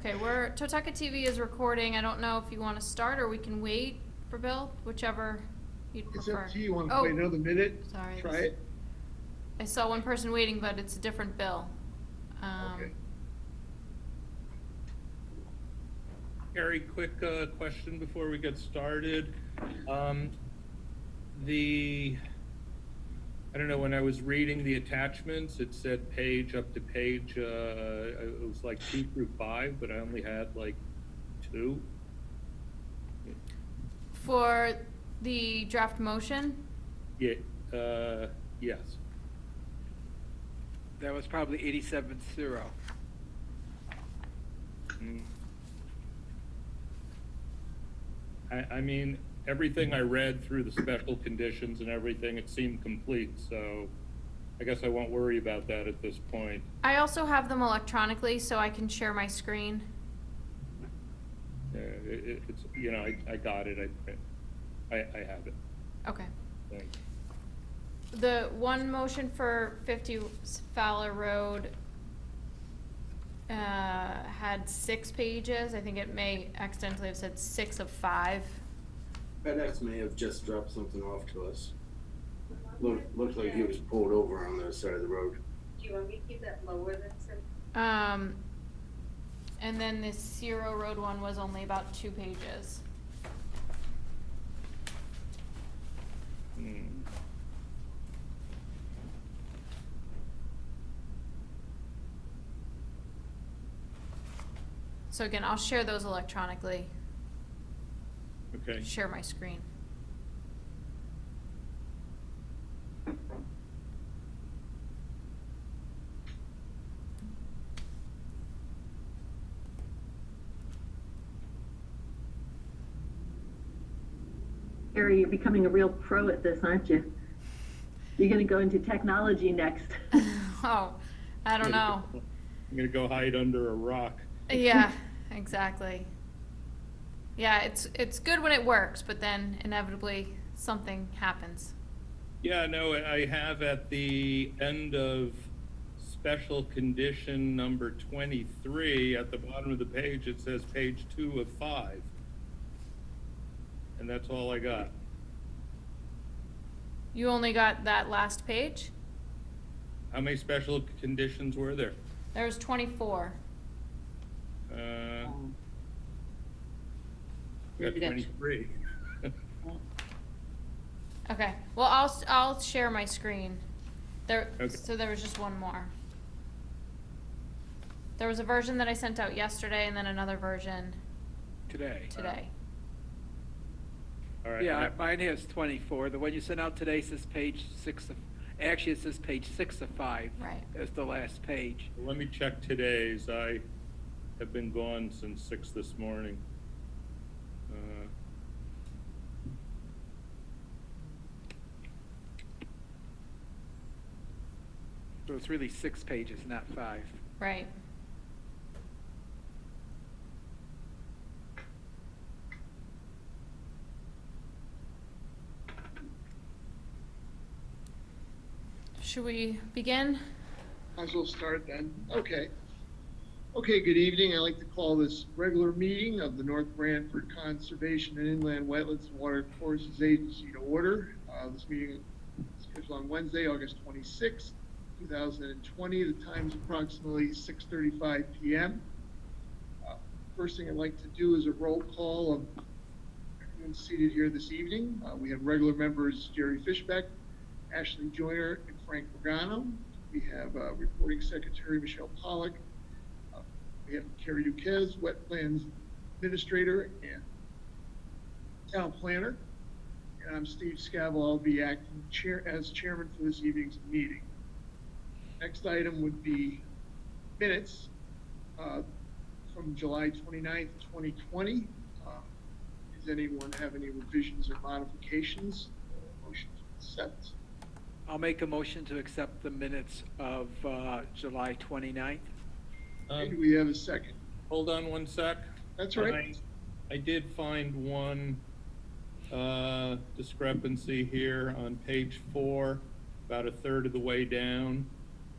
Okay, Totaka TV is recording. I don't know if you want to start or we can wait for Bill, whichever you'd It's prefer. up to you. Want to wait another minute? Sorry. Try it. I saw one person waiting, but it's a different Bill. Okay. Gary, quick question before we get started. I don't know, when I was reading the attachments, it said page up to page, it was like 2 through 5, but I only had like 2. For the draft motion? Yeah, yes. That was probably 87-0. I mean, everything I read through the special conditions and everything, it seemed complete, so I guess I won't worry about that at this point. I also have them electronically, so I can share my screen. It's, you know, I got it, I have it. Okay. Thanks. The one motion for 50 Fowler Road had 6 pages. I think it may accidentally have said 6 of 5. FedEx may have just dropped something off to us. Looked like he was pulled over on the side of the road. Do you want me to keep that lower than 6? And then the Cerro Road one was only about 2 pages. So again, I'll share those electronically. Okay. Share my screen. Harry, you're becoming a real pro at this, aren't you? You're going to go into technology next. Oh, I don't know. I'm gonna go hide under a rock. Yeah, exactly. Yeah, it's good when it works, but then inevitably something happens. Yeah, no, I have at the end of special condition number 23, at the bottom of the page, it says page 2 of 5. And that's all I got. You only got that last page? How many special conditions were there? There was 24. We got 23. Okay. Well, I'll share my screen. There. Okay. So there was just one more. There was a version that I sent out yesterday, and then another version Today. All right. Yeah, mine has 24. The one you sent out today says page 6 of, actually it says page 6 of 5. Right. As the last page. Let me check today's. I have been gone since 6 this morning. So it's really 6 pages, not 5. Right. Should we begin? Might as well start then. Okay. Okay, good evening. I'd like to call this regular meeting of the North Branford Conservation and Inland Wetlands and Water Courses Agency to order. This meeting is scheduled on Wednesday, August 26th, 2020. The time is approximately 6:35 p.m. First thing I'd like to do is a roll call of everyone seated here this evening. We have regular members Jerry Fishbeck, Ashley Joyner, and Frank Pagano. We have reporting secretary Michelle Pollack. We have Carrie Duquez, Wetlands Administrator and Town Planner. And I'm Steve Scavell. I'll be acting as chairman for this evening's meeting. Next item would be minutes from July 29th, 2020. Does anyone have any revisions or modifications? Motion to accept. I'll make a motion to accept the minutes of July 29th. Do we have a second? Hold on one sec. That's right. I did find one discrepancy here on page 4, about a third of the way down.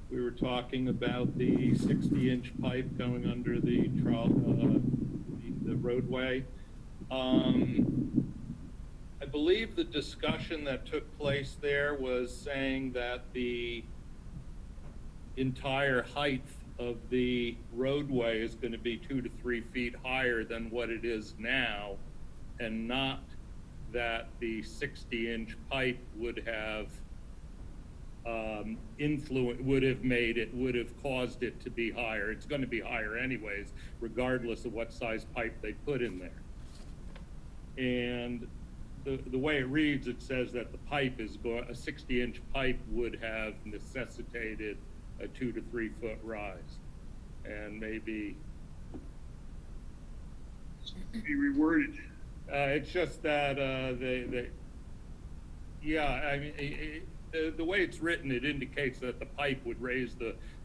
we were talking about the 60-inch pipe going under the roadway. I believe the discussion that took place there was saying that the entire height of the roadway is going to be 2 to 3 feet higher than what it is now, and not that the 60-inch pipe would have would have caused it to be higher. It's going to be higher anyways, regardless of what size pipe they put in there. And the way it reads, it says that the pipe is a 60-inch pipe would have necessitated a 2 to 3 foot rise, and maybe Be reworded. it's just that yeah, I mean, the way it's written, it indicates that the pipe would raise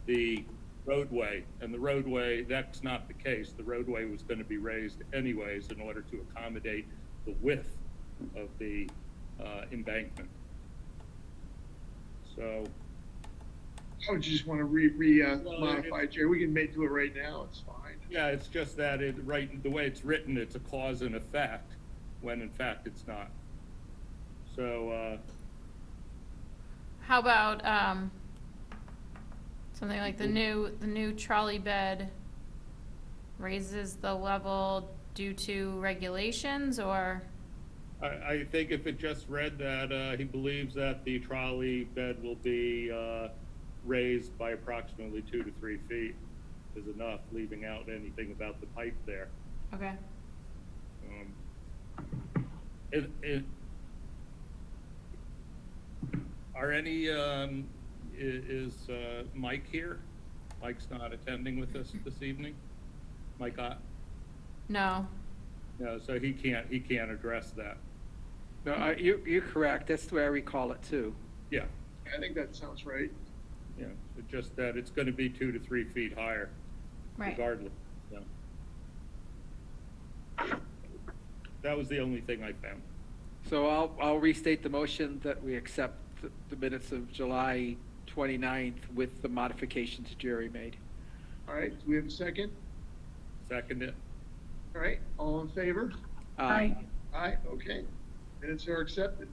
the roadway, and the roadway, that's not the case. The roadway was going to be raised anyways in order to accommodate the width of the embankment. So. I would just want to modify it, Jerry. We can do it right now. It's fine. Yeah, it's just that the way it's written, it's a cause and effect, when in fact it's not. So, How about, something like the new trolley bed raises the level due to regulations, or? I think if it just read that, he believes that the trolley bed will be, raised by approximately 2 to 3 feet is enough, leaving out anything about the pipe there. Okay. Are any, is Mike here? Mike's not attending with us this evening? Mike, No. no, so he can't address that. No, you're correct. That's the way I recall it too. Yeah, I think that sounds right. yeah, it's just that it's gonna be 2 to 3 feet higher Right. regardless, so. That was the only thing I found. So I'll restate the motion that we accept the minutes of July 29th with the modifications Jerry made. All right, do we have a second? Second it. All right, all in favor? Aye. Aye, okay. Minutes are accepted.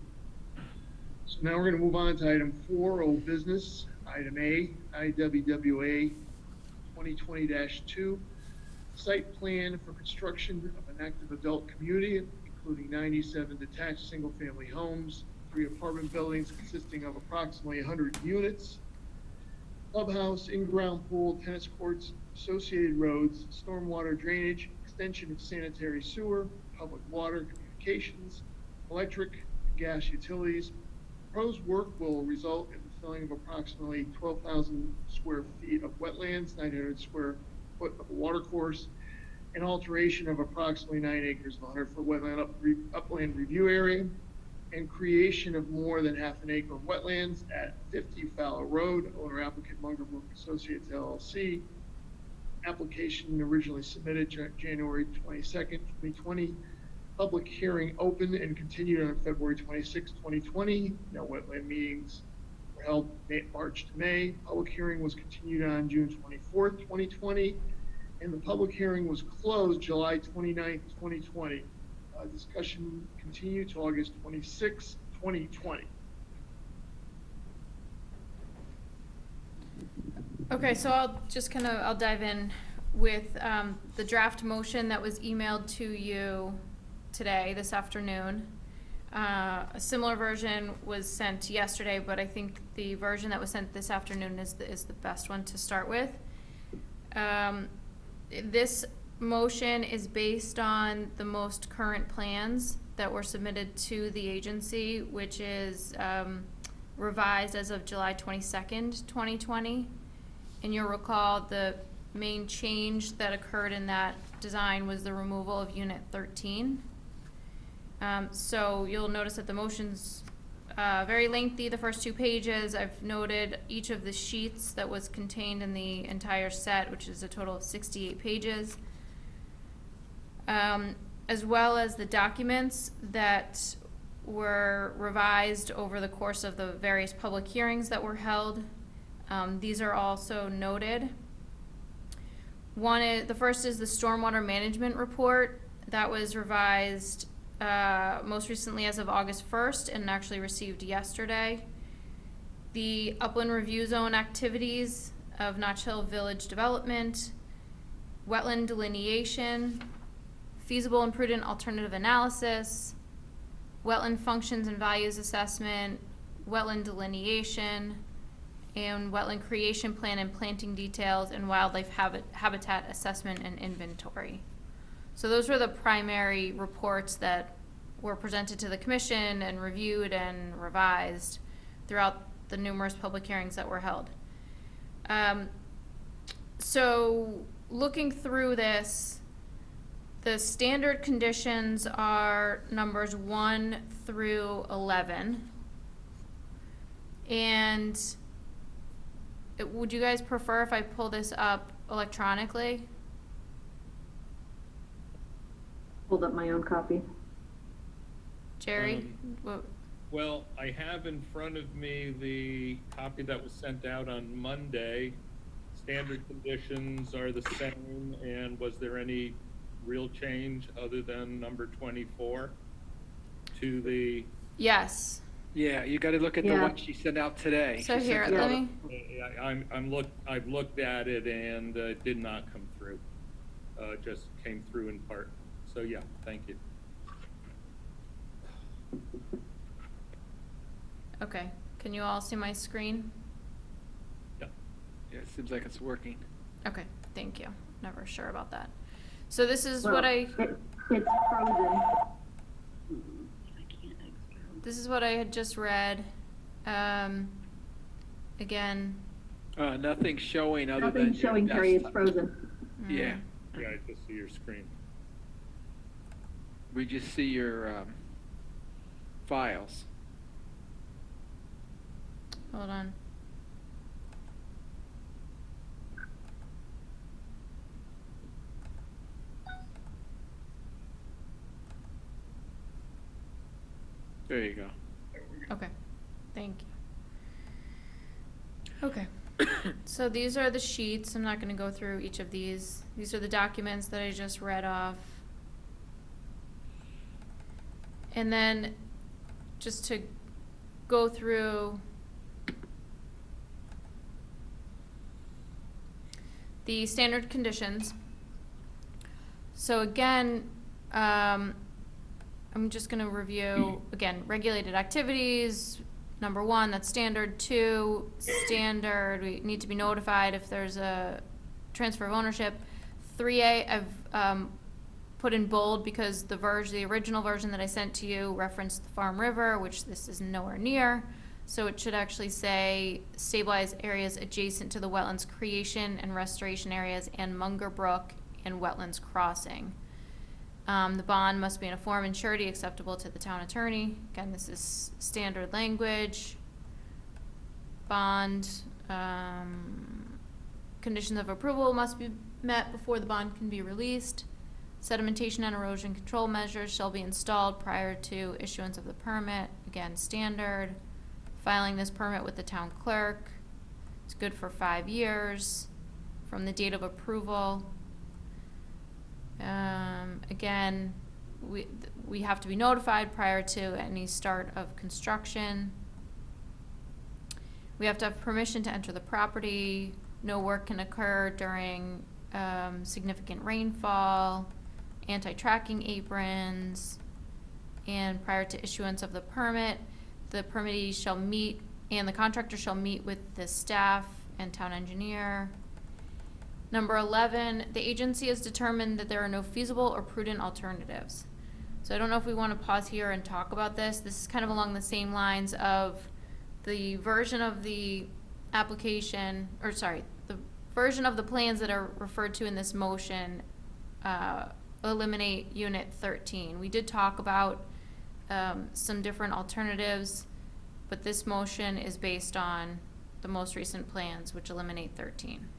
So now we're going to move on to item 4, old business. Item A, IWWA 2020-2, site plan for construction of an active adult community, including 97 detached single-family homes, 3 apartment buildings consisting of approximately 100 units, clubhouse, in-ground pool, tennis courts, associated roads, stormwater drainage, extension of sanitary sewer, public water, communications, electric, gas utilities. Proposed work will result in the filling of approximately 12,000 square feet of wetlands, 900 square foot of a water course, and alteration of approximately 9 acres of 100-foot wetland upland review area, and creation of more than half an acre of wetlands at 50 Fowler Road, owner applicant Munger Brook Associates LLC. Application originally submitted January 22nd, 2020. Public hearing opened and continued on February 26, 2020. No wetland meetings were held March to May. Public hearing was continued on June 24th, 2020. And the public hearing was closed July 29th, 2020. Discussion continued to August 26, 2020. Okay, so I'll dive in with the draft motion that was emailed to you today, this afternoon. A similar version was sent yesterday, but I think the version that was sent this afternoon is the best one to start with. This motion is based on the most current plans that were submitted to the agency, which is revised as of July 22nd, 2020. And you'll recall the main change that occurred in that design was the removal of Unit 13. So you'll notice that the motion's very lengthy, the first 2 pages. I've noted each of the sheets that was contained in the entire set, which is a total of 68 pages. As well as the documents that were revised over the course of the various public hearings that were held. These are also noted. The first is the stormwater management report. That was revised most recently as of August 1st and actually received yesterday. The upland review zone activities of Notch Hill Village development, wetland delineation, feasible and prudent alternative analysis, wetland functions and values assessment, wetland delineation, and wetland creation plan and planting details, and wildlife habitat assessment and inventory. So those were the primary reports that were presented to the commission and reviewed and revised throughout the numerous public hearings that were held. So looking through this, the standard conditions are numbers 1 through 11. And would you guys prefer if I pull this up electronically? Pulled up my own copy. Jerry? Well, I have in front of me the copy that was sent out on Monday. Standard conditions are the same, and was there any real change other than number 24 to the? Yes. Yeah, you gotta look at the Yeah. one she sent out today. So She here, sent let out me, I've looked at it and it did not come through. Just came through in part. So yeah, thank you. okay. Can you all see my screen? Yeah. Yeah, it seems like it's working. Okay, thank you. Never sure about that. So this is Well, what I, It's frozen. this is what I had just read. Again. Nothing showing other than Nothing's your showing, Terry, it's desktop. frozen. Yeah, Yeah, I just see your screen. we just see your files. Hold on. There you go. Okay, thank you. Okay, so these are the sheets. I'm not gonna go through each of these. These are the documents that I just read off. And then, just to go through the standard conditions. So again, I'm just gonna review, again, regulated activities, number 1, that's standard. 2, standard, we need to be notified if there's a transfer of ownership. 3A, I've put in bold because the original version that I sent to you referenced the Farm River, which this is nowhere near. So it should actually say stabilize areas adjacent to the wetlands creation and restoration areas and Munger Brook and wetlands crossing. The bond must be in a form and surety acceptable to the town attorney. Again, this is standard language. Bond, conditions of approval must be met before the bond can be released. Sedimentation and erosion control measures shall be installed prior to issuance of the permit. Again, standard. Filing this permit with the town clerk. It's good for 5 years from the date of approval. Again, we have to be notified prior to any start of construction. We have to have permission to enter the property. No work can occur during significant rainfall, anti-tracking aprons, and prior to issuance of the permit, the permittee shall meet, and the contractor shall meet with the staff and town engineer. Number 11, the agency has determined that there are no feasible or prudent alternatives. So I don't know if we want to pause here and talk about this. This is kind of along the same lines of the version of the application, or sorry, the version of the plans that are referred to in this motion eliminate Unit 13. We did talk about some different alternatives, but this motion is based on the most recent plans, which eliminate 13.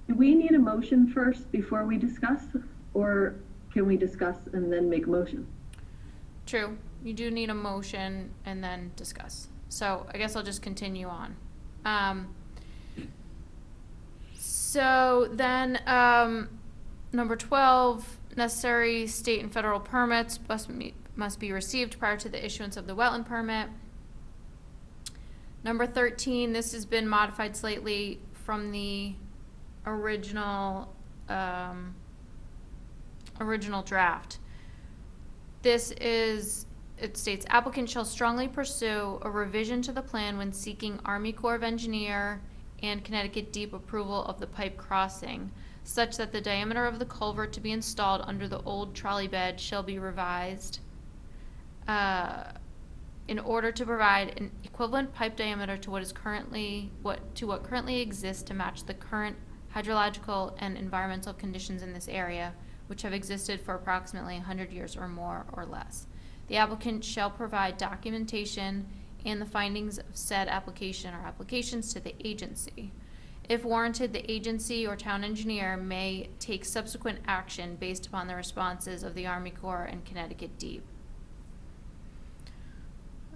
Do we need a motion first before we discuss, or can we discuss and then make a motion? True, you do need a motion and then discuss. So I guess I'll just continue on. So then, number 12, necessary state and federal permits must be received prior to the issuance of the wetland permit. Number 13, this has been modified slightly from the original, original draft. This is, it states, applicant shall strongly pursue a revision to the plan when seeking Army Corps of Engineer and Connecticut Deep approval of the pipe crossing, such that the diameter of the culvert to be installed under the old trolley bed shall be revised in order to provide an equivalent pipe diameter to what currently exists to match the current hydrological and environmental conditions in this area, which have existed for approximately 100 years or more or less. The applicant shall provide documentation and the findings of said application or applications to the agency. If warranted, the agency or town engineer may take subsequent action based upon the responses of the Army Corps and Connecticut Deep.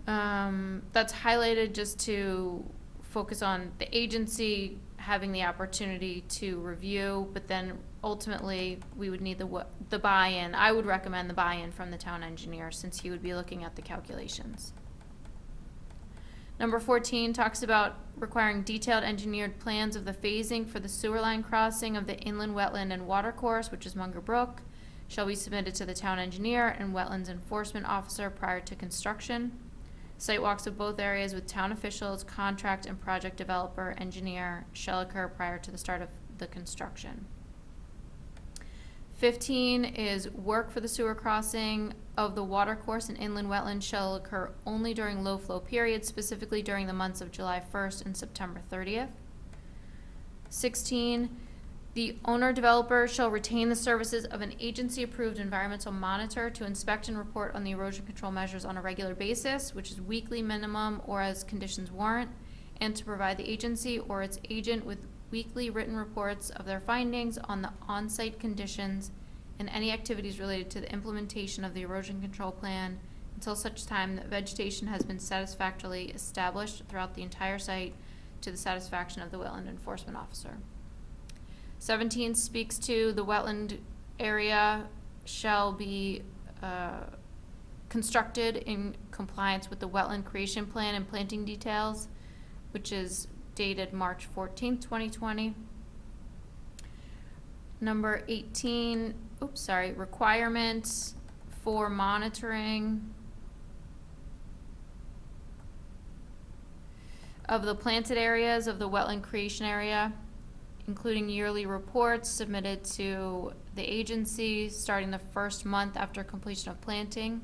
That's highlighted just to focus on the agency having the opportunity to review, but then ultimately we would need the buy-in. I would recommend the buy-in from the town engineer since he would be looking at the calculations. Number 14 talks about requiring detailed engineered plans of the phasing for the sewer line crossing of the inland wetland and water course, which is Munger Brook, shall be submitted to the town engineer and wetlands enforcement officer prior to construction. Site walks of both areas with town officials, contract and project developer, engineer shall occur prior to the start of the construction. 15 is work for the sewer crossing of the water course and inland wetland shall occur only during low flow periods, specifically during the months of July 1st and September 30th. 16, the owner developer shall retain the services of an agency-approved environmental monitor to inspect and report on the erosion control measures on a regular basis, which is weekly minimum or as conditions warrant, and to provide the agency or its agent with weekly written reports of their findings on the on-site conditions and any activities related to the implementation of the erosion control plan until such time that vegetation has been satisfactorily established throughout the entire site to the satisfaction of the wetland enforcement officer. 17 speaks to the wetland area shall be constructed in compliance with the wetland creation plan and planting details, which is dated March 14th, 2020. Number 18, requirements for monitoring of the planted areas of the wetland creation area, including yearly reports submitted to the agency starting the first month after completion of planting.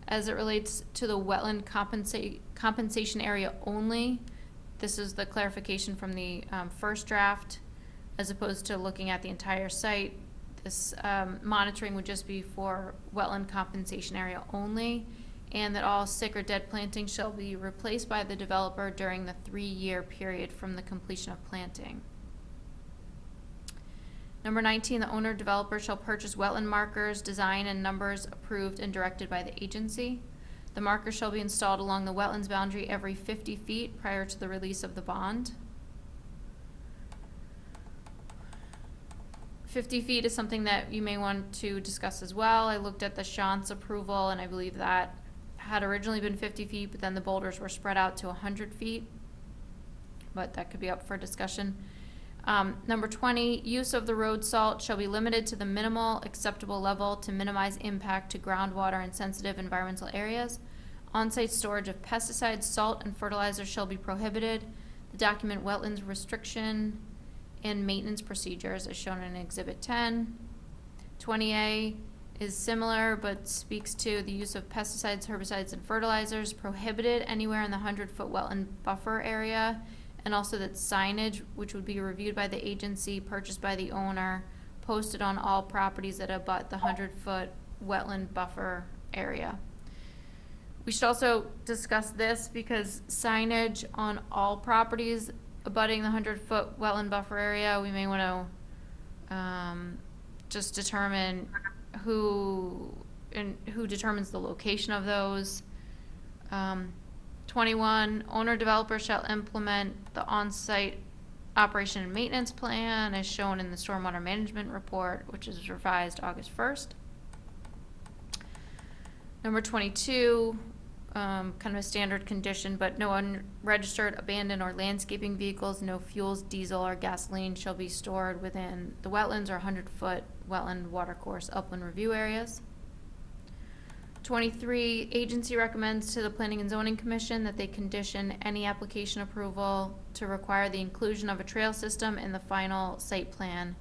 As it relates to the wetland compensation area only, this is the clarification from the first draft, as opposed to looking at the entire site. This monitoring would just be for wetland compensation area only, and that all sick or dead plantings shall be replaced by the developer during the 3-year period from the completion of planting. Number 19, the owner developer shall purchase wetland markers, design and numbers approved and directed by the agency. The marker shall be installed along the wetlands boundary every 50 feet prior to the release of the bond. 50 feet is something that you may want to discuss as well. I looked at the Shantz approval, and I believe that had originally been 50 feet, but then the boulders were spread out to 100 feet. But that could be up for discussion. Number 20, use of the road salt shall be limited to the minimal acceptable level to minimize impact to groundwater and sensitive environmental areas. On-site storage of pesticides, salt, and fertilizer shall be prohibited. The document wetlands restriction and maintenance procedures as shown in Exhibit 10. 20A is similar but speaks to the use of pesticides, herbicides, and fertilizers prohibited anywhere in the 100-foot wetland buffer area, and also that signage, which would be reviewed by the agency, purchased by the owner, posted on all properties that abut the 100-foot wetland buffer area. We should also discuss this because signage on all properties abutting the 100-foot wetland buffer area, we may want to just determine who determines the location of those. 21, owner developer shall implement the on-site operation and maintenance plan as shown in the stormwater management report, which is revised August 1st. Number 22, kind of a standard condition, but no unregistered, abandoned, or landscaping vehicles, no fuels, diesel, or gasoline shall be stored within the wetlands or 100-foot wetland watercourse upland review areas. 23, agency recommends to the Planning and Zoning Commission that they condition any application approval to require the inclusion of a trail system in the final site plan,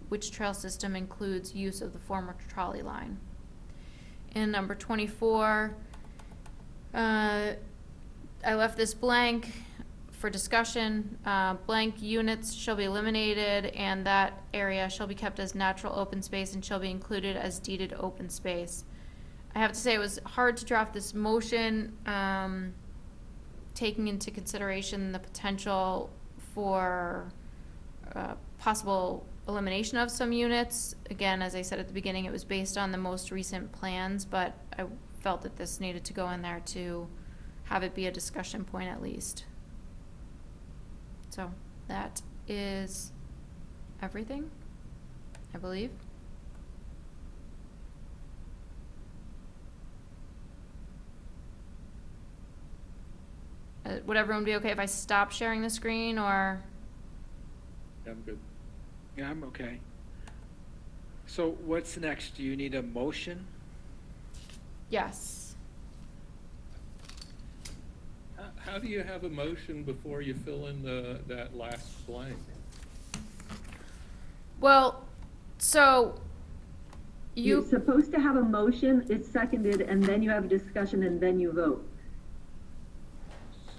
which trail system includes use of the former trolley line. And number 24, I left this blank for discussion. Blank units shall be eliminated, and that area shall be kept as natural open space and shall be included as deeded open space. I have to say it was hard to draft this motion, taking into consideration the potential for possible elimination of some units. Again, as I said at the beginning, it was based on the most recent plans, but I felt that this needed to go in there to have it be a discussion point at least. So that is everything, I believe. Would everyone be okay if I stop sharing the screen, or? I'm good. Yeah, I'm okay. So what's next? Do you need a motion? Yes. How do you have a motion before you fill in that last blank? Well, so You're supposed to have a motion, it's seconded, and then you have a discussion, and then you vote.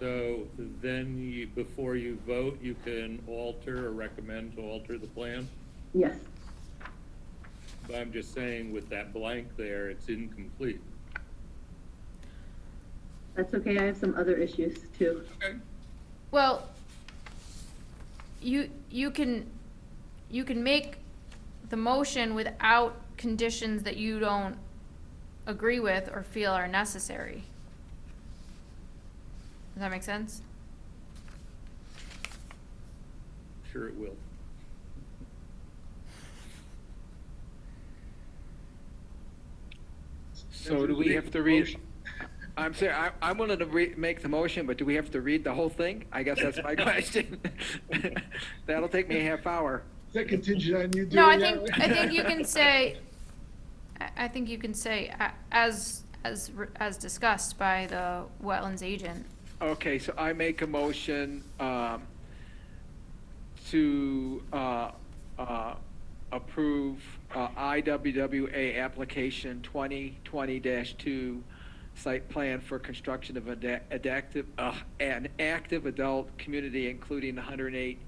So then before you vote, you can alter or recommend to alter the plan? Yes. But I'm just saying with that blank there, it's incomplete. That's okay, I have some other issues too. Okay. well, you can make the motion without conditions that you don't agree with or feel are necessary. Does that make sense? Sure it will. So do we have to read? I'm saying, I'm willing to make the motion, but do we have to read the whole thing? I guess that's my question. That'll take me a half hour. Is that contingent on you doing No, that? I think you can say, I think you can say, as discussed by the wetlands agent. Okay, so I make a motion to approve IWWA application 2020-2 site plan for construction of an active adult community including 108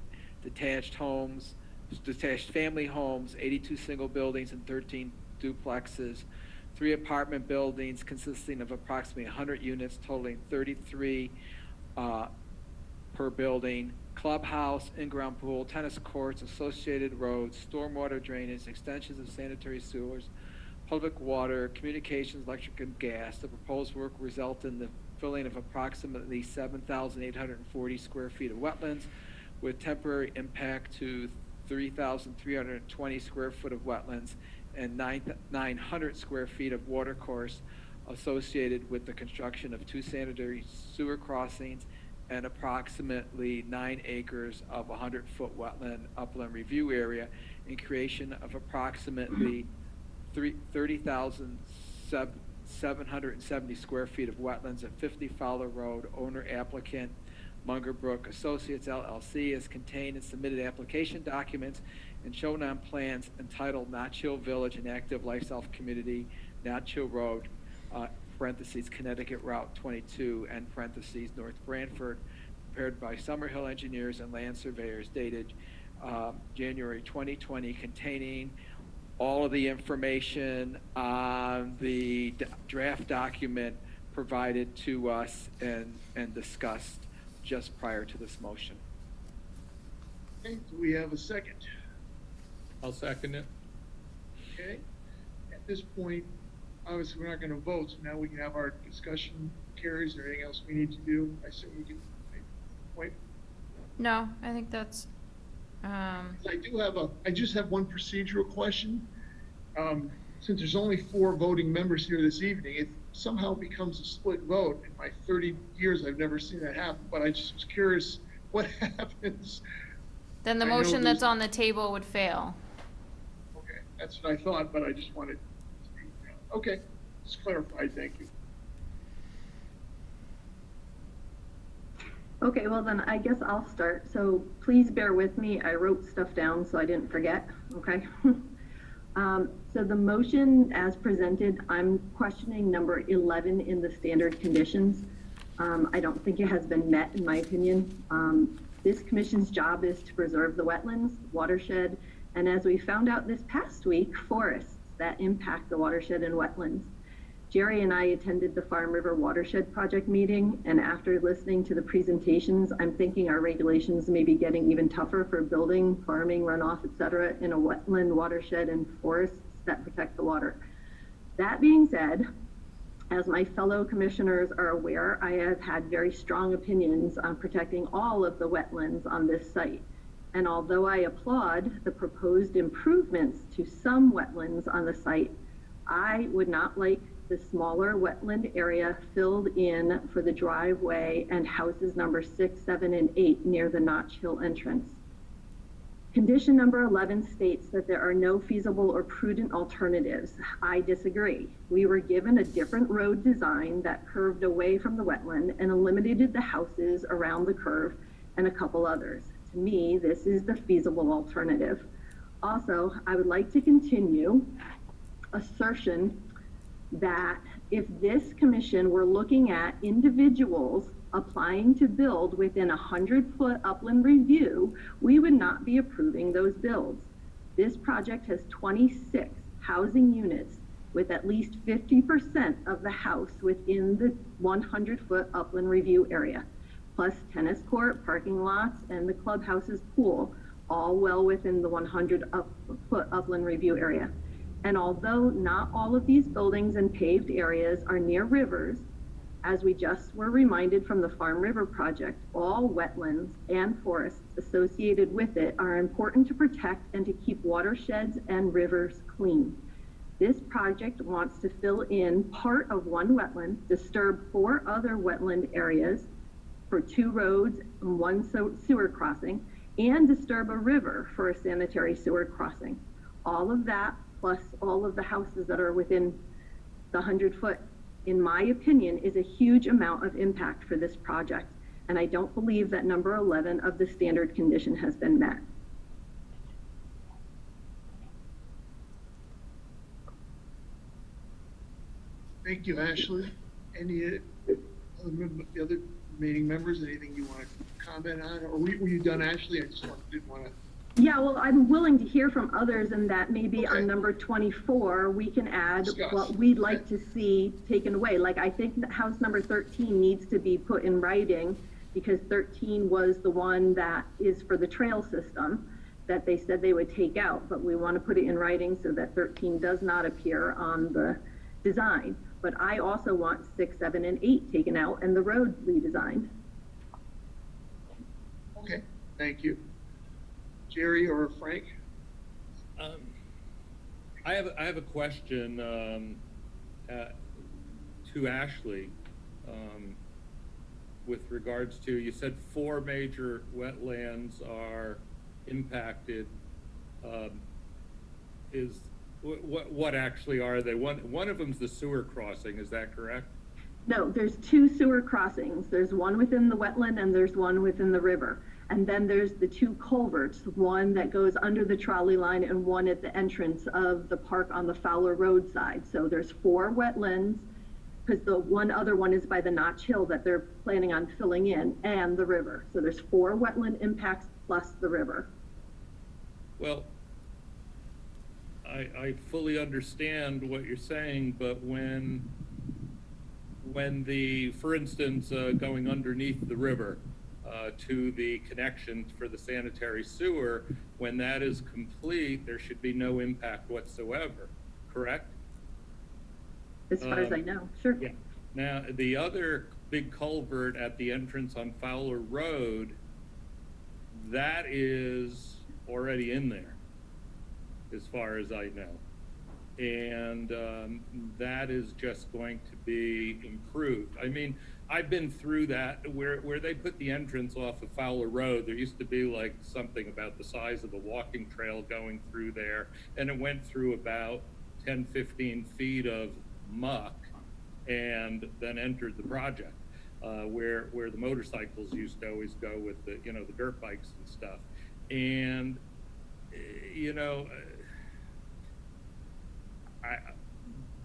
detached family homes, 82 single buildings, and 13 duplexes, 3 apartment buildings consisting of approximately 100 units totaling 33 per building, clubhouse, in-ground pool, tennis courts, associated roads, stormwater drainage, extensions of sanitary sewers, public water, communications, electric and gas. The proposed work will result in the filling of approximately 7,840 square feet of wetlands with temporary impact to 3,320 square foot of wetlands and 900 square feet of watercourse associated with the construction of 2 sanitary sewer crossings and approximately 9 acres of 100-foot wetland upland review area and creation of approximately 30,770 square feet of wetlands at 50 Fowler Road. Owner applicant Munger Brook Associates LLC is contained in submitted application documents and shown on plans entitled Not Chill Village and Active Lifestyle Community, Not Chill Road, parentheses, Connecticut Route 22, and parentheses, North Branford, prepared by Summerhill Engineers and Land Surveyors, dated January 2020, containing all of the information on the draft document provided to us and discussed just prior to this motion. Okay, do we have a second? I'll second it. Okay, at this point, obviously, we're not gonna vote, so now we can have our discussion. Carrie, is there anything else we need to do? I assume we can, wait, No, I think that's I just have one procedural question. Since there's only 4 voting members here this evening, it somehow becomes a split vote. In my 30 years, I've never seen that happen, but I just was curious what happens. Then the I know motion that's there's- on the table would fail. Okay, that's what I thought, but I just wanted to be, okay, just clarified, thank you. Okay, well then I guess I'll start. So please bear with me. I wrote stuff down so I didn't forget, okay? So the motion as presented, I'm questioning number 11 in the standard conditions. I don't think it has been met in my opinion. This commission's job is to preserve the wetlands, watershed, and as we found out this past week, forests that impact the watershed and wetlands. Jerry and I attended the Farm River Watershed Project meeting, and after listening to the presentations, I'm thinking our regulations may be getting even tougher for building, farming, runoff, et cetera, in a wetland, watershed, and forests that protect the water. That being said, as my fellow commissioners are aware, I have had very strong opinions on protecting all of the wetlands on this site. And although I applaud the proposed improvements to some wetlands on the site, I would not like the smaller wetland area filled in for the driveway and houses number 6, 7, and 8 near the Notch Hill entrance. Condition number 11 states that there are no feasible or prudent alternatives. I disagree. We were given a different road design that curved away from the wetland and eliminated the houses around the curve and a couple others. To me, this is the feasible alternative. Also, I would like to continue assertion that if this commission were looking at individuals applying to build within a 100-foot upland review, we would not be approving those builds. This project has 26 housing units with at least 50% of the house within the 100-foot upland review area, plus tennis court, parking lots, and the clubhouse's pool, all well within the 100-foot upland review area. And although not all of these buildings and paved areas are near rivers, as we just were reminded from the Farm River project, all wetlands and forests associated with it are important to protect and to keep watersheds and rivers clean. This project wants to fill in part of one wetland, disturb 4 other wetland areas for 2 roads and 1 sewer crossing, and disturb a river for a sanitary sewer crossing. All of that plus all of the houses that are within the 100-foot, in my opinion, is a huge amount of impact for this project. And I don't believe that number 11 of the standard condition has been met. Thank you, Ashley. Any other remaining members, anything you want to comment on? Or were you done, Ashley? I just didn't want to. Yeah, well, I'm willing to hear from others in that maybe Okay. on number 24, we can add Discuss. what we'd like to see taken away. Like, I think that house number 13 needs to be put in writing because 13 was the one that is for the trail system that they said they would take out, but we want to put it in writing so that 13 does not appear on the design. But I also want 6, 7, and 8 taken out and the road redesigned. Okay, thank you. Jerry or Frank? I have a question to Ashley with regards to, you said 4 major wetlands are impacted. What actually are they? One of them's the sewer crossing, is that correct? No, there's 2 sewer crossings. There's one within the wetland and there's one within the river. And then there's the 2 culverts, one that goes under the trolley line and one at the entrance of the park on the Fowler Road side. So there's 4 wetlands, because the one other one is by the Notch Hill that they're planning on filling in, and the river. So there's 4 wetland impacts plus the river. Well, I fully understand what you're saying, but when the, for instance, going underneath the river to the connection for the sanitary sewer, when that is complete, there should be no impact whatsoever, correct? As far as I know, sure. Yeah. Now, the other big culvert at the entrance on Fowler Road, that is already in there, as far as I know. And that is just going to be improved. I mean, I've been through that where they put the entrance off of Fowler Road. There used to be like something about the size of a walking trail going through there, and it went through about 10, 15 feet of muck and then entered the project, where the motorcycles used to always go with the, you know, the dirt bikes and stuff. And, you know,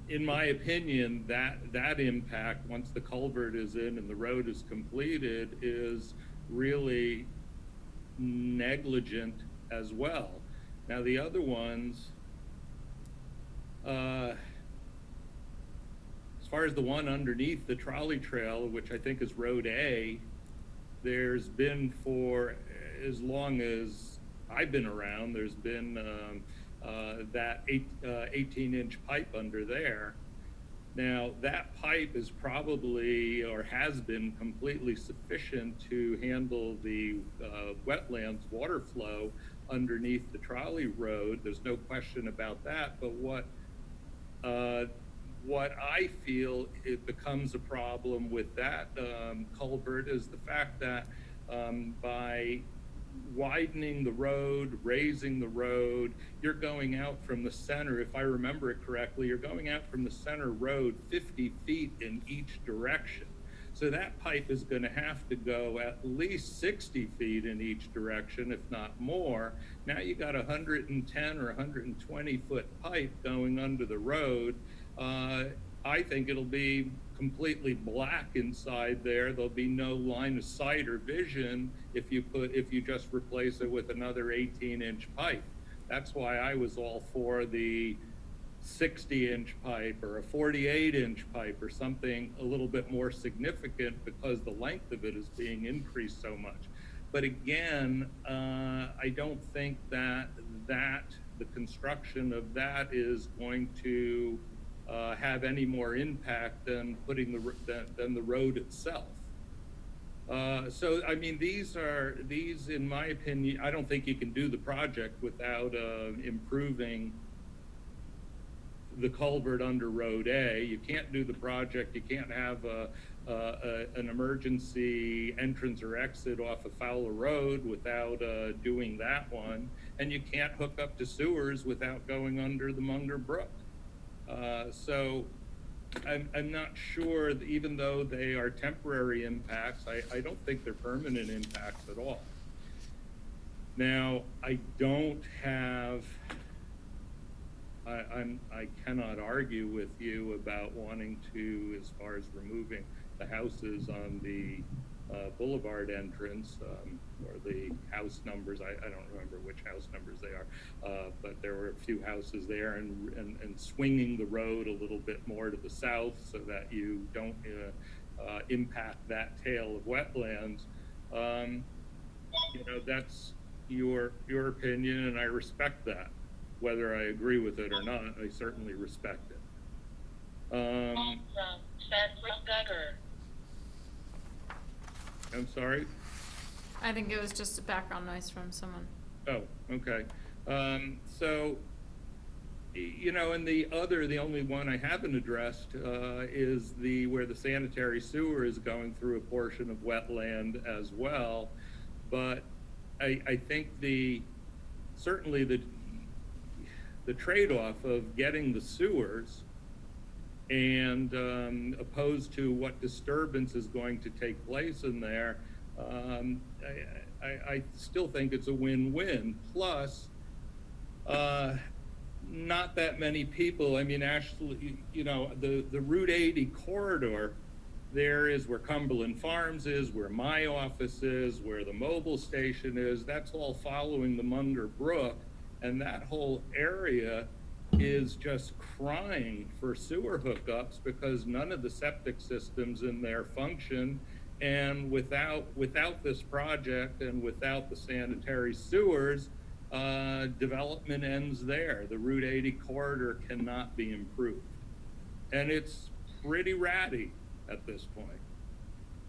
in my opinion, that impact, once the culvert is in and the road is completed, is really negligent as well. Now, the other ones, as far as the one underneath the trolley trail, which I think is Road A, there's been, for as long as I've been around, there's been that 18-inch pipe under there. Now, that pipe is probably, or has been, completely sufficient to handle the wetlands water flow underneath the trolley road. There's no question about that. But what I feel it becomes a problem with that culvert is the fact that by widening the road, raising the road, you're going out from the center, if I remember it correctly, you're going out from the center road 50 feet in each direction. So that pipe is going to have to go at least 60 feet in each direction, if not more. Now you got 110 or 120 foot pipe going under the road. I think it'll be completely black inside there. There'll be no line of sight or vision if you just replace it with another 18-inch pipe. That's why I was all for the 60-inch pipe or a 48-inch pipe or something a little bit more significant, because the length of it is being increased so much. But again, I don't think that the construction of that is going to have any more impact than than the road itself. So, I mean, these, in my opinion, I don't think you can do the project without improving the culvert under Road A. You can't do the project, you can't have an emergency entrance or exit off of Fowler Road without doing that one. And you can't hook up to sewers without going under the Munger Brook. So I'm not sure, even though they are temporary impacts, I don't think they're permanent impacts at all. Now, I don't have, I cannot argue with you about wanting to, as far as removing the houses on the boulevard entrance, or the house numbers, I don't remember which house numbers they are, but there were a few houses there, and swinging the road a little bit more to the south so that you don't impact that tail of wetlands. You know, that's your opinion, and I respect that. Whether I agree with it or not, I certainly respect it. I'm sorry? I think it was just a background noise from someone. Oh, okay. So, you know, and the only one I haven't addressed is where the sanitary sewer is going through a portion of wetland as well. But I think certainly the trade-off of getting the sewers and opposed to what disturbance is going to take place in there, I still think it's a win-win. Plus, not that many people, I mean, actually, you know, the Route 80 corridor, there is where Cumberland Farms is, where my office is, where the mobile station is. That's all following the Munger Brook, and that whole area is just crying for sewer hookups because none of the septic systems in there function. And without this project and without the sanitary sewers, development ends there. The Route 80 corridor cannot be improved. And it's pretty ratty at this point.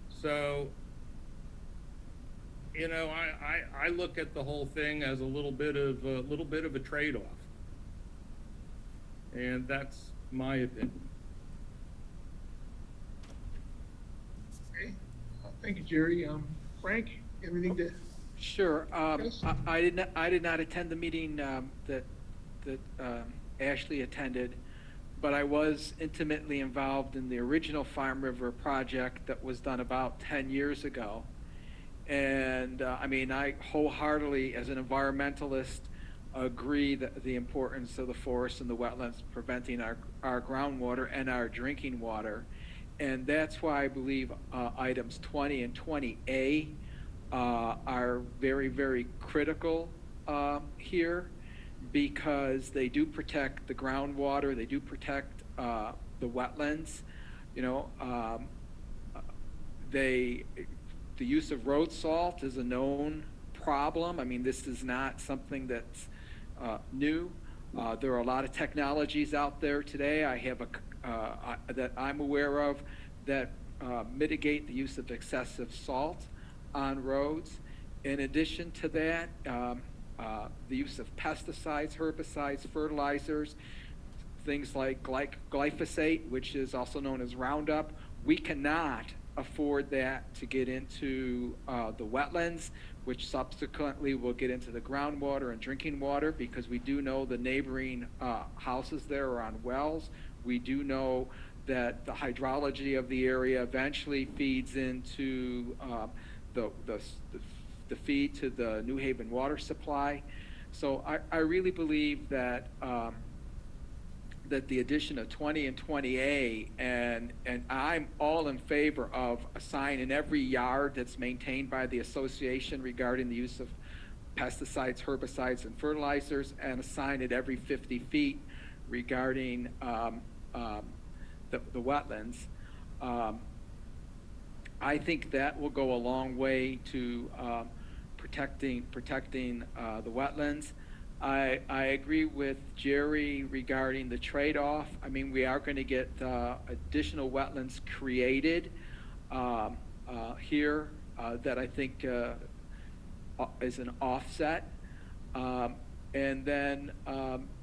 So you know, I look at the whole thing as a little bit of a trade-off. And that's my opinion. Okay. Thank you, Jerry. Frank, everything to, Sure. Yes. I did not attend the meeting that Ashley attended, but I was intimately involved in the original Farm River project that was done about 10 years ago. And I mean, I wholeheartedly, as an environmentalist, agree that the importance of the forests and the wetlands preventing our groundwater and our drinking water. And that's why I believe items 20 and 20A are very, very critical here, because they do protect the groundwater, they do protect the wetlands. You know, the use of road salt is a known problem. I mean, this is not something that's new. There are a lot of technologies out there today. I have that I'm aware of that mitigate the use of excessive salt on roads. In addition to that, the use of pesticides, herbicides, fertilizers, things like glyphosate, which is also known as Roundup. We cannot afford that to get into the wetlands, which subsequently will get into the groundwater and drinking water, because we do know the neighboring houses there are on wells. We do know that the hydrology of the area eventually feeds into the feed to the New Haven water supply. So I really believe that that the addition of 20 and 20A, and I'm all in favor of a sign in every yard that's maintained by the association regarding the use of pesticides, herbicides, and fertilizers, and a sign at every 50 feet regarding the wetlands. I think that will go a long way to protecting the wetlands. I agree with Jerry regarding the trade-off. I mean, we are going to get additional wetlands created here that I think is an offset. And then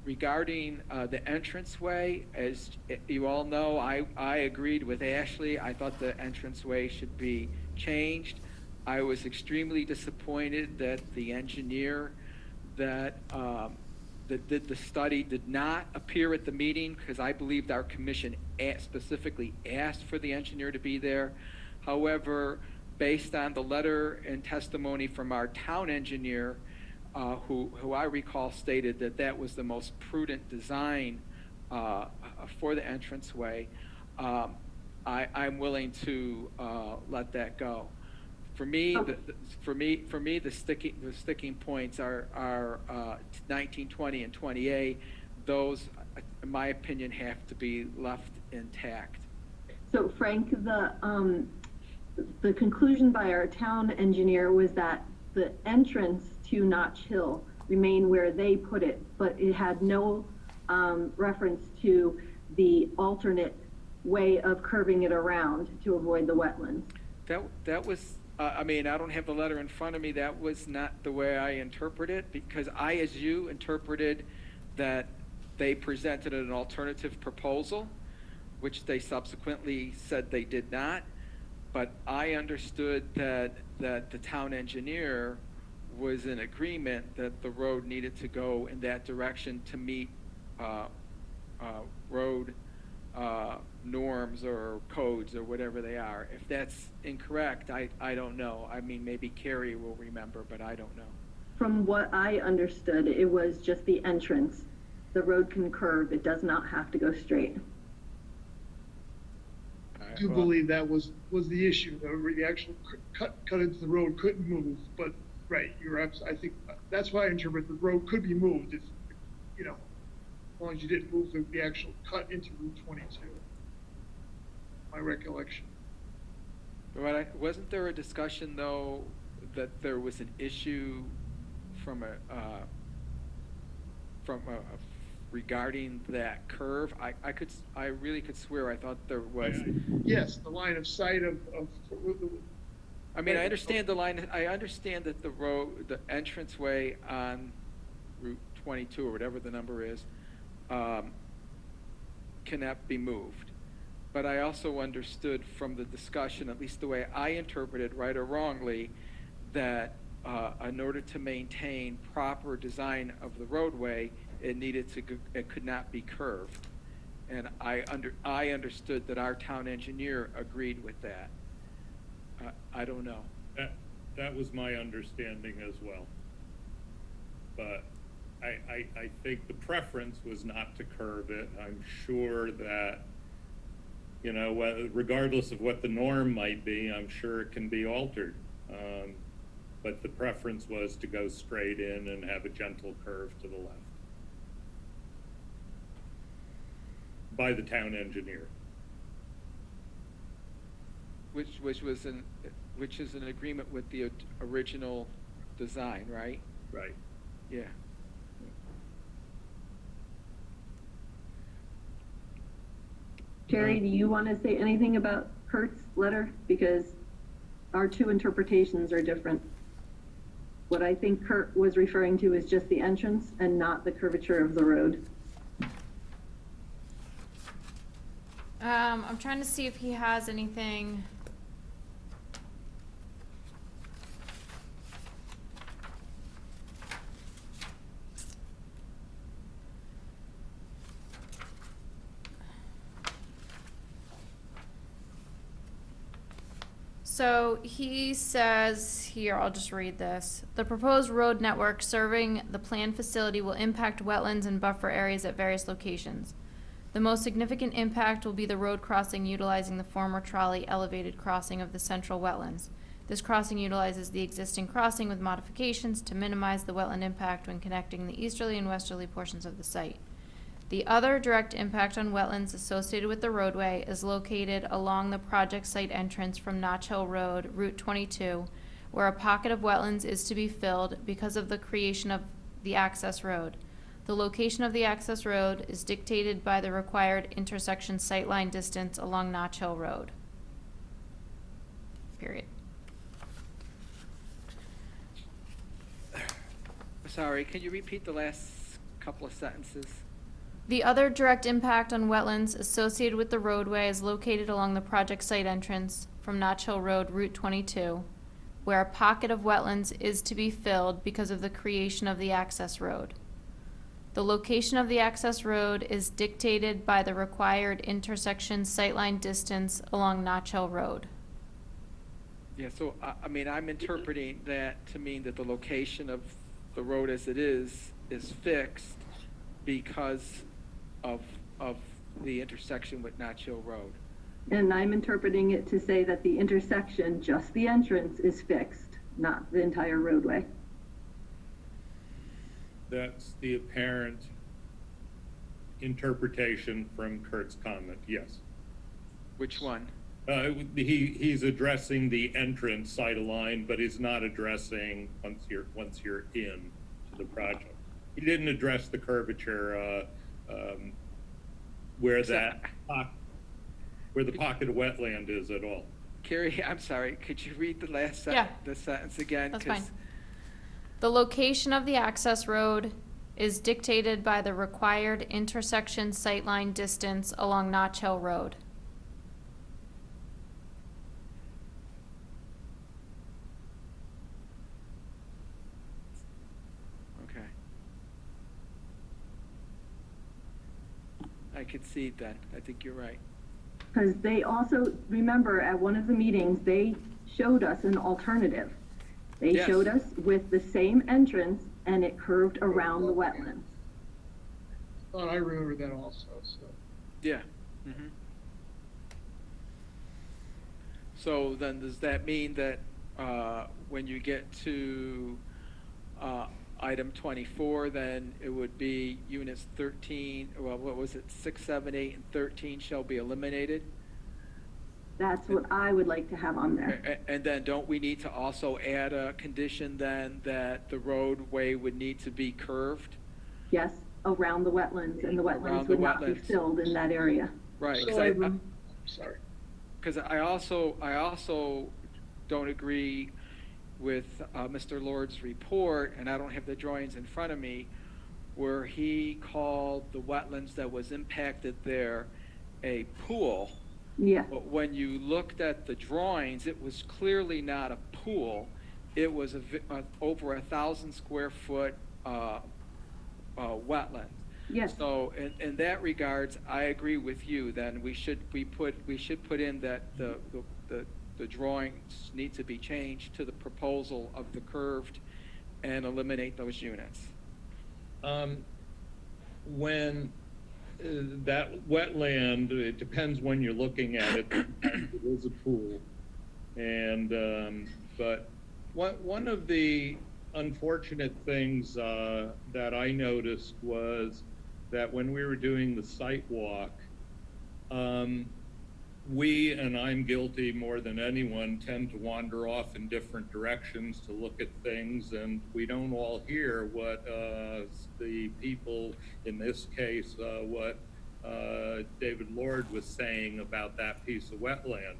regarding the entranceway, as you all know, I agreed with Ashley. I thought the entranceway should be changed. I was extremely disappointed that the engineer that did the study did not appear at the meeting, because I believed our commission specifically asked for the engineer to be there. However, based on the letter and testimony from our town engineer, who I recall stated that that was the most prudent design for the entranceway, I'm willing to let that go. For me, the sticking points are 19, 20, and 20A. Those, in my opinion, have to be left intact. So Frank, the conclusion by our town engineer was that the entrance to Notch Hill remained where they put it, but it had no reference to the alternate way of curving it around to avoid the wetlands. That was, I mean, I don't have the letter in front of me. That was not the way I interpret it, because I, as you, interpreted that they presented an alternative proposal, which they subsequently said they did not. But I understood that the town engineer was in agreement that the road needed to go in that direction to meet road norms or codes or whatever they are. If that's incorrect, I don't know. I mean, maybe Carrie will remember, but I don't know. From what I understood, it was just the entrance. The road can curve. It does not have to go straight. I do believe that was the issue. The actual cut into the road couldn't move, but right, you're absolutely. I think that's why I interpret the road could be moved if, you know, as long as you didn't move the actual cut into Route 22. My recollection. But wasn't there a discussion though that there was an issue from regarding that curve? I really could swear I thought there was. Yes, the line of sight of I mean, I understand the line, I understand that the road, the entranceway on Route 22, or whatever the number is, cannot be moved. But I also understood from the discussion, at least the way I interpreted, right or wrongly, that in order to maintain proper design of the roadway, it could not be curved. And I understood that our town engineer agreed with that. I don't know. That was my understanding as well. But I think the preference was not to curve it. I'm sure that, you know, regardless of what the norm might be, I'm sure it can be altered. But the preference was to go straight in and have a gentle curve to the left by the town engineer. Which is an agreement with the original design, right? Right. Yeah. Jerry, do you want to say anything about Kurt's letter? Because our two interpretations are different. What I think Kurt was referring to is just the entrance and not the curvature of the road. I'm trying to see if he has anything. So he says here, I'll just read this. The proposed road network serving the planned facility will impact wetlands and buffer areas at various locations. The most significant impact will be the road crossing utilizing the former trolley elevated crossing of the central wetlands. This crossing utilizes the existing crossing with modifications to minimize the wetland impact when connecting the easterly and westerly portions of the site. The other direct impact on wetlands associated with the roadway is located along the project site entrance from Notch Hill Road, Route 22, where a pocket of wetlands is to be filled because of the creation of the access road. The location of the access road is dictated by the required intersection sightline distance along Notch Hill Road. Period. Sorry, can you repeat the last couple of sentences? The other direct impact on wetlands associated with the roadway is located along the project site entrance from Notch Hill Road, Route 22, where a pocket of wetlands is to be filled because of the creation of the access road. The location of the access road is dictated by the required intersection sightline distance along Notch Hill Road. Yeah, so, I mean, I'm interpreting that to mean that the location of the road as it is fixed because of the intersection with Notch Hill Road. And I'm interpreting it to say that the intersection, just the entrance, is fixed, not the entire roadway. That's the apparent interpretation from Kurt's comment, yes. Which one? He's addressing the entrance side of line, but he's not addressing once you're in to the project. He didn't address the curvature where the pocket of wetland is at all. Carrie, I'm sorry, could you read the last the sentence again? That's fine. The location of the access road is dictated by the required intersection sightline distance along Notch Hill Road. Okay. I could see it then. I think you're right. Because they also, remember, at one of the meetings, they showed us an alternative. They Yes. showed us with the same entrance, and it curved around the wetlands. Thought I remember that also, so. Yeah. Mm-hmm. So then does that mean that when you get to item 24, then it would be units 13, well, what was it, 6, 7, 8, and 13 shall be eliminated? That's what I would like to have on there. And then don't we need to also add a condition then that the roadway would need to be curved? Yes, around the wetlands, and the Around wetlands the would not be wetlands. filled in that area. Right, So sorry. because I also don't agree with Mr. Lord's report, and I don't have the drawings in front of me, where he called the wetlands that was impacted there a pool. Yeah, But when you looked at the drawings, it was clearly not a pool. It was over 1,000 square foot wetland. yes. So in that regards, I agree with you. Then we should put in that the drawings need to be changed to the proposal of the curved and eliminate those units. When that wetland, it depends when you're looking at it. It is a pool, and but one of the unfortunate things that I noticed was that when we were doing the site walk, we, and I'm guilty more than anyone, tend to wander off in different directions to look at things, and we don't all hear what the people, in this case, what David Lord was saying about that piece of wetland.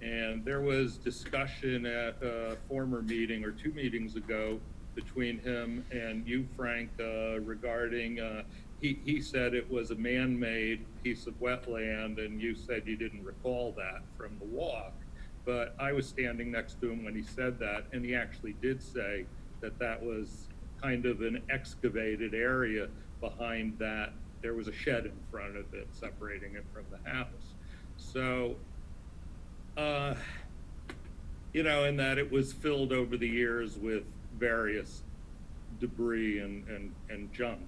And there was discussion at a former meeting or 2 meetings ago between him and you, Frank, regarding he said it was a man-made piece of wetland, and you said you didn't recall that from the walk. But I was standing next to him when he said that, and he actually did say that that was kind of an excavated area behind that. There was a shed in front of it separating it from the house. So, you know, and that it was filled over the years with various debris and junk.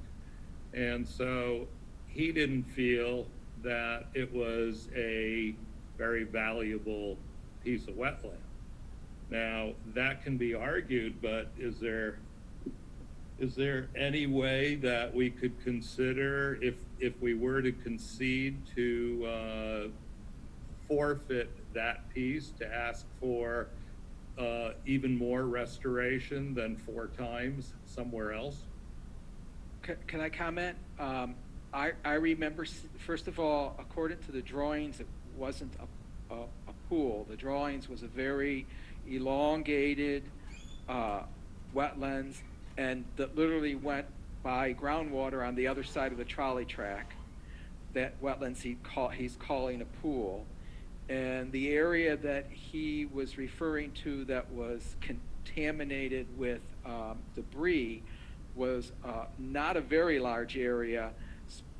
And so he didn't feel that it was a very valuable piece of wetland. Now, that can be argued, but is there any way that we could consider, if we were to concede to forfeit that piece, to ask for even more restoration than 4 times somewhere else? Can I comment? I remember, first of all, according to the drawings, it wasn't a pool. The drawings was a very elongated wetlands, and that literally went by groundwater on the other side of the trolley track. That wetlands he's calling a pool. And the area that he was referring to that was contaminated with debris was not a very large area,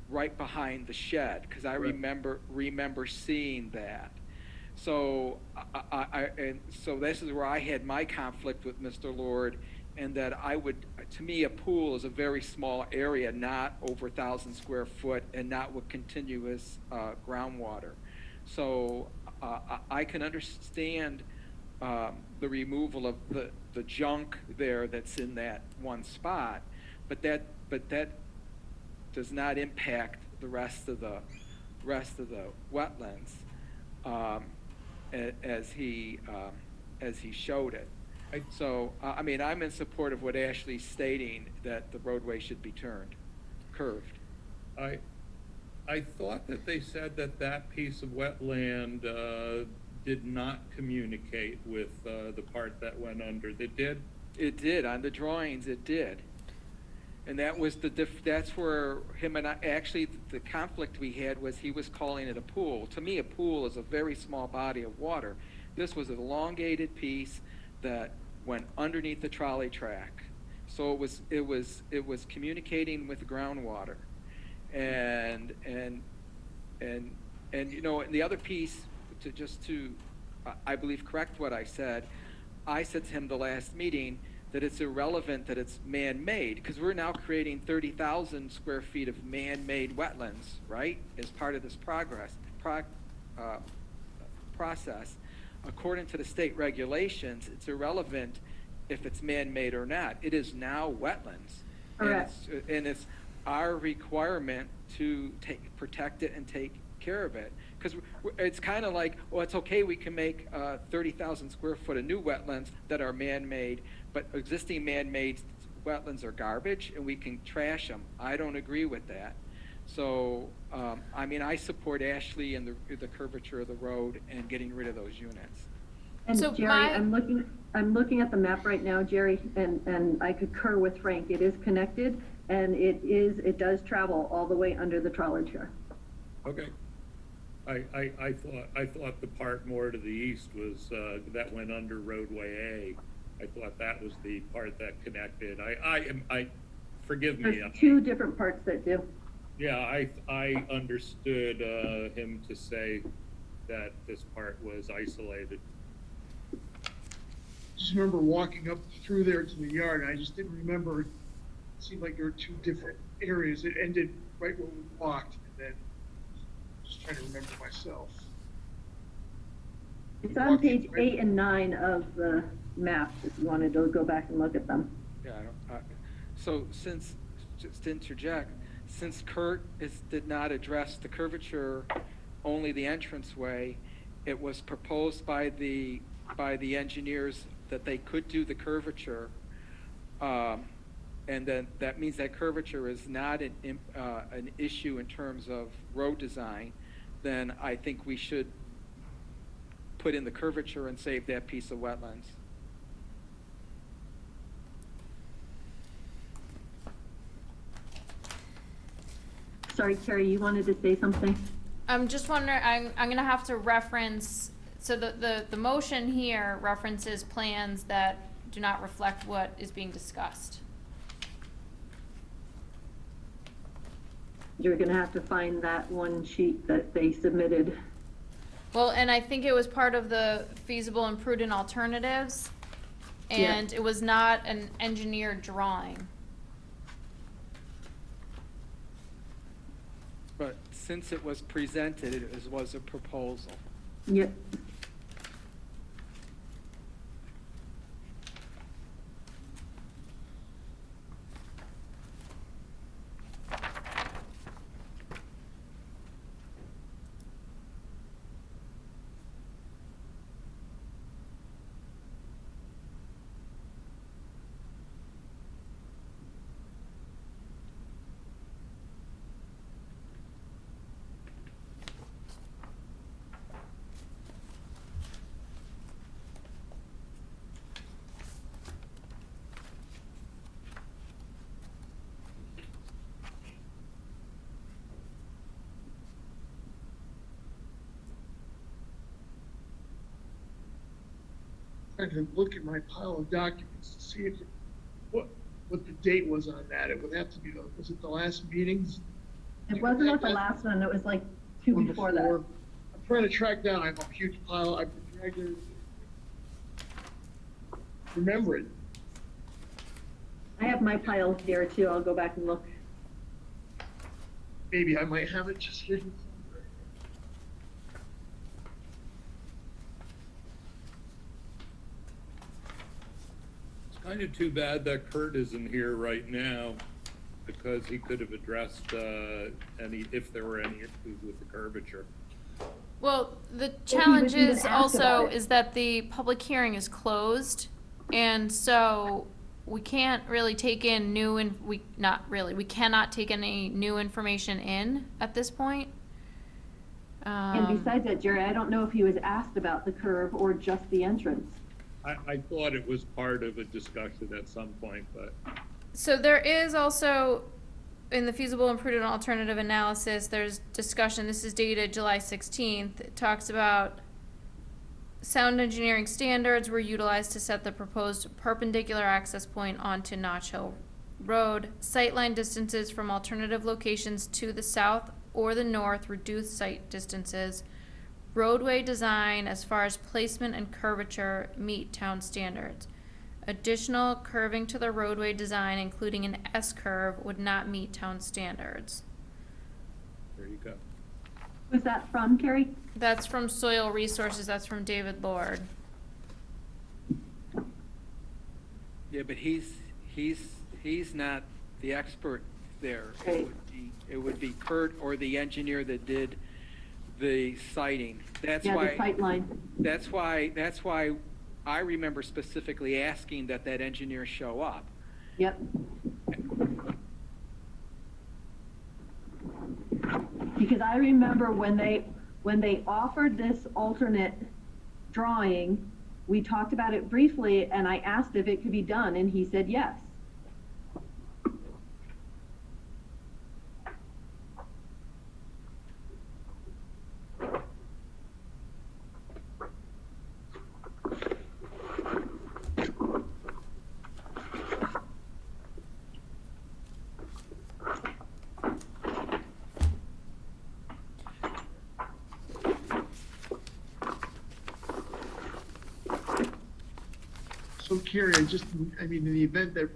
right behind the shed, because I remember seeing that. So so this is where I had my conflict with Mr. Lord, and that to me, a pool is a very small area, not over 1,000 square foot, and not with continuous groundwater. So I can understand the removal of the junk there that's in that one spot, but that does not impact the rest of the wetlands as he showed it. So I mean, I'm in support of what Ashley's stating, that the roadway should be curved. I thought that they said that that piece of wetland did not communicate with the part that went under. They did? It did. On the drawings, it did. And that was that's where him and I, actually the conflict we had was he was calling it a pool. To me, a pool is a very small body of water. This was an elongated piece that went underneath the trolley track. So it was communicating with groundwater. And you know, and the other piece, to I believe correct what I said to him the last meeting, that it's irrelevant that it's man-made, because we're now creating 30,000 square feet of man-made wetlands, right, as part of this process. According to the state regulations, it's irrelevant if it's man-made or not. It is now wetlands. Correct. And it's our requirement to protect it and take care of it. Because it's kind of like, well, it's okay, we can make 30,000 square foot of new wetlands that are man-made, but existing man-made wetlands are garbage and we can trash them. I don't agree with that. So, I mean, I support Ashley and the curvature of the road and getting rid of those units. And So Jerry, my- I'm looking at the map right now, Jerry, and I concur with Frank. It is connected, and it does travel all the way under the trolley chair. Okay. I thought the part more to the east was, that went under roadway A. I thought that was the part that connected. Forgive me. There's two different parts that do. Yeah, I understood, him to say that this part was isolated. Just remember walking up through there to the yard, and I just didn't remember, it seemed like there were two different areas. It ended right where we walked, and then just trying to remember myself. It's on page 8 and 9 of the map, if you wanted to go back and look at them. Yeah, so since, just to interject, since Kurt did not address the curvature, only the entranceway, it was proposed by the engineers that they could do the curvature, and then that means that curvature is not an issue in terms of road design. Then I think we should put in the curvature and save that piece of wetlands. Sorry, Carrie, you wanted to say something? I'm just wondering, I'm gonna have to reference, so the motion here references plans that do not reflect what is being discussed. You're gonna have to find that one sheet that they submitted. Well, and I think it was part of the feasible and prudent alternatives, and it was not an engineered drawing. But since it was presented, it was a proposal. Yep. Trying to look at my pile of documents to see if what the date was on that. It would have to be, was it the last meetings? It wasn't at the last one, it was like two One before that. I'm trying to track down, I have a huge pile, I've been dragging it. Remember it. I have my pile here too, I'll go back and look. Maybe I might have it just hidden somewhere. It's kind of too bad that Kurt isn't here right now, because he could have addressed, if there were any issues with the curvature. Well, the he challenge was even is asked also about it. is that the public hearing is closed, and so we can't really take in we cannot take any new information in at this point. And besides that, Jerry, I don't know if he was asked about the curve or just the entrance. I thought it was part of a discussion at some point, but So there is also, in the feasible and prudent alternative analysis, there's discussion, this is dated July 16th, it talks about sound engineering standards were utilized to set the proposed perpendicular access point onto Notch Hill Road. Sightline distances from alternative locations to the south or the north reduce sight distances. Roadway design as far as placement and curvature meet town standards. Additional curving to the roadway design, including an S-curve, would not meet town standards. there you go. Who's that from, Carrie? That's from Soil Resources, that's from David Lord. Yeah, but he's not the expert there. Okay. It would be Kurt or the engineer that did the siting. That's Yeah, the why. sight line. That's why I remember specifically asking that engineer show up. Yep. Because I remember when they offered this alternate drawing, We talked about it briefly, and I asked if it could be done, and he said yes. So Carrie, I mean, in the event that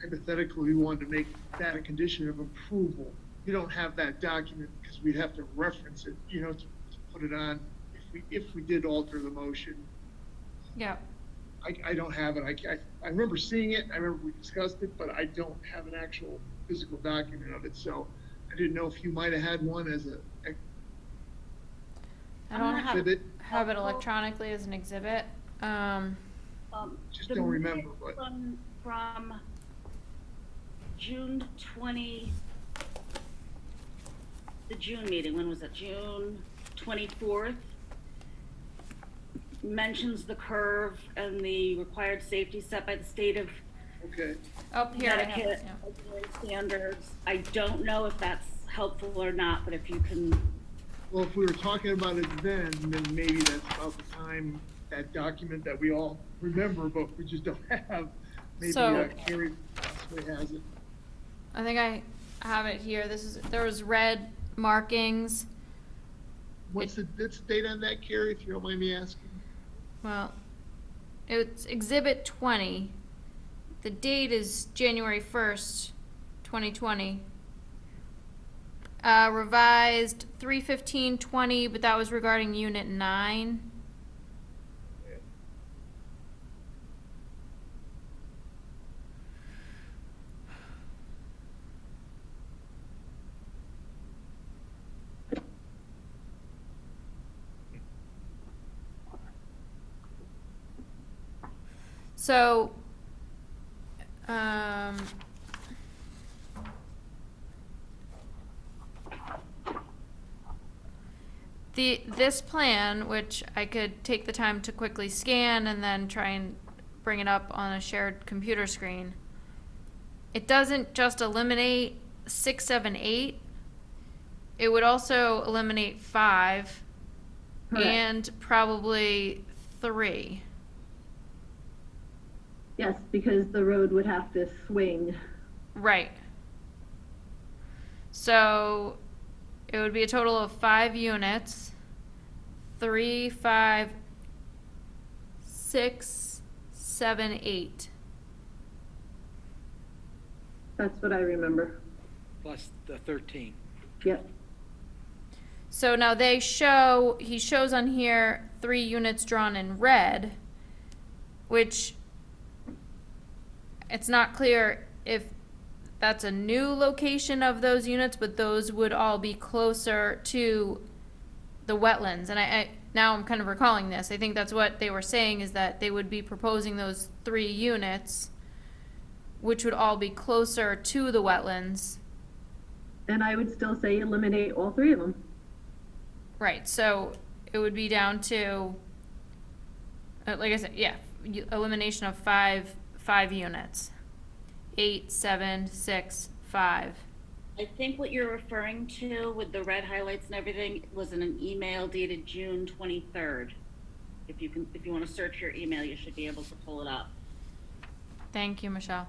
hypothetically we wanted to make that a condition of approval, you don't have that document because we'd have to reference it, you know, to put it on if we did alter the motion. Yeah. I don't have it. I remember seeing it. I remember we discussed it, but I don't have an actual physical document of it. So I didn't know if you might have had one as a I don't exhibit. have it electronically as an exhibit. Just the don't remember, minutes but from June 20, the June meeting, when was it? June 24th, mentions the curve and the required safety set by the state of okay. Up here, I have Connecticut it, yeah. engineering standards. I don't know if that's helpful or not, but if you can, Well, if we were talking about it then maybe that's about the time that document that we all remember, but we just don't have. Maybe So- Carrie possibly has it. I think I have it here. There was red markings. What's the date on that, Carrie, if you don't mind me asking? Well, it's Exhibit 20. The date is January 1st, 2020. Revised 3/15/20, but that was regarding Unit 9. So, this plan, which I could take the time to quickly scan and then try and bring it up on a shared computer screen, it doesn't just eliminate 6, 7, 8. It would also eliminate 5 Correct. and probably 3. Yes, because the road would have to swing. Right. So it would be a total of 5 units. 3, 5, 6, 7, 8. That's what I remember. Plus the 13. Yep. So now he shows on here 3 units drawn in red, which it's not clear if that's a new location of those units, but those would all be closer to the wetlands. And I now I'm kind of recalling this. I think that's what they were saying, is that they would be proposing those 3 units, which would all be closer to the wetlands. And I would still say eliminate all 3 of them. Right, so it would be down to, like I said, yeah, elimination of 5 units. 8, 7, 6, 5. I think what you're referring to with the red highlights and everything was in an email dated June 23rd. If you want to search your email, you should be able to pull it up. Thank you, Michelle.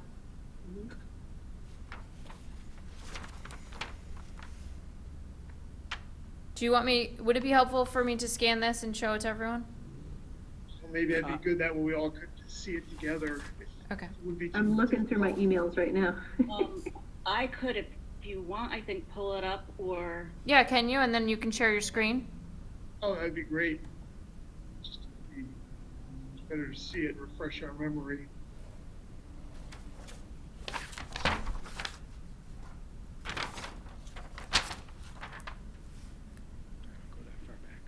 Do you want would it be helpful for me to scan this and show it to everyone? So maybe that'd be good, that way we all could see it together. Okay. It would be I'm looking through my emails right now. I could, if you want, I think pull it up, or Yeah, can you? And then you can share your screen? Oh, that'd be great. Just it'd be better to see it, refresh our memory. Go that far back.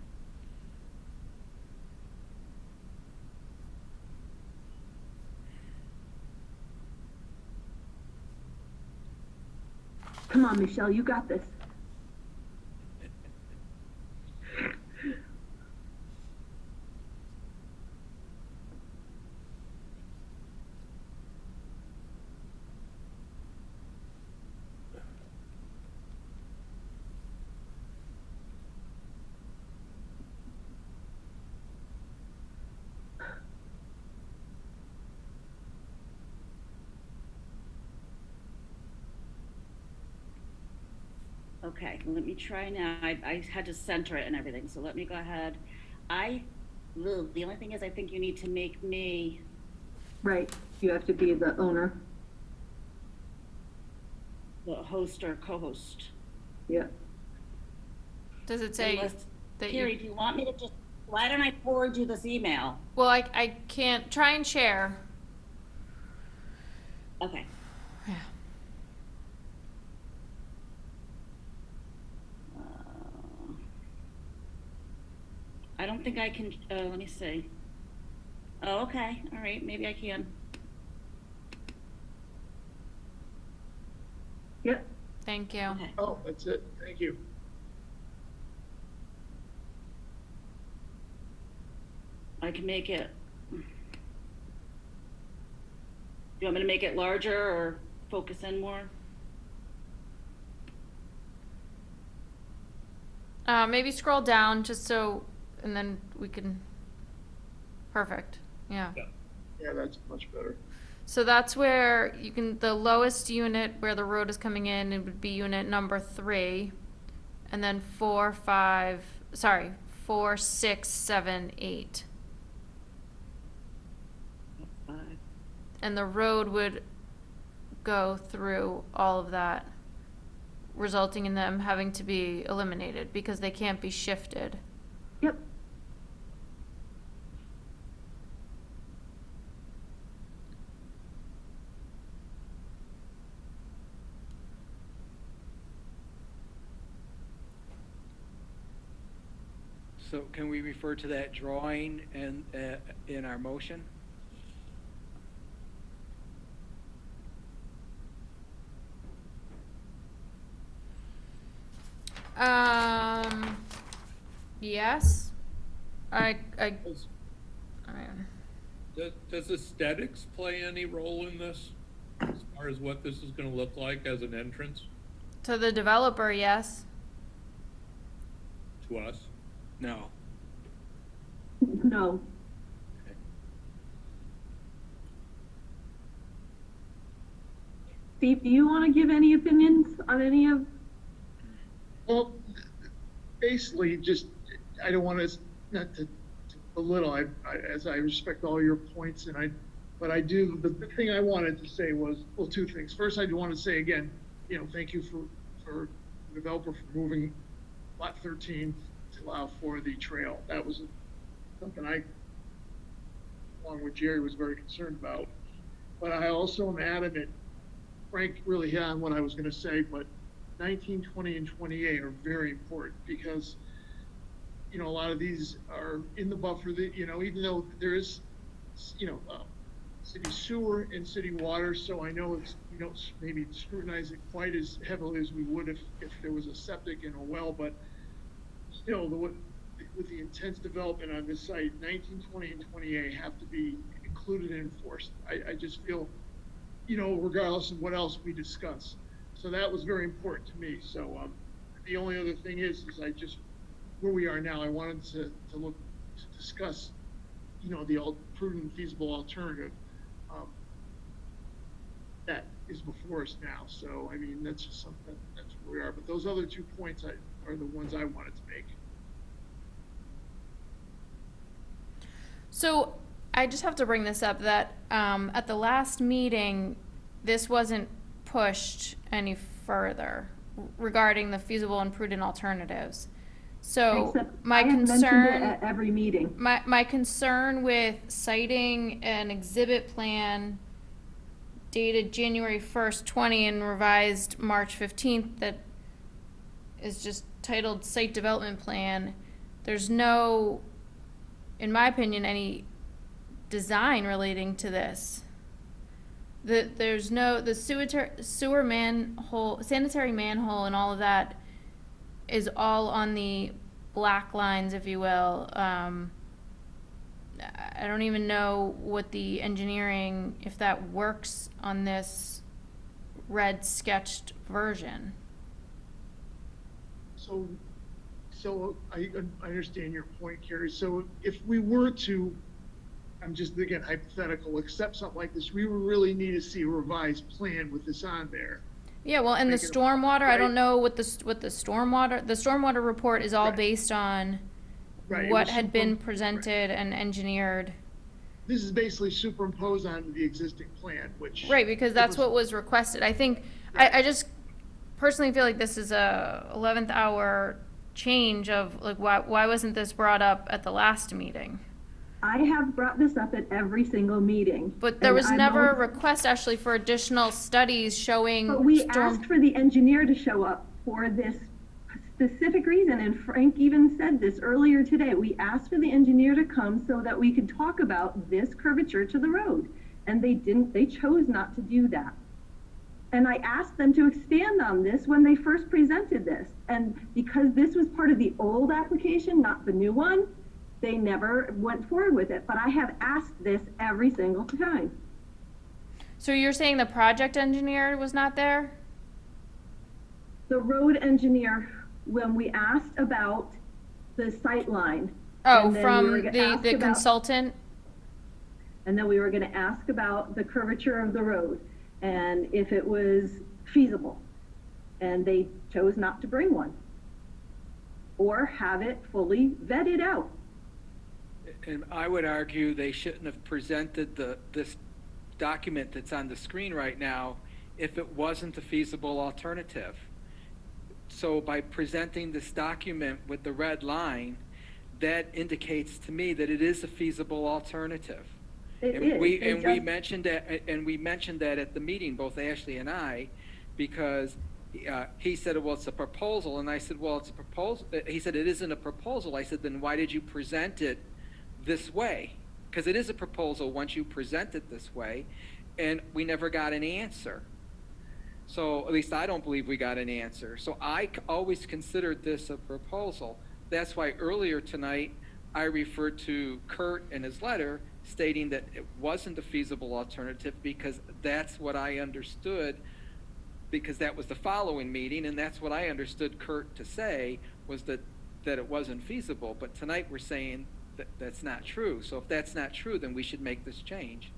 Come on, Michelle, you got this. Okay, let me try now. I had to center it and everything, so let me go ahead. The only thing is, I think you need to make me, Right, you have to be the owner. the host or co-host. Yeah. Does it say Unless, that Carrie, you, do you want me to just, why don't I forward you this email? well, I can't, try and share. Okay. Yeah. I don't think I can, let me see. Oh, okay, all right, maybe I can. Yep. Thank you. Okay. Oh, that's it. Thank you. I can make it. Do you want me to make it larger or focus in more? Maybe scroll down just so, and then we can, perfect, yeah. Yeah, that's much better. So that's where you can, the lowest unit where the road is coming in, it would be unit number 3. And then 4, 6, 7, 8. Five. And the road would go through all of that, resulting in them having to be eliminated because they can't be shifted. Yep. So can we refer to that drawing and, in our motion? Yes. I Does aesthetics play any role in this, as far as what this is gonna look like as an entrance to the developer, yes. to us? No. No. Steve, do you want to give any opinions on any of? Well, basically, just, I don't want to, not to belittle, as I respect all your points, but I do, the thing I wanted to say was, well, two things. First, I do want to say again, thank you for the developer for moving lot 13 to allow for the trail. That was something I, along with Jerry, was very concerned about. But I also am adamant, Frank really hit on what I was going to say, but 19, 20, and 28 are very important because, a lot of these are in the buffer that, even though there is, city sewer and city water, so I know we don't maybe scrutinize it quite as heavily as we would if there was a septic and a well, but still, with the intense development on this site, 19, 20, and 28 have to be included and enforced. I just feel, regardless of what else we discuss. So that was very important to me. So the only other thing is I just, where we are now, I wanted to discuss, the prudent, feasible alternative that is before us now. So, I mean, that's just something, that's where we are. But those other 2 points are the ones I wanted to make. So I just have to bring this up that at the last meeting, this wasn't pushed any further regarding the feasible and prudent alternatives. So Except my I have mentioned concern, it at every meeting. my concern with citing an exhibit plan dated January 1st, 20 and revised March 15th that is just titled Site Development Plan, there's no, in my opinion, any design relating to this. There's no, the sewer manhole, sanitary manhole and all of that is all on the black lines, if you will. I don't even know what the engineering, if that works on this red sketched version. So I understand your point, Carrie. So if we were to, I'm just, again, hypothetical, accept something like this, we would really need to see a revised plan with this on there. Yeah, well, and the Make it a- stormwater, I don't right? know what the stormwater report is all Right. based on Right, it what was had been right. presented and engineered. This is basically superimposed onto the existing plan, which. Right, because that's what was requested. I think, I just personally feel like this is a 11th hour change of, like, why wasn't this brought up at the last meeting? I have brought this up at every single meeting. But there and was I'm never a always- request, actually, for additional studies showing But we storm. asked for the engineer to show up for this specific reason, and Frank even said this earlier today. We asked for the engineer to come so that we could talk about this curvature to the road, and they didn't, they chose not to do that. And I asked them to expand on this when they first presented this, and because this was part of the old application, not the new one, they never went forward with it, but I have asked this every single time. So you're saying the project engineer was not there? The road engineer, when we asked about the sight line. Oh, and then we from were gonna ask the about- consultant? And then we were gonna ask about the curvature of the road and if it was feasible. And they chose not to bring one. Or have it fully vetted out. And I would argue they shouldn't have presented this document that's on the screen right now if it wasn't a feasible alternative. So by presenting this document with the red line, that indicates to me that it is a feasible alternative. It And is. we They just- mentioned that at the meeting, both Ashley and I, because he said, well, it's a proposal, and I said, well, it's a proposal. He said, it isn't a proposal. I said, then why did you present it this way? Because it is a proposal once you present it this way, and we never got an answer. So at least I don't believe we got an answer. So I always considered this a proposal. That's why earlier tonight I referred to Kurt in his letter stating that it wasn't a feasible alternative because that's what I understood, because that was the following meeting, and that's what I understood Kurt to say was that it wasn't feasible. But tonight we're saying that that's not true. So if that's not true, then we should make this change.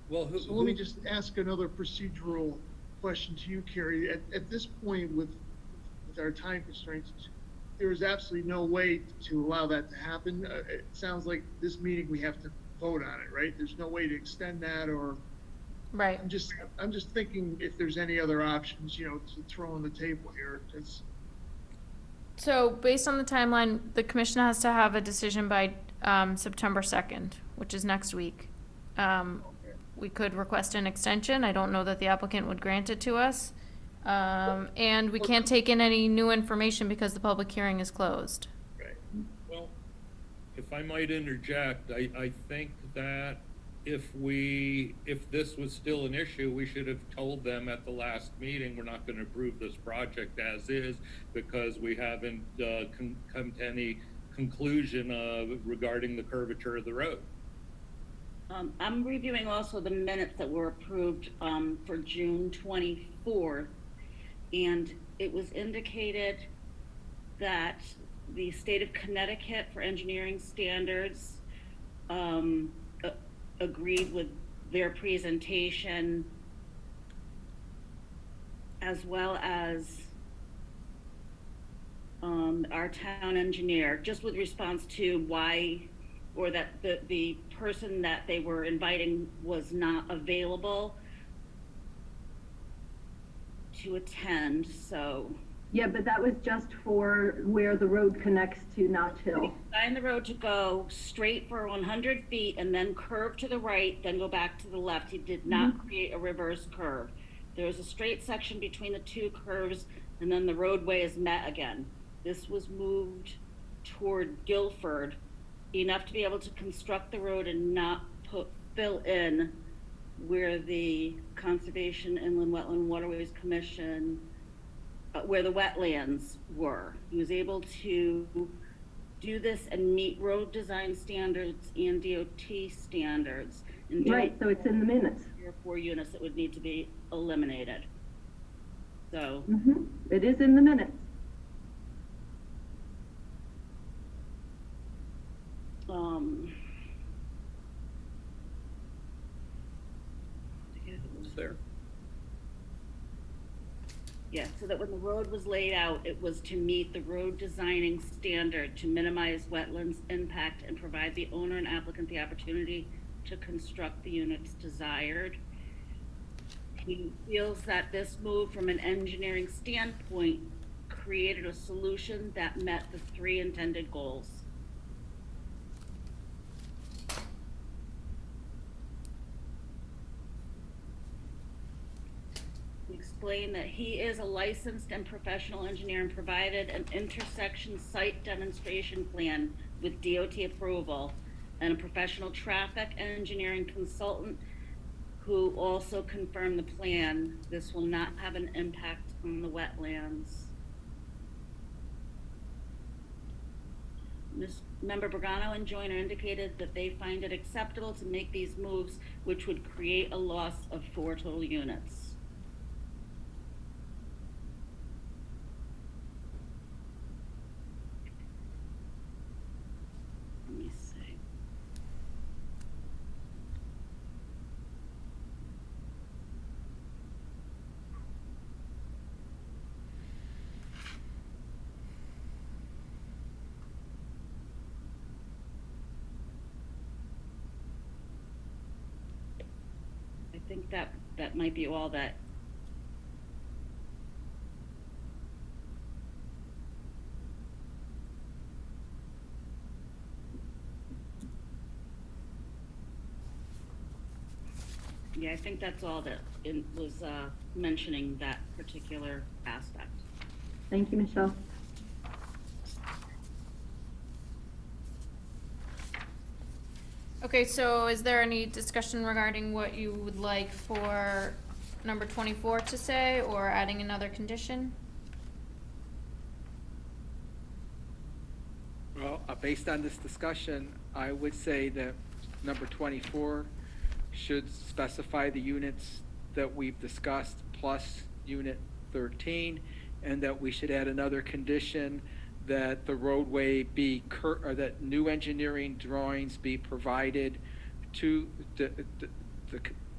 Well, So let me just ask another procedural question to you, Carrie. At this point, with our time constraints, there is absolutely no way to allow that to happen. It sounds like this meeting, we have to vote on it, right? There's no way to extend that, or Right. I'm just thinking if there's any other options, to throw on the table here. So based on the timeline, the commission has to have a decision by September 2nd, which is next week. We could request an extension. I don't know that the applicant would grant it to us. And we can't take in any new information because the public hearing is closed. Right. well, if I might interject, I think that if this was still an issue, we should have told them at the last meeting, we're not going to approve this project as is because we haven't come to any conclusion regarding the curvature of the road. I'm reviewing also the minutes that were approved for June 24th, and it was indicated that the state of Connecticut for engineering standards agreed with their presentation, as well as our town engineer, just with response to why, or that the person that they were inviting was not available to attend, so. Yeah, but that was just for where the road connects to Notch Hill. Designed the road to go straight for 100 feet and then curve to the right, then go back to the left. He did not create a reverse curve. There was a straight section between the two curves, and then the roadway is met again. This was moved toward Guilford enough to be able to construct the road and not fill in where the Conservation Inland Wetland Waterways Commission, where the wetlands were. He was able to do this and meet road design standards and DOT standards. And Right, so it's in the minutes. 3 or 4 units that would need to be eliminated. So. It is in the minutes. road was laid out, it was to meet the road designing standard to minimize wetlands impact and provide the owner and applicant the opportunity to construct the units desired. He feels that this move from an engineering standpoint created a solution that met the 3 intended goals. Explain that he is a licensed and professional engineer and provided an intersection site demonstration plan with DOT approval and a professional traffic engineering consultant who also confirmed the plan. This will not have an impact on the wetlands. Member Bragano and Joyner indicated that they find it acceptable to make these moves, which would create a loss of 4 total units. Let me see. I think that might be all that. Yeah, I think that's all that it was mentioning that particular aspect. Thank you, Michelle. Okay, so is there any discussion regarding what you would like for number 24 to say, or adding another condition? Well, based on this discussion, I would say that number 24 should specify the units that we've discussed plus unit 13, and that we should add another condition that the roadway be or that new engineering drawings be provided to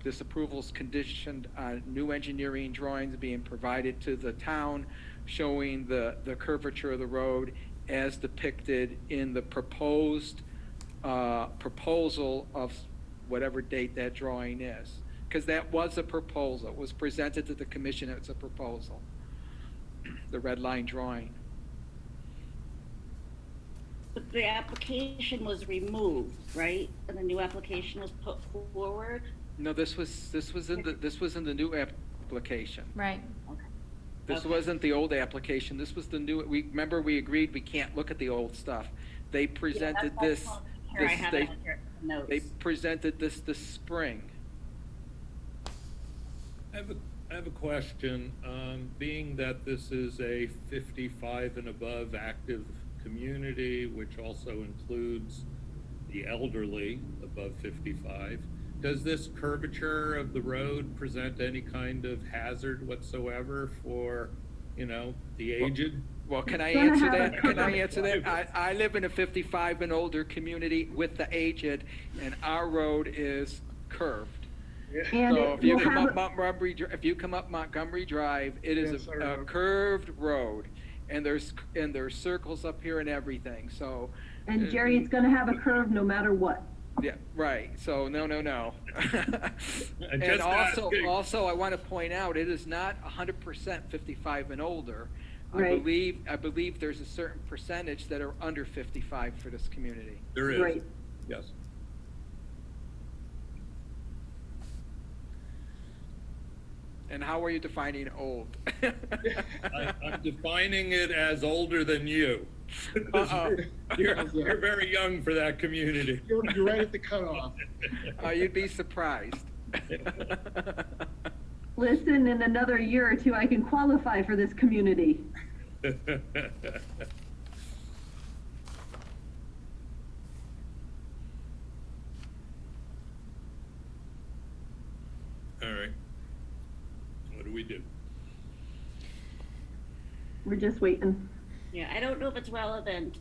this approval's conditioned on new engineering drawings being provided to the town showing the curvature of the road as depicted in the proposed proposal of whatever date that drawing is. Because that was a proposal. It was presented to the commission as a proposal. The red line drawing. But the application was removed, right? And the new application was put forward? No, this was in the new application. Right. Okay. This Okay. wasn't the old application. This was the new. Remember we agreed we can't look at the old stuff. They presented this. Here, I have it here, notes. They presented this spring. I have a question. Being that this is a 55 and above active community, which also includes the elderly above 55, does this curvature of the road present any kind of hazard whatsoever for, the aged? Well, can I answer that? Can I answer that? I live in a 55 and older community with the aged, and our road is curved. And So it if you will come have, up Montgomery Drive, it is Yes, I a remember. curved road, and there's circles up here and everything. So. and Jerry, it's gonna have a curve no matter what. Yeah, right. So no. And Just asking. also, I want to point out it is not 100% 55 and older. Right. I believe there's a certain percentage that are under 55 for this community. There is. Right. Yes. And how are you defining old? I'm defining it as older than you. Uh-oh. You're very young for that community. You're right at the cutoff. You'd be surprised. Listen, in another year or two, I can qualify for this community. All right. What do we do? We're just waiting. Yeah, I don't know if it's relevant.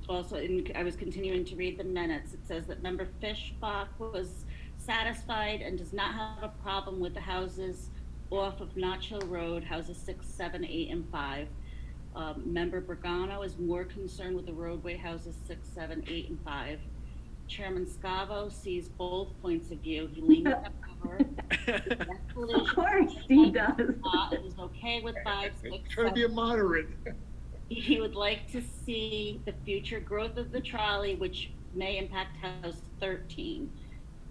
Also, I was continuing to read the minutes. It says that member Fishbach was satisfied and does not have a problem with the houses off of Notch Hill Road, houses 6, 7, 8, and 5. Member Bragano is more concerned with the roadway, houses 6, 7, 8, and 5. Chairman Scavo sees both points of view. He leans over. Of course he does. It is okay with 5, 6, Try to be a 7. moderate. He would like to see the future growth of the trolley, which may impact House 13.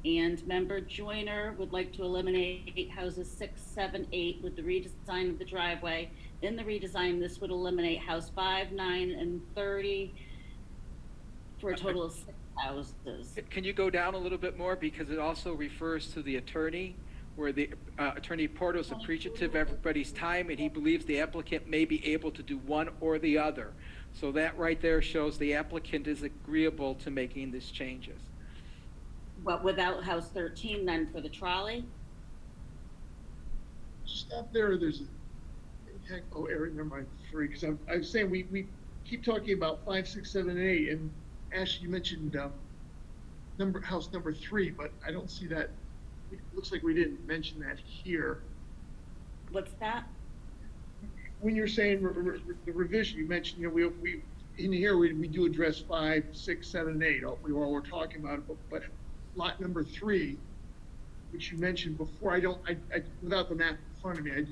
And Member Joyner would like to eliminate houses 6, 7, 8 with the redesign of the driveway. In the redesign, this would eliminate house 5, 9, and 30 for a total of 6 houses. Can you go down a little bit more, because it also refers to the attorney, where the Attorney Porto is appreciative of everybody's time, and he believes the applicant may be able to do one or the other. So that right there shows the applicant is agreeable to making these changes. But without house 13 then for the trolley? Just up there, there's a, heck, oh, Eric, never mind, 3, because I was saying we keep talking about 5, 6, 7, and 8, and Ashley, you mentioned house number 3, but I don't see that. It looks like we didn't mention that here. What's that? When you're saying the revision, you mentioned, you know, we in here we do address 5, 6, 7, and 8. We all were talking about it, but lot number 3, which you mentioned before, I without the map in front of me,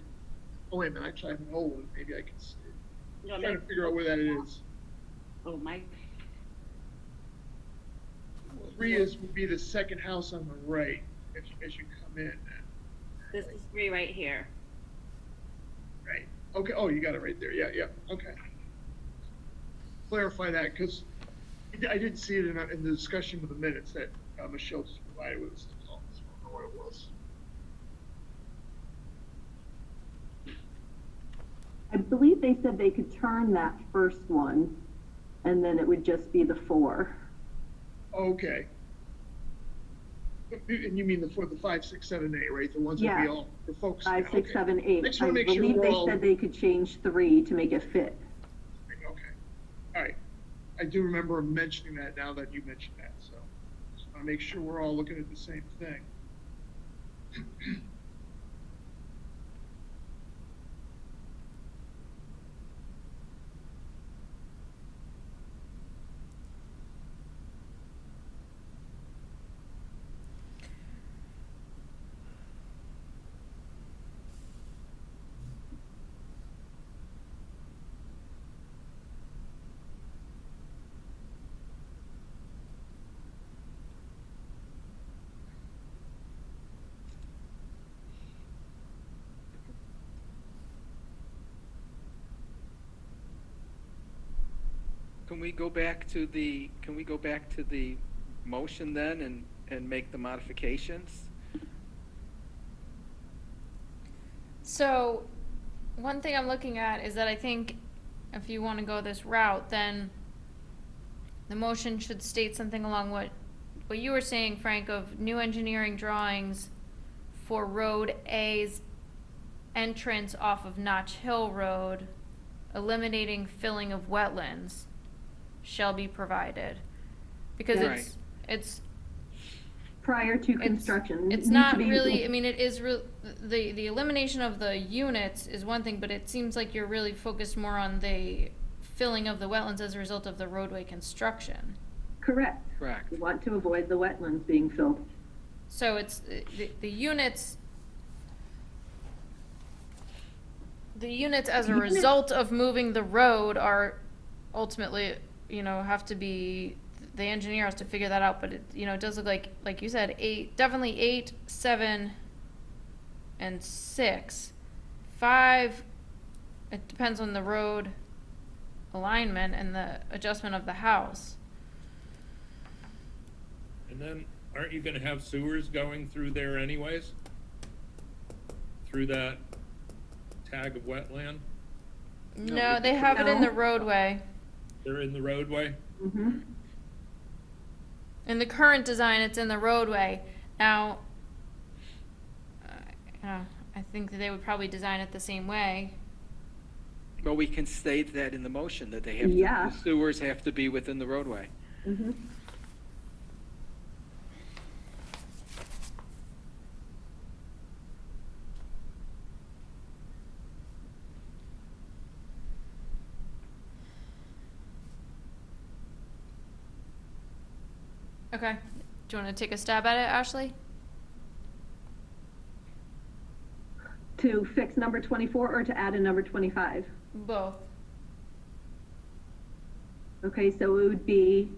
oh wait a minute, actually I have an old one, maybe I can see it. No, I'm trying to figure out where that is. Oh, my. 3 would be the second house on the right as you come in. This is 3 right here. Right. Okay. Oh, you got it right there. Yeah. Yeah. Okay. Clarify that, because I didn't see it in the discussion of the minutes that Michelle just provided with us. I don't know what it was. I believe they said they could turn that first one, and then it would just be the 4. Okay. And you mean for the 5, 6, 7, 8, right? The ones that Yeah. we all are focused 5, on. 6, 7, 8. I just I want to make sure believe we're they all. said they could change 3 to make it fit. Okay. All right. I do remember mentioning that now that you mentioned that. So just want to make sure we're all looking at the same thing. Can we go back to the motion then and make the modifications? So, one thing I'm looking at is that I think if you want to go this route, then the motion should state something along what you were saying, Frank, of new engineering drawings for Road A's entrance off of Notch Hill Road, eliminating filling of wetlands, shall be provided. Because Right. it's Prior to construction. It's needs not to be- really, I mean, it is the elimination of the units is one thing, but it seems like you're really focused more on the filling of the wetlands as a result of the roadway construction. Correct. Correct. We want to avoid the wetlands being filled. So it's, the units as a Units- result of moving the road are ultimately, have to be, the engineer has to figure that out, but it, it does look like you said, 8, definitely 8, 7, and 6. 5, it depends on the road alignment and the adjustment of the house. And then, aren't you gonna have sewers going through there anyways? Through that tag of wetland? No, they have it in the No. roadway. They're in the roadway? Mm-hmm. In the current design, it's in the roadway. Now, I think that they would probably design it the same way. Well, we can state that in the motion, that they have, Yeah. the sewers have to be within the roadway. Mm-hmm. Okay. Do you want to take a stab at it, Ashley? To fix number 24 or to add a number 25? Both. Okay, so it would be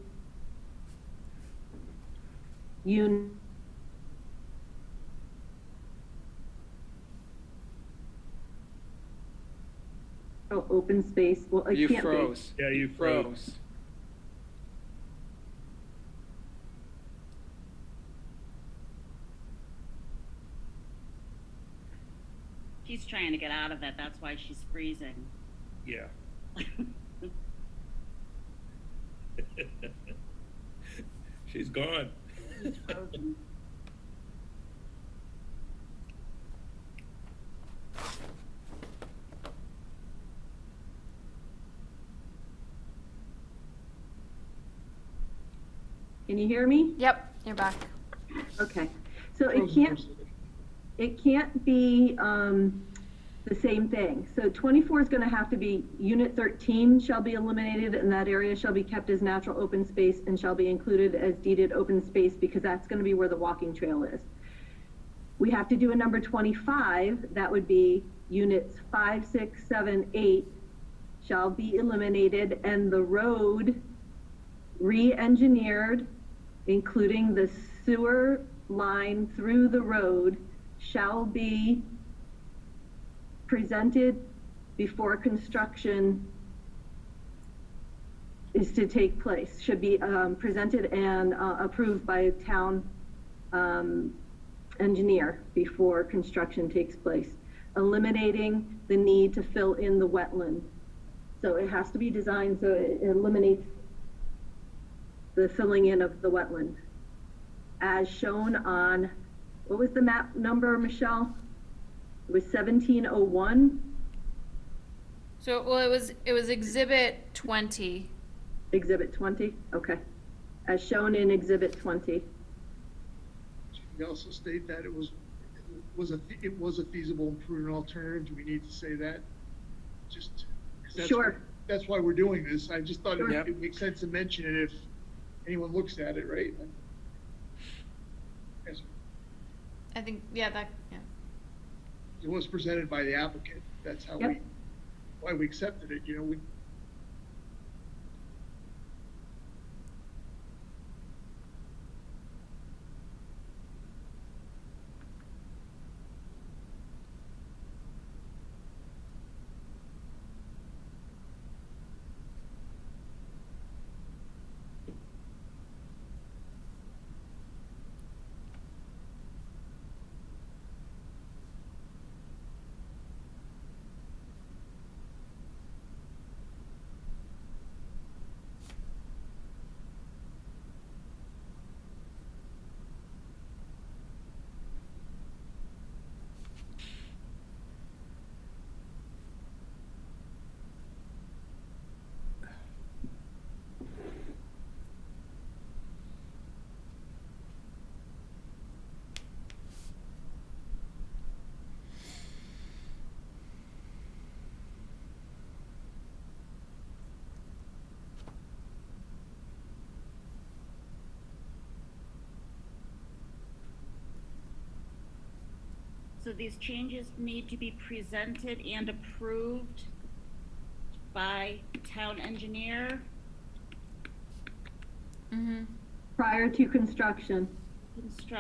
open space, well, it You can't be. froze. Yeah, you froze. She's trying to get out of it, that's why she's freezing. Yeah. She's gone. She's frozen. Can you hear me? Yep, you're back. Okay, so Frozen it can't be the same thing. So 24 is going to have to be unit 13 shall be eliminated, and that area shall be kept as natural open space and shall be included as deeded open space, because that's going to be where the walking trail is. We have to do a number 25, that would be units 5, 6, 7, 8 shall be eliminated, and the road re-engineered, including the sewer line through the road, shall be presented before construction is to take place, should be presented and approved by a town engineer before construction takes place, eliminating the need to fill in the wetland. So it has to be designed so it eliminates the filling in of the wetland. As shown on, what was the map number, Michelle? It was 1701, So, well, it was exhibit 20. exhibit 20, okay. As shown in exhibit 20. Should we also state that it was a feasible and prudent alternative? Do we need to say that? Just 'cause Sure. that's why we're doing this. I just thought Sure. it makes sense to mention it if anyone looks at it, right? Yes. I think, yeah, yeah. It was presented by the applicant. That's how Yep. why we accepted it, you know, So these changes need to be presented and approved by town engineer. Mm-hmm. Prior to construction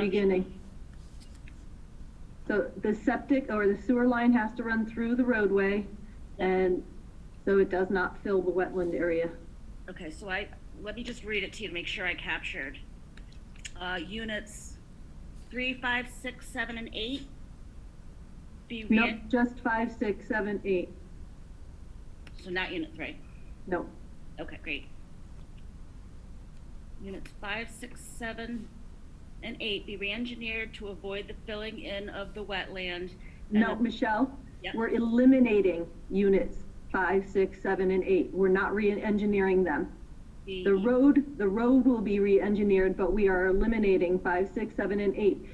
beginning. So the septic or the sewer line has to run through the roadway, and so it does not fill the wetland area. Okay, so let me just read it to you to make sure I captured. Units 3, 5, 6, 7, and 8. Nope, just 5, 6, 7, 8. So not unit 3. No. Okay, great. Units 5, 6, 7, and 8 be re-engineered to avoid the filling in of the wetland. No, Michelle, Yep. we're eliminating units 5, 6, 7, and 8. We're not re-engineering them. The road will be re-engineered, but we are eliminating 5, 6, 7, and 8.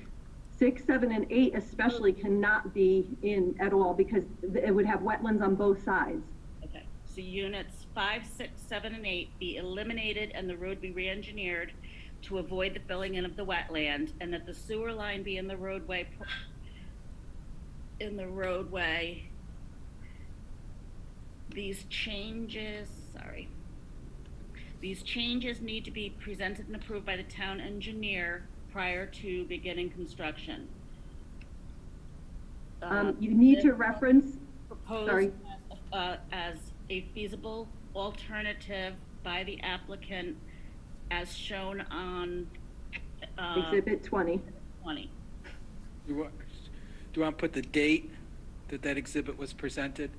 6, 7, and 8 especially cannot be in at all because it would have wetlands on both sides. Okay, so units 5, 6, 7, and 8 be eliminated and the road be re-engineered to avoid the filling in of the wetland, and that the sewer line be in the roadway, These changes need to be presented and approved by the town engineer prior to beginning construction. You need to reference, Proposed sorry. As a feasible alternative by the applicant as shown on Exhibit 20. 20. Do you want to put the date that that exhibit was presented?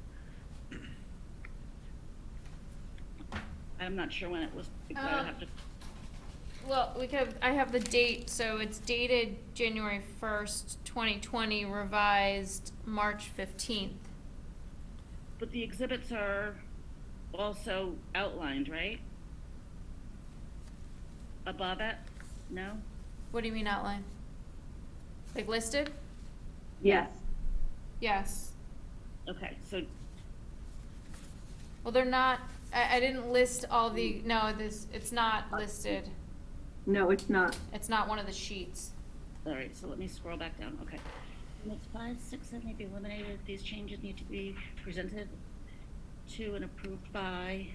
I'm not sure when it was, because I would have to, Well, I have the date, so it's dated January 1st, 2020, revised March 15th. but the exhibits are also outlined, right? Above it? No? What do you mean outline? Like listed? Yes. Yes. Okay, so, Well, they're not, I didn't list all the, no, it's not listed. No, it's not. It's not one of the sheets. all right, so let me scroll back down, okay. Units 5, 6, 7 may be eliminated. These changes need to be presented to and approved by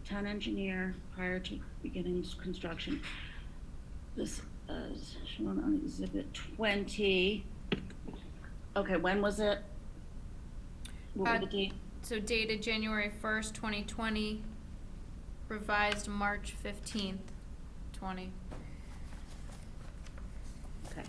town engineer prior to beginning construction. This is shown on exhibit 20. Okay, when was it? What were the date? So dated January 1st, 2020, revised March 15th, 20. Okay.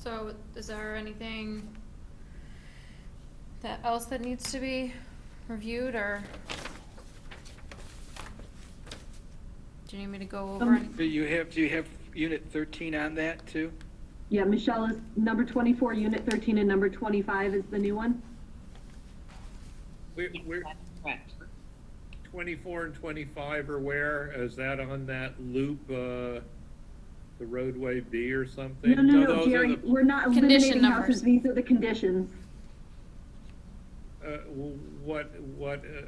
So is there anything else that needs to be reviewed, or do you need me to go over any? Do you have unit 13 on that too? Yeah, Michelle, is number 24, unit 13, and number 25 is the new one? We're, That's correct. 24 and 25 are where? Is that on that loop, the roadway B or something? No, those are Jerry, the we're not condition eliminating numbers. houses. These are the conditions.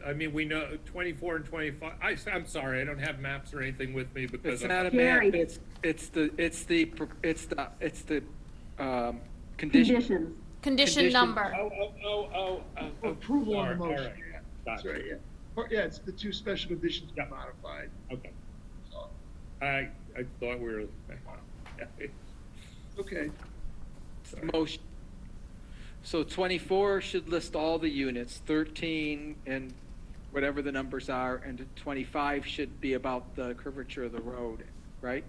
I mean, we know 24 and 25, I'm sorry, I don't have maps or anything with me because It's not a Jerry. map, it's the condition. Conditions. Condition number. Approval on the All motion. right, Yeah, gotcha. that's right, yeah. Yeah, it's the two special conditions got modified. Okay, So, I thought we were, okay, Motion. So 24 should list all the units, 13 and whatever the numbers are, and 25 should be about the curvature of the road, right?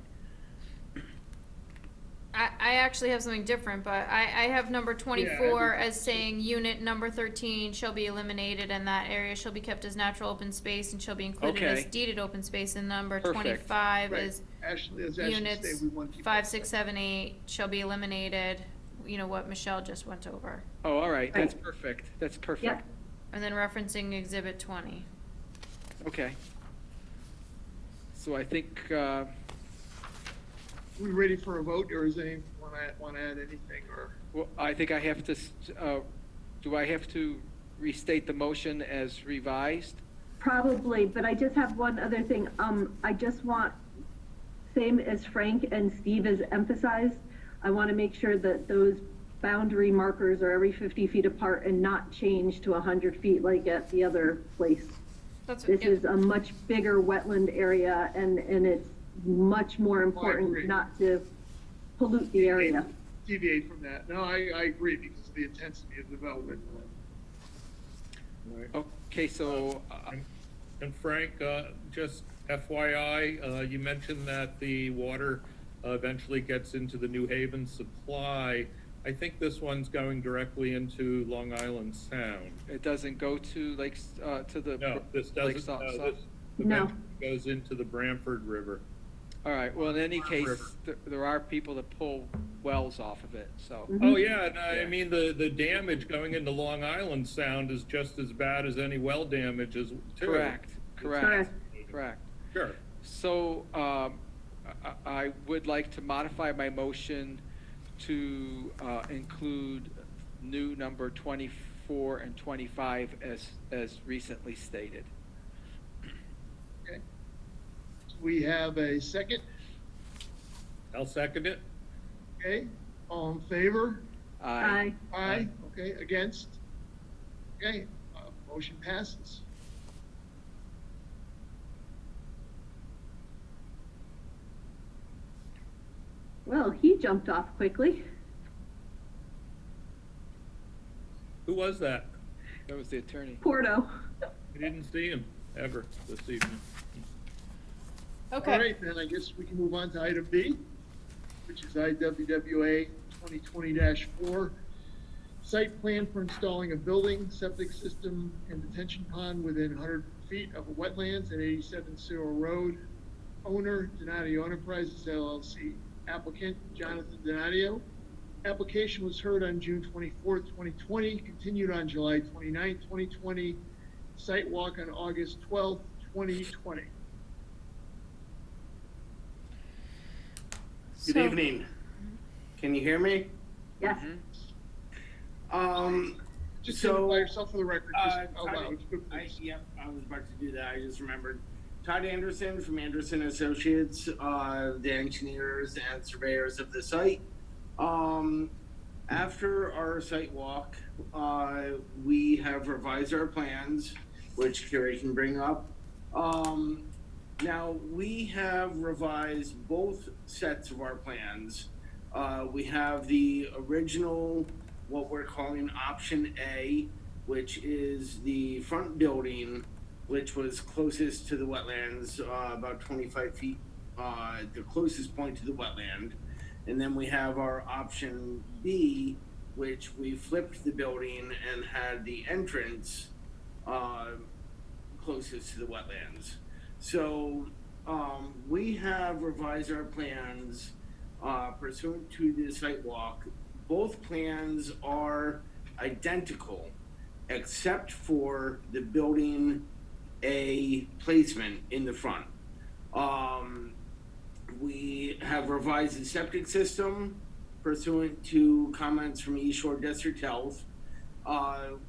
I actually have something different, but I have number 24 as saying unit number 13 shall be eliminated and that area shall be kept as natural open space and shall be included as Okay. deeded open space. And number Perfect. 25 Right. is Ashley, as Ashley units stated, we want to keep 5, that 6, 7, 8 shall be eliminated, you know, what Michelle just went over. Oh, all right, that's Right. perfect, that's perfect. Yep. And then referencing exhibit 20. Okay. So I think, We ready for a vote, or is anyone want to add anything, or? well, I think I have to, do I have to restate the motion as revised? Probably, but I just have one other thing. I just want, same as Frank and Steve has emphasized, I want to make sure that those boundary markers are every 50 feet apart and not change to 100 feet like at the other place. That's This yeah. is a much bigger wetland area, and it's much more agree. important not to pollute the area. Deviate from that. No, I agree, because of the intensity of development. Okay, so, And Frank, just FYI, you mentioned that the water eventually gets into the New Haven supply. I think this one's going directly into Long Island Sound. it doesn't go to lakes, to the. No, this Lake doesn't, Sa- no, Sa- this No. eventually goes into the Branford River. All right, well, in any case, River. there are people that pull wells off of it, so. Oh, yeah, and I Yeah. mean, the damage going into Long Island Sound is just as bad as any well damage is, too. Correct. Correct. Sure. So, I would like to modify my motion to, include new number 24 and 25 as recently stated. Okay. We have a second. I'll second it. Okay, all in favor? Aye. Aye. Okay, against? Okay, motion passes. Well, he jumped off quickly. Who was that? That was the attorney. Porto. I didn't see him ever this evening. Okay. All right, then I guess we can move on to item B, which is IWWA 2020-4. Site plan for installing a building, septic system, and detention pond within 100 feet of a wetlands at 87 Cerro Road. Owner, Donadio Enterprises LLC. Applicant, Jonathan Donadio. Application was heard on June 24th, 2020, continued on July 29th, 2020. Site walk on August 12th, 2020. Good evening. Can you hear me? Yes. Just So, identify yourself for the record, just out Todd- loud, if you could, please. Yep, I was about to do that. I just remembered. Todd Anderson from Anderson Associates, the engineers and surveyors of the site. After our site walk, we have revised our plans, which Carrie can bring up. Now, we have revised both sets of our plans. We have the original, what we're calling option A, which is the front building, which was closest to the wetlands, about 25 feet, the closest point to the wetland. And then we have our option B, which we flipped the building and had the entrance closest to the wetlands. So we have revised our plans pursuant to the site walk. Both plans are identical except for the building A placement in the front. We have revised the septic system pursuant to comments from East Shore District Health.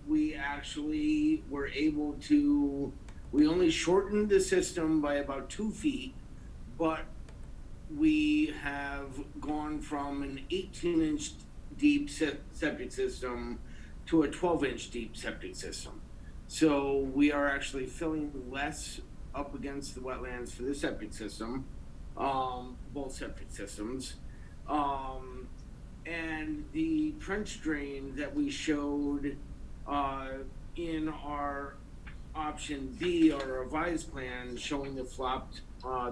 We actually were able to, we only shortened the system by about 2 feet, but we have gone from an 18-inch deep septic system to a 12-inch deep septic system. So we are actually filling less up against the wetlands for the septic system, both septic systems. And the trench drain that we showed in our option B, or revised plan showing the flopped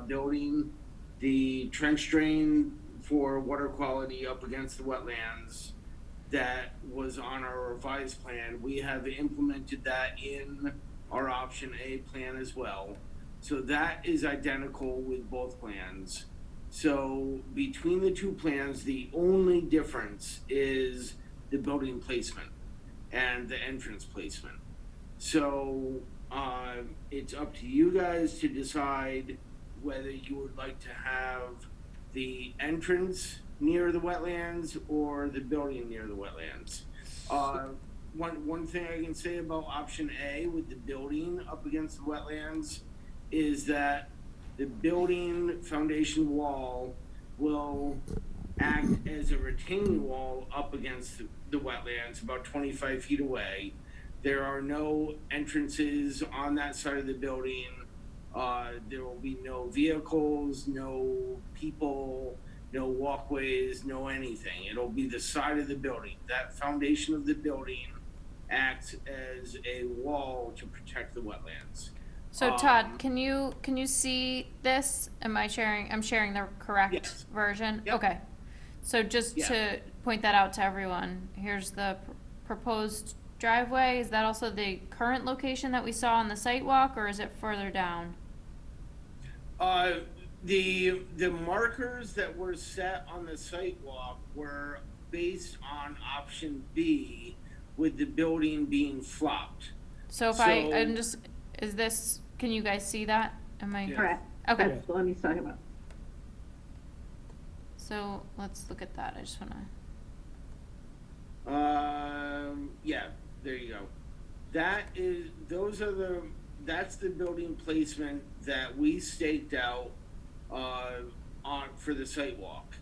building, the trench drain for water quality up against the wetlands that was on our revised plan. We have implemented that in our option A plan as well. So that is identical with both plans. So between the two plans, the only difference is the building placement and the entrance placement. So it's up to you guys to decide whether you would like to have the entrance near the wetlands or the building near the wetlands. One thing I can say about option A with the building up against the wetlands is that the building foundation wall will act as a retaining wall up against the wetlands about 25 feet away. There are no entrances on that side of the building. There will be no vehicles, no people, no walkways, no anything. It'll be the side of the building. That foundation of the building acts as a wall to protect the wetlands. So Todd, can you see this? I'm sharing the correct Yes. version? Yep. Okay. So just Yeah. to point that out to everyone, here's the proposed driveway. Is that also the current location that we saw on the site walk, or is it further down? The markers that were set on the site walk were based on option B, with the building being flopped. So if can you guys see that? Am I? Yeah. Correct. Okay. That's the one he's talking about. So let's look at that. I just wanna. Yeah, there you go. That's the building placement that we staked out for the site walk.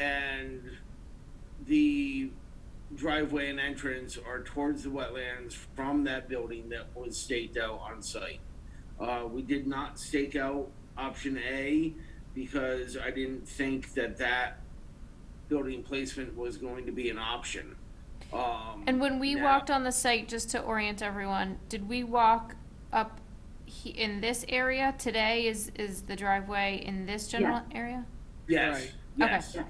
And the driveway and entrance are towards the wetlands from that building that was staked out on site. We did not stake out option A because I didn't think that building placement was going to be an option. And when we now- walked on the site, just to orient everyone, did we walk up in this area today? Is the driveway in this general area? Yes, Right. yes. Okay.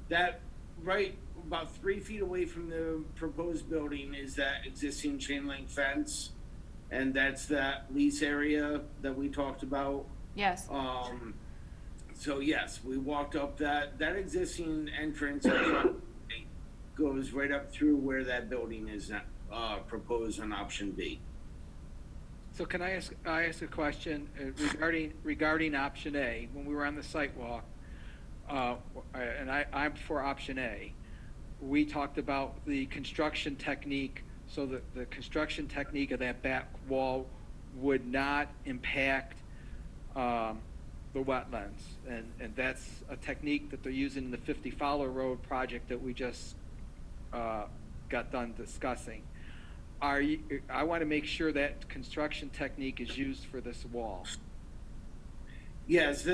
That, right, about 3 feet away from the proposed building is that existing chain link fence. And that's that lease area that we talked about. Yes. So yes, we walked up that existing entrance goes right up through where that building is proposed on option B. So can I ask a question regarding option A? When we were on the site walk, and I'm for option A, we talked about the construction technique, so that the construction technique of that back wall would not impact the wetlands, and that's a technique that they're using in the 50 Fowler Road project that we just got done discussing. I want to make sure that construction technique is used for this wall. Yes,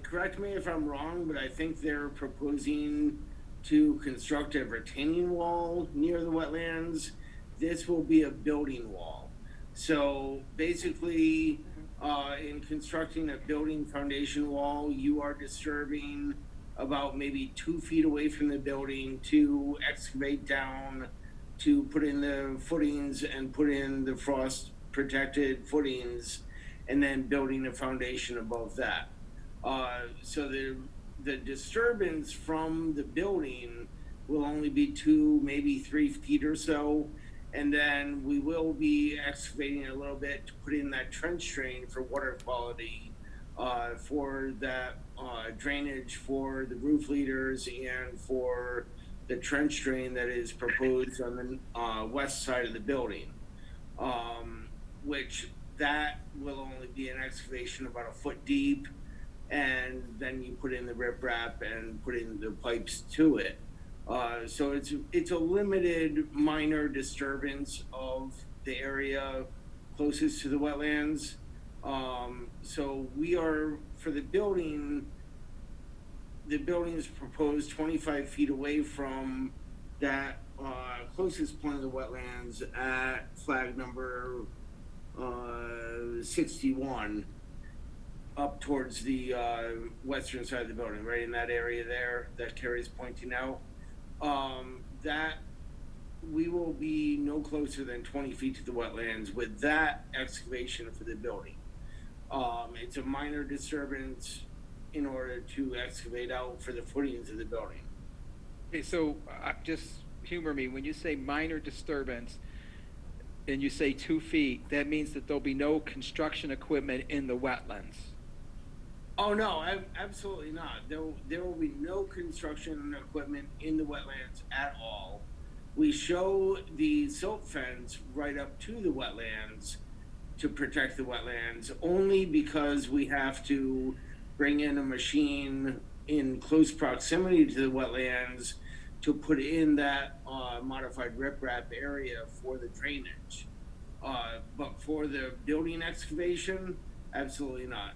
correct me if I'm wrong, but I think they're proposing to construct a retaining wall near the wetlands. This will be a building wall. So basically, in constructing a building foundation wall, you are disturbing about maybe 2 feet away from the building to excavate down, to put in the footings and put in the frost protected footings, and then building a foundation above that. So the disturbance from the building will only be 2, maybe 3 feet or so. And then we will be excavating a little bit to put in that trench drain for water quality, for that drainage for the roof leaders and for the trench drain that is proposed on the west side of the building, which that will only be an excavation about 1 foot deep. And then you put in the riprap and put in the pipes to it. So it's a limited minor disturbance of the area closest to the wetlands. So we are, for the building is proposed 25 feet away from that closest point of the wetlands at flag number 61, up towards the western side of the building, right in that area there that Carrie's pointing out. That we will be no closer than 20 feet to the wetlands with that excavation for the building. It's a minor disturbance in order to excavate out for the footings of the building. Okay, so just humor me. When you say minor disturbance and you say 2 feet, that means that there'll be no construction equipment in the wetlands. Oh no, absolutely not. There will be no construction equipment in the wetlands at all. We show the silt fence right up to the wetlands to protect the wetlands, only because we have to bring in a machine in close proximity to the wetlands to put in that modified riprap area for the drainage. But for the building excavation, absolutely not.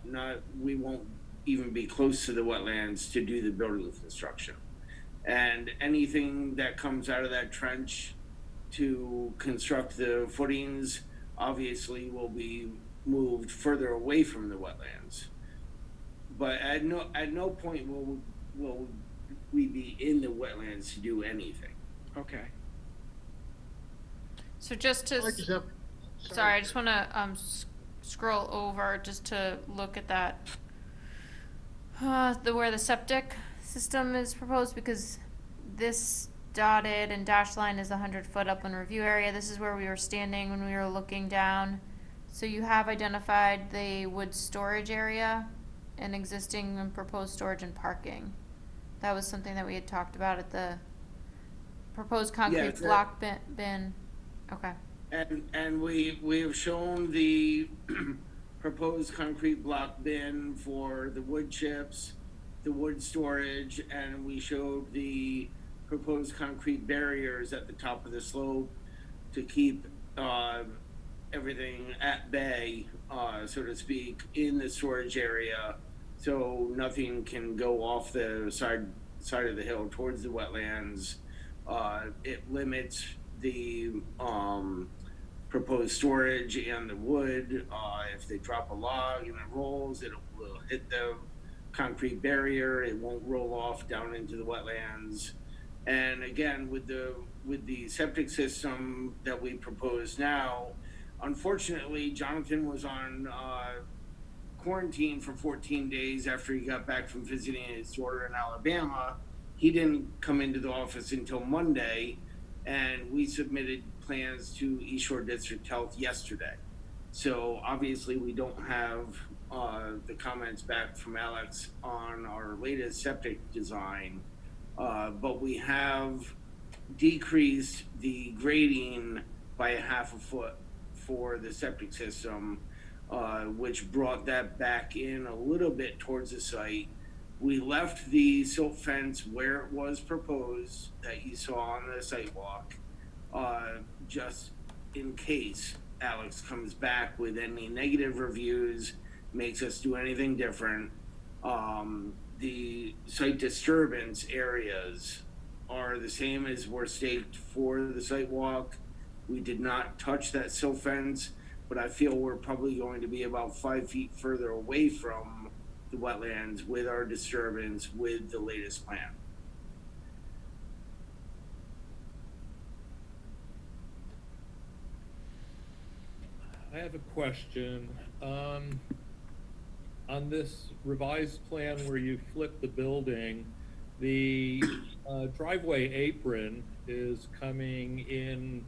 We won't even be close to the wetlands to do the building construction. And anything that comes out of that trench to construct the footings obviously will be moved further away from the wetlands. But at no point will we be in the wetlands to do anything. Okay. So just to, sorry, I just want to scroll over just to look at that, where the septic system is proposed, because this dotted and dashed line is the 100-foot upland review area. This is where we were standing when we were looking down. So you have identified the wood storage area and existing and proposed storage and parking. That was something that we had talked about at the proposed concrete block bin. Okay. And we have shown the proposed concrete block bin for the wood chips, the wood storage, and we showed the proposed concrete barriers at the top of the slope to keep everything at bay, so to speak, in the storage area, so nothing can go off the side of the hill towards the wetlands. It limits the proposed storage and the wood. If they drop a log and it rolls, it will hit the concrete barrier. It won't roll off down into the wetlands. And again, with the septic system that we propose now, unfortunately, Jonathan was on quarantine for 14 days after he got back from visiting his daughter in Alabama. He didn't come into the office until Monday, and we submitted plans to East Shore District Health yesterday. So obviously we don't have the comments back from Alex on our latest septic design, but we have decreased the grading by 1/2 foot for the septic system, which brought that back in a little bit towards the site. We left the silt fence where it was proposed that you saw on the sidewalk, just in case Alex comes back with any negative reviews, makes us do anything different. The site disturbance areas are the same as were staked for the sidewalk. We did not touch that silt fence, but I feel we're probably going to be about 5 feet further away from the wetlands with our disturbance with the latest plan. I have a question. On this revised plan where you flip the building, the driveway apron is coming in.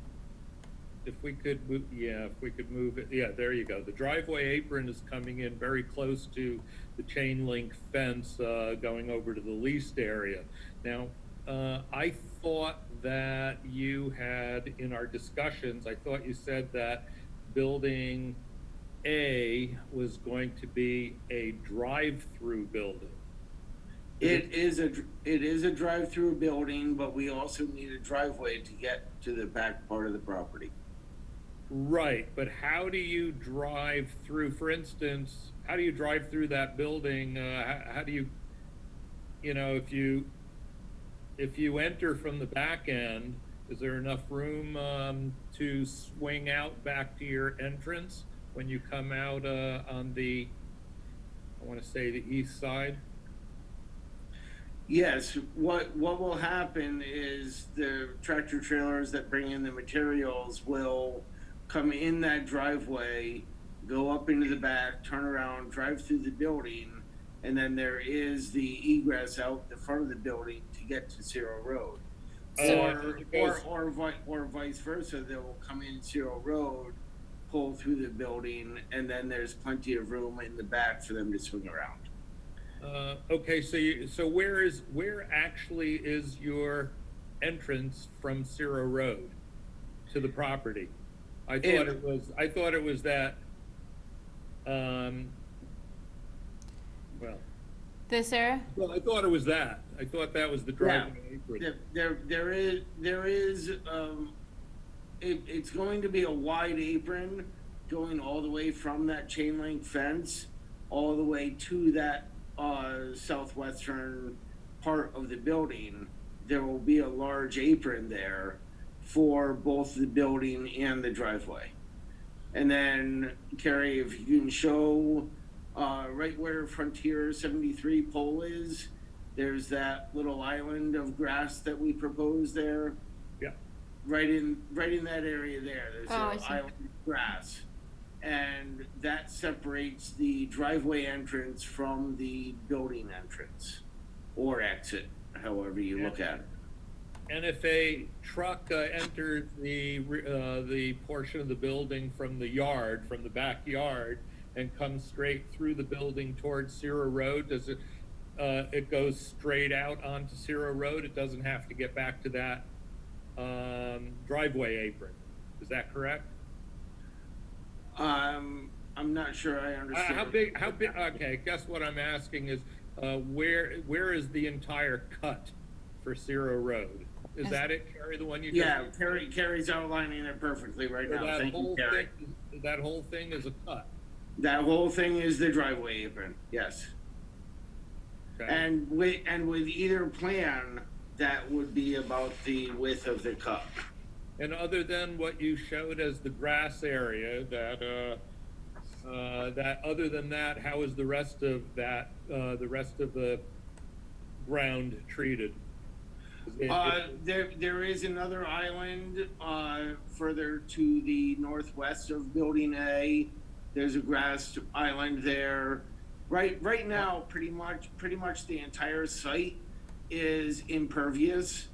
If we could move, if we could move it, there you go. The driveway apron is coming in very close to the chain link fence going over to the leased area. Now, I thought that you had, in our discussions, I thought you said that building A was going to be a drive-through building. It is a drive-through building, but we also need a driveway to get to the back part of the property. Right, but how do you drive through, for instance, how do you drive through that building? How do you know, if you enter from the back end Is there enough room to swing out back to your entrance when you come out on the, I want to say the east side? Yes, what will happen is the tractor trailers that bring in the materials will come in that driveway, go up into the back, turn around, drive through the building, and then there is the egress out the front of the building to get to Cerro Road. Or vice versa, they will come in Cerro Road, pull through the building, and then there's plenty of room in the back for them to swing around. Okay, so where actually is your entrance from Cerro Road to the property? I thought it was that, well, This area? well, I thought it was that. I thought that was the driveway apron. There is, it's going to be a wide apron going all the way from that chain link fence all the way to that southwestern part of the building. There will be a large apron there for both the building and the driveway. And then, Carrie, if you can show right where Frontier 73 pole is, there's that little island of grass that we proposed there. Yeah. Right in that area there. There's I an see. island of grass. And that separates the driveway entrance from the building entrance or exit, however you look at it. And if a truck enters the portion of the building from the yard, from the backyard, and comes straight through the building towards Cerro Road, does it, it goes straight out onto Cerro Road? It doesn't have to get back to that driveway apron. Is that correct? I'm not sure I understand. How big, okay, guess what I'm asking is, where is the entire cut for Cerro Road? Is that it, Carrie, the one you just? Yeah, Carrie's outlining it perfectly right So now. Thank you, Carrie. that whole thing is a cut? That whole thing is the driveway apron, yes. Okay. And with either plan, that would be about the width of the cut. And other than what you showed as the grass area, other than that, how is the rest of that, the rest of the ground treated? There is another island further to the northwest of Building A. There's a grass island there. Right now, pretty much the entire site is impervious.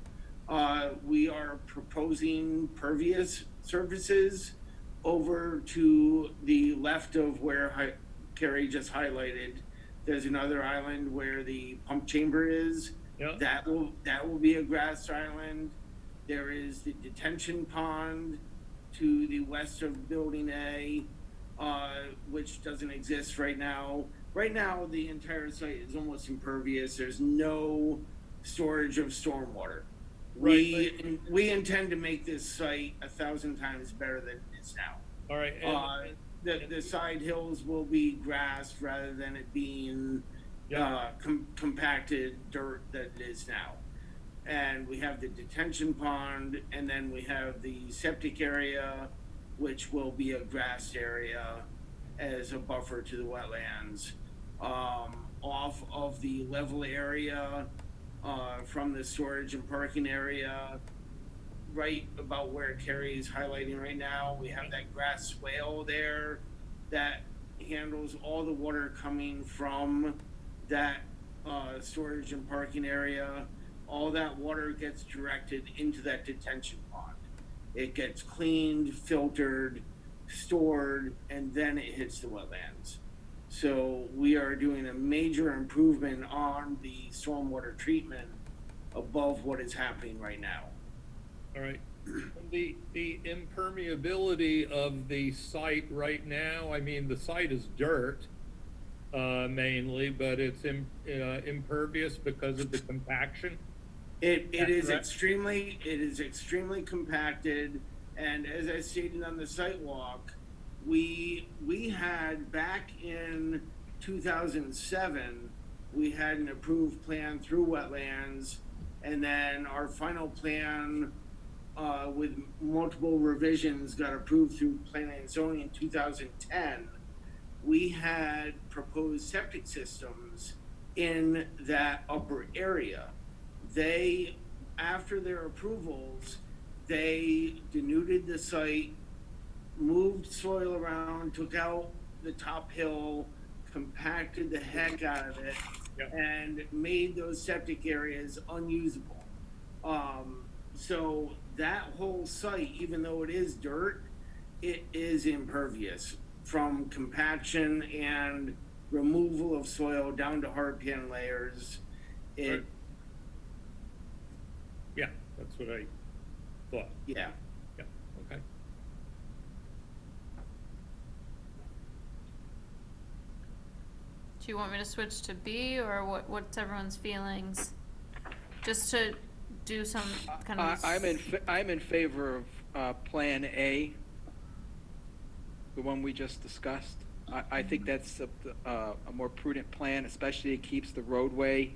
We are proposing pervious surfaces over to the left of where Carrie just highlighted. There's another island where the pump chamber is. Yeah. That will be a grass island. There is the detention pond to the west of Building A, which doesn't exist right now. Right now, the entire site is almost impervious. There's no storage of stormwater. Right, We intend to make this site 1,000 times better than it is now. All right. The side hills will be grass rather than it being compacted dirt that it is now. And we have the detention pond, and then we have the septic area, which will be a grass area as a buffer to the wetlands. Off of the level area from the storage and parking area, right about where Carrie is highlighting right now, we have that grass swale there that handles all the water coming from that storage and parking area. All that water gets directed into that detention pond. It gets cleaned, filtered, stored, and then it hits the wetlands. So we are doing a major improvement on the stormwater treatment above what is happening right now. All right. The impermeability of the site right now, I mean, the site is dirt mainly, but it's impervious because of the compaction. It is extremely compacted, and as I stated on the site walk, we had back in 2007, we had an approved plan through Wetlands, and then our final plan with multiple revisions, got approved through planning and zoning in 2010, we had proposed septic systems in that upper area. They, after their approvals, they denuded the site, moved soil around, took out the top hill, compacted the heck out of it, Yep. and made those septic areas unusable. So that whole site, even though it is dirt, it is impervious from compaction and removal of soil down to hard pan layers. Right. Yeah, that's what I thought. Yeah. Yeah, okay. Do you want me to switch to B, or what's everyone's feelings? Just to do some kind of. I'm in favor of Plan A, the one we just discussed. I think that's a more prudent plan, especially it keeps the roadway,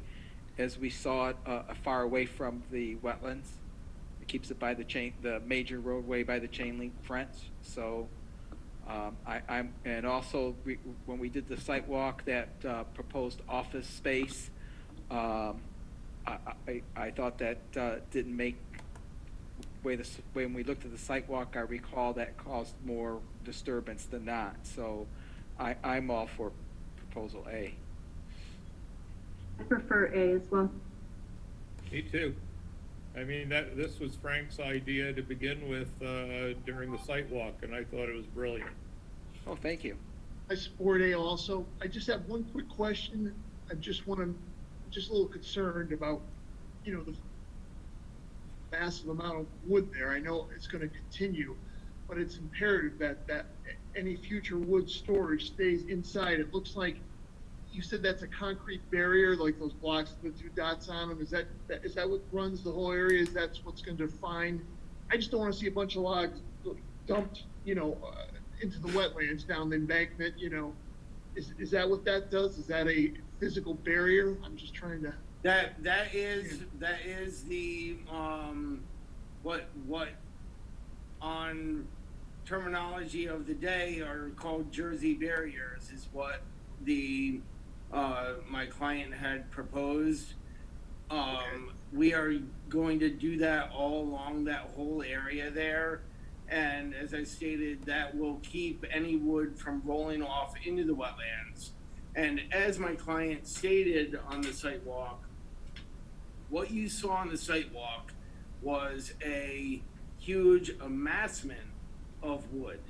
as we saw it, far away from the wetlands. It keeps it by the major roadway by the chain link fence. So and also when we did the site walk, that proposed office space, I thought that didn't make when we looked at the site walk, I recall that caused more disturbance than not. So I'm all for proposal A. I prefer A as well. Me too. I mean, this was Frank's idea to begin with during the site walk, and I thought it was brilliant. Oh, thank you. I support A also. I just have one quick question. I just a little concerned about, the massive amount of wood there. I know it's going to continue, but it's imperative that any future wood storage stays inside. It looks like you said that's a concrete barrier, like those blocks with the 2 dots on them. Is that what runs the whole area? Is that what's going to define? I just don't want to see a bunch of logs dumped, into the wetlands down the embankment. Is that what that does? Is that a physical barrier? I'm just trying to. That is the what on terminology of the day are called Jersey barriers, is what the my client had proposed. We are going to do that all along that whole area there, and as I stated, that will keep any wood from rolling off into the wetlands. And as my client stated on the site walk, what you saw on the site walk was a huge amassment of wood.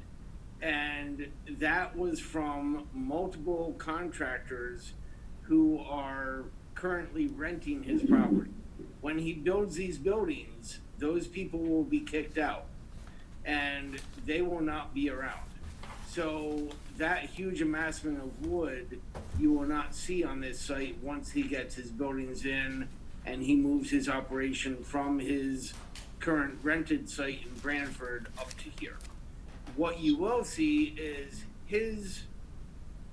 And that was from multiple contractors who are currently renting his property. When he builds these buildings, those people will be kicked out and they will not be around. So that huge amassment of wood you will not see on this site once he gets his buildings in and he moves his operation from his current rented site in Branford up to here. What you will see is his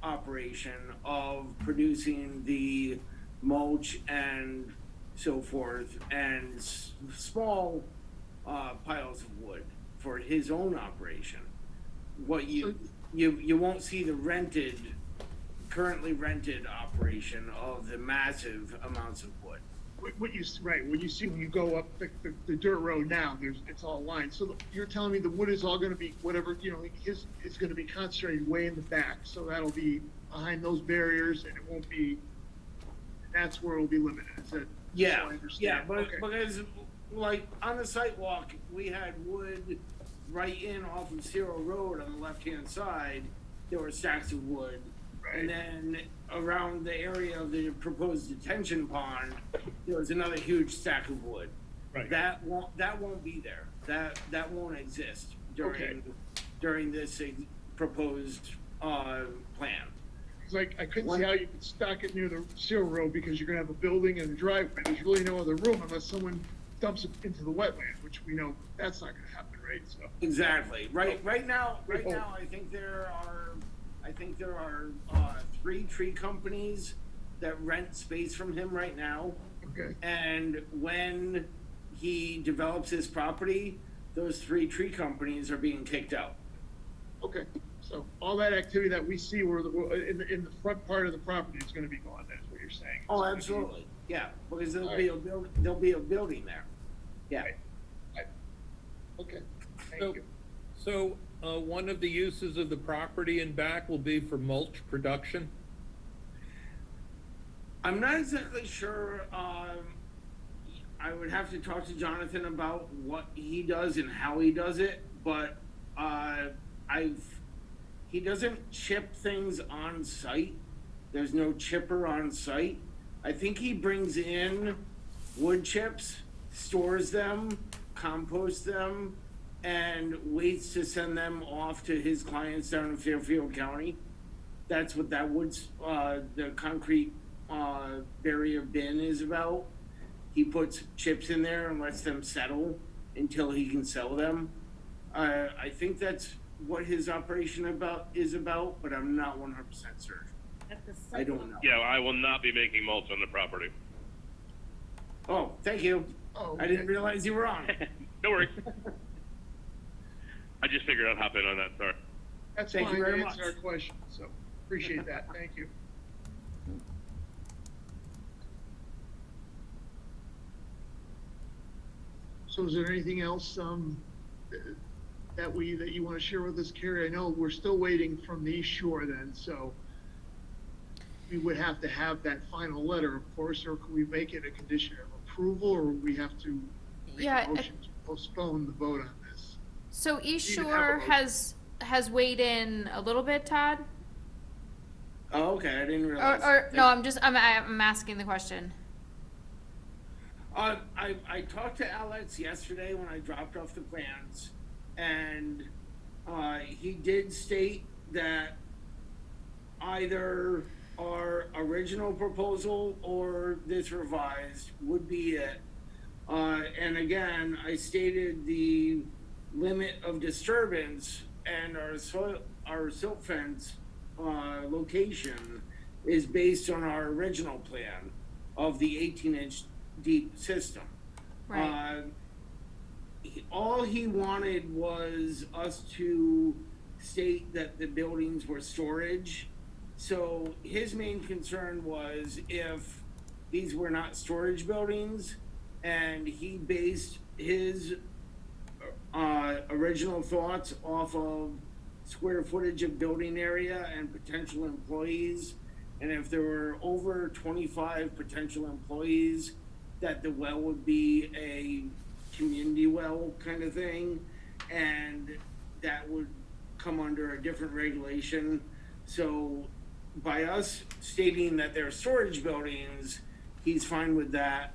operation of producing the mulch and so forth and small piles of wood for his own operation. What you won't see the currently rented operation of the massive amounts of wood. What you see when you go up the dirt road now, it's all lined. So you're telling me the wood is all going to be whatever, his is going to be concentrated way in the back. So that'll be behind those barriers, and it won't be. That's where it'll be limited. Is that? Yeah, but okay. because like on the site walk, we had wood right in off of Cerro Road on the left-hand side. There were stacks of wood. Right. And then around the area of the proposed detention pond, there was another huge stack of wood. Right. That won't be there. That won't exist during this proposed plan. It's like I couldn't see how you could stock it near the Cerro Road because you're going to have a building and a driveway. There's really no other room unless someone dumps it into the wetland, which we know that's not going to happen, right? So exactly. Right now, I think there are 3 tree companies that rent space from him right now. Okay. And when he develops his property, those 3 tree companies are being kicked out. Okay, so all that activity that we see where in the front part of the property is gonna be gone, that's what you're saying? Oh, absolutely, yeah, because there'll All be a there'll be a building there. Yeah. Okay, thank So, you. so, one of the uses of the property in back will be for mulch production? I'm not exactly sure. I would have to talk to Jonathan about what he does and how he does it, but he doesn't chip things on site. There's no chipper on site. I think he brings in wood chips, stores them, composts them, and waits to send them off to his clients down in Fairfield County. That's what that the concrete barrier bin is about. He puts chips in there and lets them settle until he can sell them. I think that's what his operation is about, but I'm not 100% certain. I don't know. Yeah, I will not be making mulch on the property. Oh, thank you. Oh, I didn't realize you were on. No worries. I just figured I'd hop in on that, sorry. That's Thank fine, you very you answered much. our question, so appreciate that, thank you. So is there anything else, that you want to share with us, Carrie? I know we're still waiting from the East Shore then, so we would have to have that final letter, of course, or can we make it a condition of approval, or we have to make Yeah, a motion to postpone the vote on this? So East You can have a Shore motion. has weighed in a little bit, Todd? Oh, okay, I didn't realize. Or no, I'm asking the question. I talked to Alex yesterday when I dropped off the plans, and he did state that either our original proposal or this revised would be it. And again, I stated the limit of disturbance and our silt fence location is based on our original plan of the 18-inch deep system. Right. All he wanted was us to state that the buildings were storage. So his main concern was if these were not storage buildings, and he based his original thoughts off of square footage of building area and potential employees. And if there were over 25 potential employees, that the well would be a community well kind of thing, and that would come under a different regulation. So by us stating that they're storage buildings, he's fine with that.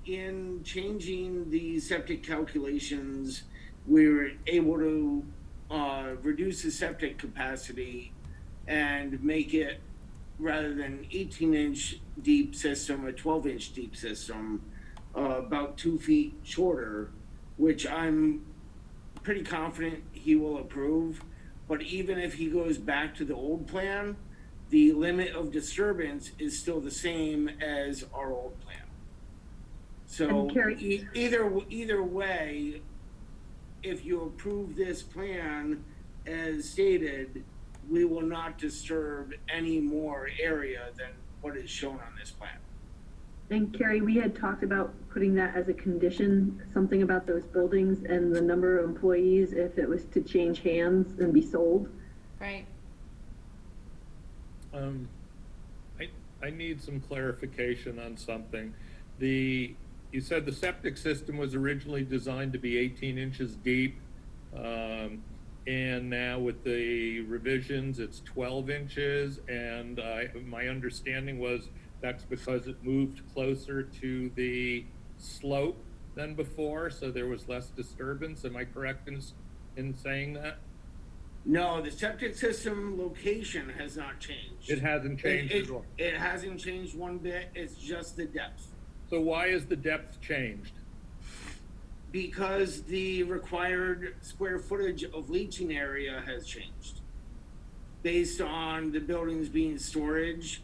In changing the septic calculations, we were able to reduce the septic capacity and make it, rather than 18-inch deep system, a 12-inch deep system, about 2 feet shorter, which I'm pretty confident he will approve. But even if he goes back to the old plan, the limit of disturbance is still the same as our old plan. So And Carrie- either way, if you approve this plan as stated, we will not disturb any more area than what is shown on this plan. And Carrie, we had talked about putting that as a condition, something about those buildings and the number of employees if it was to change hands and be sold. Right. I need some clarification on something. You said the septic system was originally designed to be 18 inches deep, and now with the revisions, it's 12 inches, and my understanding was that's because it moved closer to the slope than before, so there was less disturbance. Am I correct in saying that? No, the septic system location has not changed. It hasn't changed at all. It hasn't changed one bit. It's just the depth. So why is the depth changed? Because the required square footage of leaching area has changed. Based on the buildings being storage,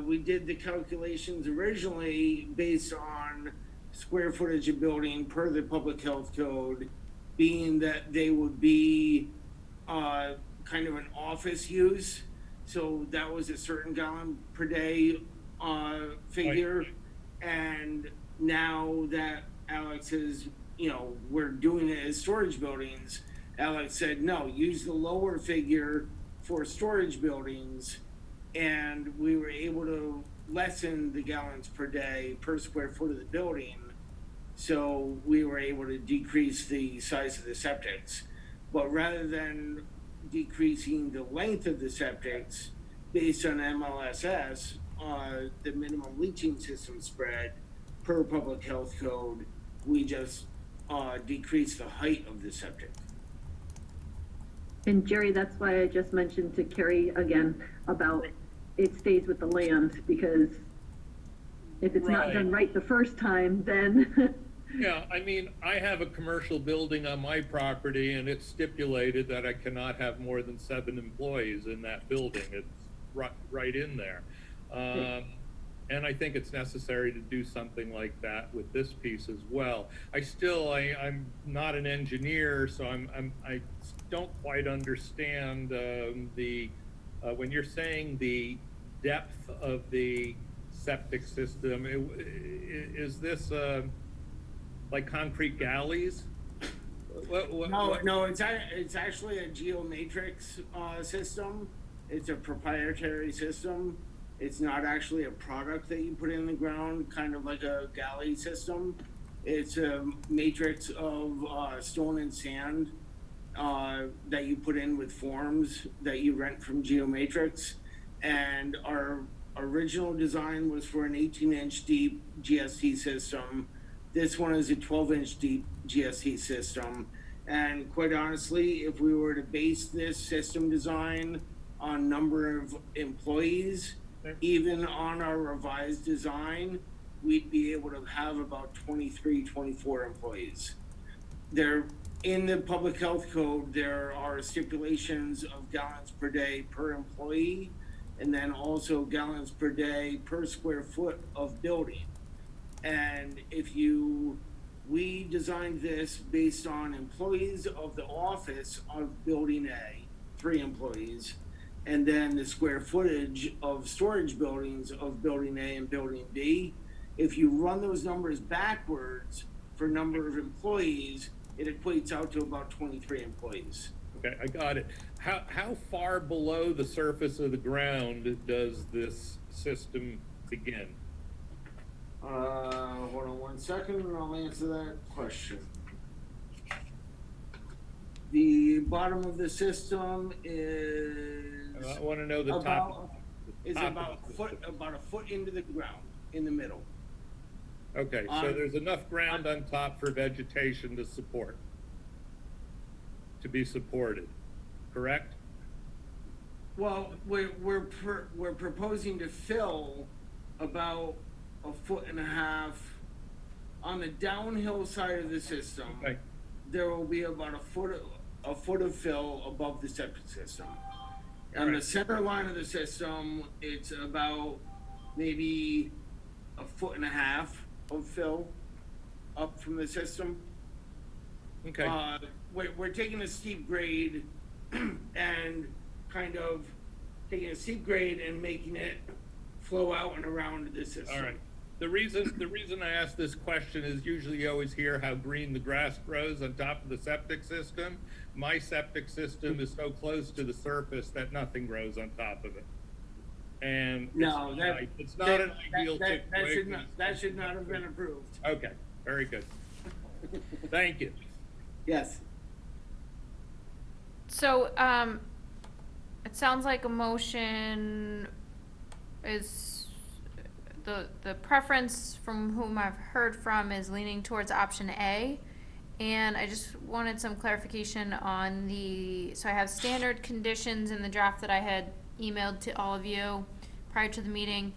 we did the calculations originally based on square footage of building per the public health code, being that they would be kind of an office use. So that was a certain gallon per day figure. And now that Alex is, we're doing it as storage buildings, Alex said, no, use the lower figure for storage buildings. And we were able to lessen the gallons per day per square foot of the building. So we were able to decrease the size of the septics. But rather than decreasing the length of the septics based on MLSS, the minimum leaching system spread per public health code, we just decreased the height of the septic. And Jerry, that's why I just mentioned to Carrie again about it stays with the land, because if it's not done right the first time, then. Yeah, I mean, I have a commercial building on my property, and it's stipulated that I cannot have more than 7 employees in that building. It's right in there. And I think it's necessary to do something like that with this piece as well. I'm not an engineer, so I don't quite understand when you're saying the depth of the septic system, is this like concrete galleys? No, it's actually a geomatrix system. It's a proprietary system. It's not actually a product that you put in the ground, kind of like a galley system. It's a matrix of stone and sand that you put in with forms that you rent from Geomatrix. And our original design was for an 18-inch deep GST system. This one is a 12-inch deep GST system. And quite honestly, if we were to base this system design on number of employees, even on our revised design, we'd be able to have about 23, 24 employees. In the public health code, there are stipulations of gallons per day per employee, and then also gallons per day per square foot of building. And we designed this based on employees of the office of building A, 3 employees, and then the square footage of storage buildings of building A and building B. If you run those numbers backwards for number of employees, it equates out to about 23 employees. Okay, I got it. How far below the surface of the ground does this system begin? Hold on one second and I'll answer that question. The bottom of the system is I want to know the top. about a foot into the ground, in the middle. Okay, so there's enough ground on top for vegetation to be supported, correct? Well, we're proposing to fill about 1.5 feet on the downhill side of the system. Okay. There will be about a foot of fill above the septic system. On the center line of the system, it's about maybe 1.5 feet of fill up from the system. Okay. We're taking a steep grade and kind of taking a steep grade and making it flow out and around the system. All right. The reason I ask this question is usually you always hear how green the grass grows on top of the septic system. My septic system is so close to the surface that nothing grows on top of it. And it's not an ideal situation. That should not have been approved. Okay, very good. Thank you. Yes. So, it sounds like a motion is, the preference from whom I've heard from is leaning towards option A. And I just wanted some clarification on so I have standard conditions in the draft that I had emailed to all of you prior to the meeting.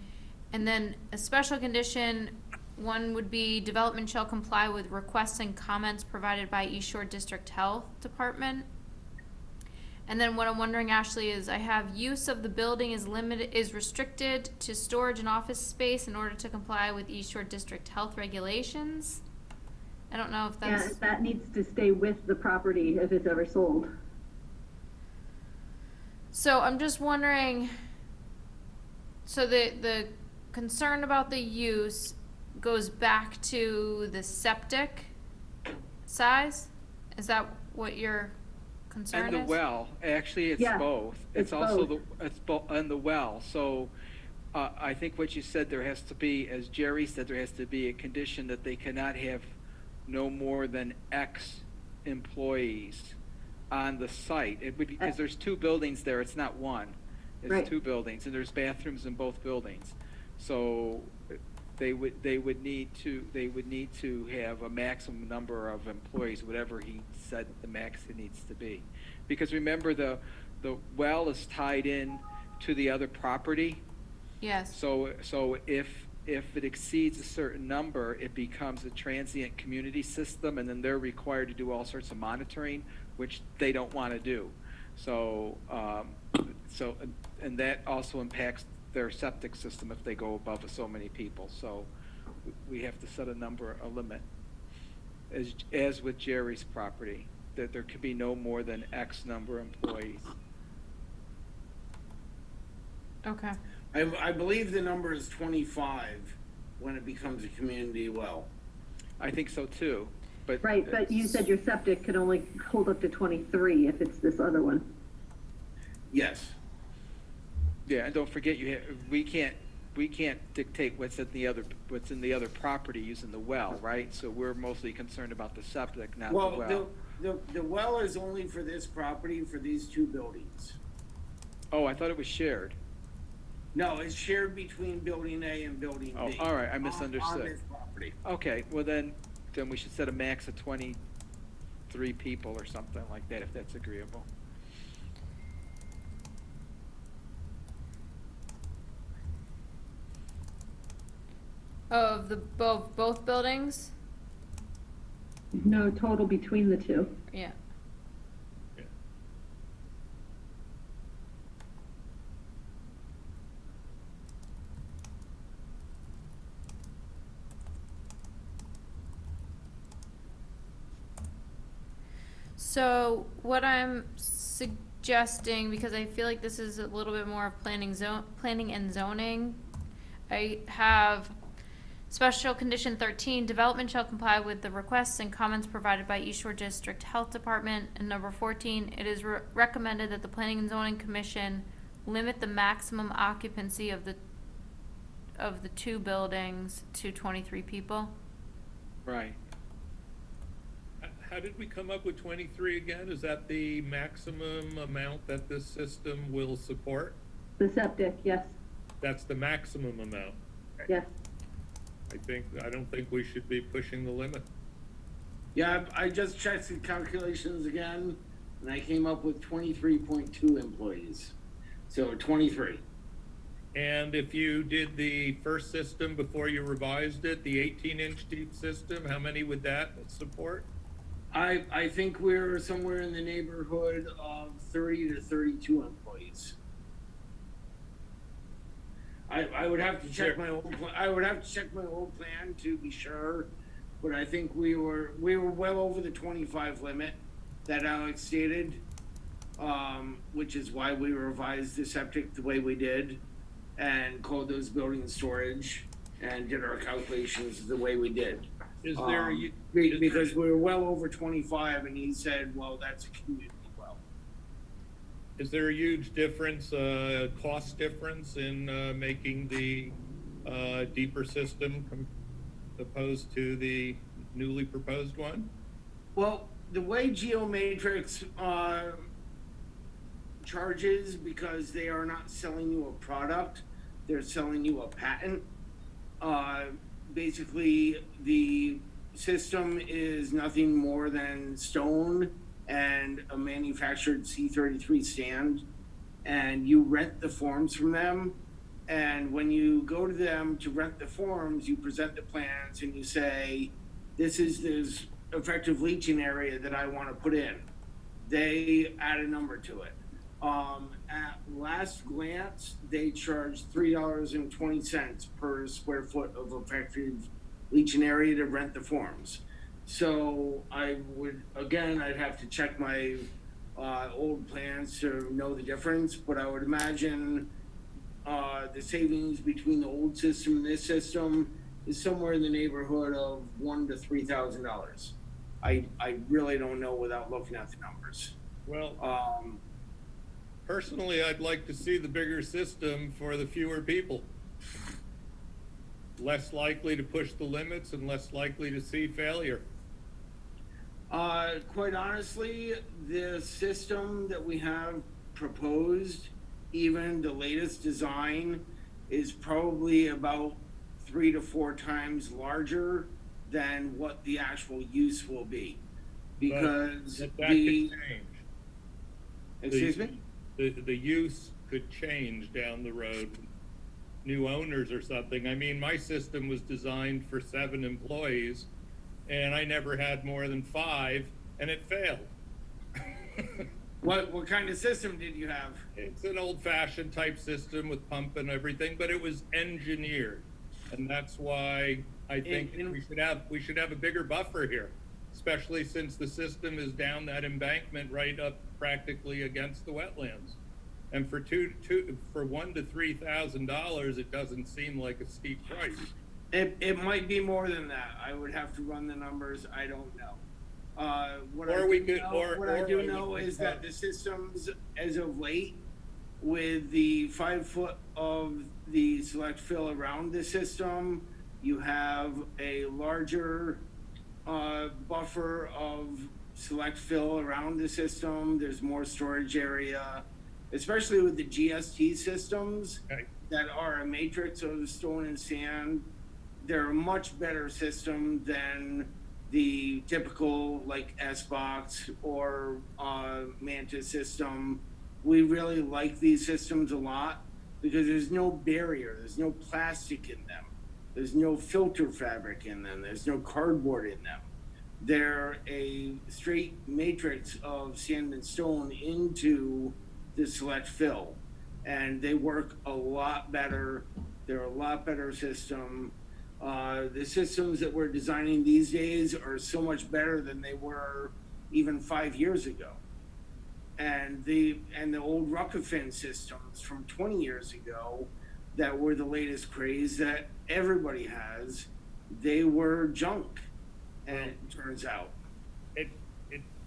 And then a special condition, one would be development shall comply with requests and comments provided by East Shore District Health Department. And then what I'm wondering, Ashley, is I have use of the building is restricted to storage and office space in order to comply with East Shore District health regulations. I don't know if Yeah, that's, that needs to stay with the property if it's ever sold. so I'm just wondering, so the concern about the use goes back to the septic size? Is that what your concern is? And the well, actually, it's Yeah, both. it's Also both. it's both, and the well. So, I think what you said, there has to be, as Jerry said, there has to be a condition that they cannot have no more than X employees on the site. It would, because there's two buildings there, it's not one. It's Right. two buildings, and there's bathrooms in both buildings. So they would need to have a maximum number of employees, whatever he said the max it needs to be. Because remember, the well is tied in to the other property. Yes. So if it exceeds a certain number, it becomes a transient community system, and then they're required to do all sorts of monitoring, which they don't want to do. So and that also impacts their septic system if they go above so many people. So we have to set a limit, as with Jerry's property, that there could be no more than X number of employees. Okay. I believe the number is 25 when it becomes a community well. I think so too, but. Right, but you said your septic could only hold up to 23 if it's this other one. Yes. Yeah, and don't forget, we can't dictate what's in the other property using the well, right? So we're mostly concerned about the septic, not the well. Well, the well is only for this property, for these two buildings. Oh, I thought it was shared. No, it's shared between building A and building Oh, B. all right, I misunderstood. On this property. Okay, well then we should set a max of 23 people or something like that, if that's agreeable. Of the both buildings? No total between the two. Yeah. So what I'm suggesting, because I feel like this is a little bit more of planning and zoning, I have special condition 13, development shall comply with the requests and comments provided by East Shore District Health Department. And number 14, it is recommended that the Planning and Zoning Commission limit the maximum occupancy of the two buildings to 23 people. Right. How did we come up with 23 again? Is that the maximum amount that this system will support? The septic, yes, That's the maximum amount. yes. I don't think we should be pushing the limit. Yeah, I just checked the calculations again, and I came up with 23.2 employees. So 23. And if you did the first system before you revised it, the 18-inch deep system, how many would that support? I think we're somewhere in the neighborhood of 30 to 32 employees. I would have to check my old plan to be sure, but I think we were well over the 25 limit that Alex stated, which is why we revised the septic the way we did and called those buildings storage and did our calculations the way we did. Is there Because we were well over 25, and he said, well, that's a community well. Is there a huge difference, cost difference in making the deeper system opposed to the newly proposed one? Well, the way Geomatrix charges, because they are not selling you a product, they're selling you a patent. Basically, the system is nothing more than stone and a manufactured C33 stand, and you rent the forms from them. And when you go to them to rent the forms, you present the plans and you say, this is this effective leaching area that I want to put in. they add a number to it. At last glance, they charge $3.20 per square foot of effective leaching area to rent the forms. So I would, again, I'd have to check my old plans to know the difference, but I would imagine the savings between the old system and this system is somewhere in the neighborhood of $1,000 to $3,000. I really don't know without looking at the numbers. Well, personally, I'd like to see the bigger system for the fewer people. Less likely to push the limits and less likely to see failure. Quite honestly, the system that we have proposed, even the latest design, is probably about 3 to 4 times larger than what the actual use will be. Because But that could change. Excuse me? The use could change down the road. New owners or something. I mean, my system was designed for 7 employees, and I never had more than 5, and it failed. What kind of system did you have? It's an old-fashioned type system with pump and everything, but it was engineered, and that's why I think we should have a bigger buffer here, especially since the system is down that embankment right up practically against the wetlands. And for $1,000 to $3,000, it doesn't seem like a steep price. It might be more than that. I would have to run the numbers. I don't know. What I do know is that the systems, as of late, with the 5 foot of the select fill around the system, you have a larger buffer of select fill around the system. There's more storage area, especially with the GST systems that are a matrix of stone and sand. They're a much better system than the typical like S-Box or Mantis system. We really like these systems a lot because there's no barrier, there's no plastic in them, there's no filter fabric in them, there's no cardboard in them. They're a straight matrix of sand and stone into the select fill, and they work a lot better. They're a lot better system. The systems that we're designing these days are so much better than they were even 5 years ago. And the old Ruckafin systems from 20 years ago that were the latest craze that everybody has, they were junk, and it turns out. It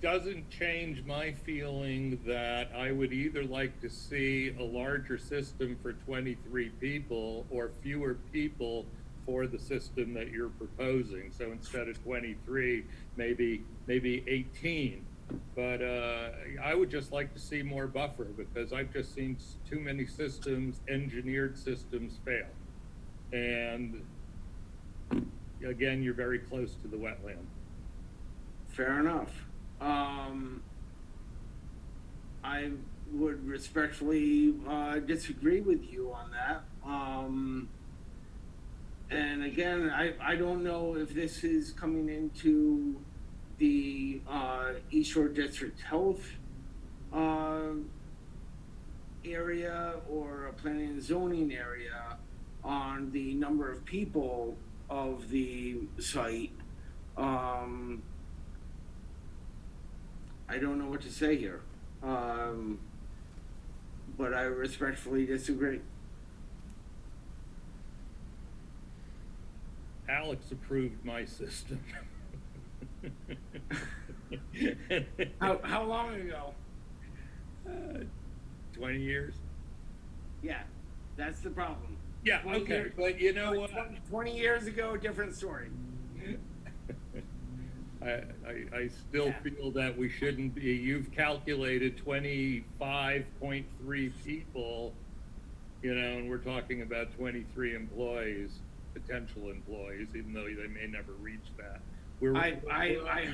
doesn't change my feeling that I would either like to see a larger system for 23 people or fewer people for the system that you're proposing. So instead of 23, maybe 18. But I would just like to see more buffer because I've just seen too many systems, engineered systems, fail. And again, you're very close to the wetland. Fair enough. I would respectfully disagree with you on that. And again, I don't know if this is coming into the East Shore District Health area or a planning and zoning area on the number of people of the site. I don't know what to say here, but I respectfully disagree. Alex approved my system. How long ago? 20 years. Yeah, that's the problem. Yeah, okay, but you know what? 20 years ago, different story. I still feel that we shouldn't be. You've calculated 25.3 people, you know, and we're talking about 23 employees, potential employees, even though they may never reach that. I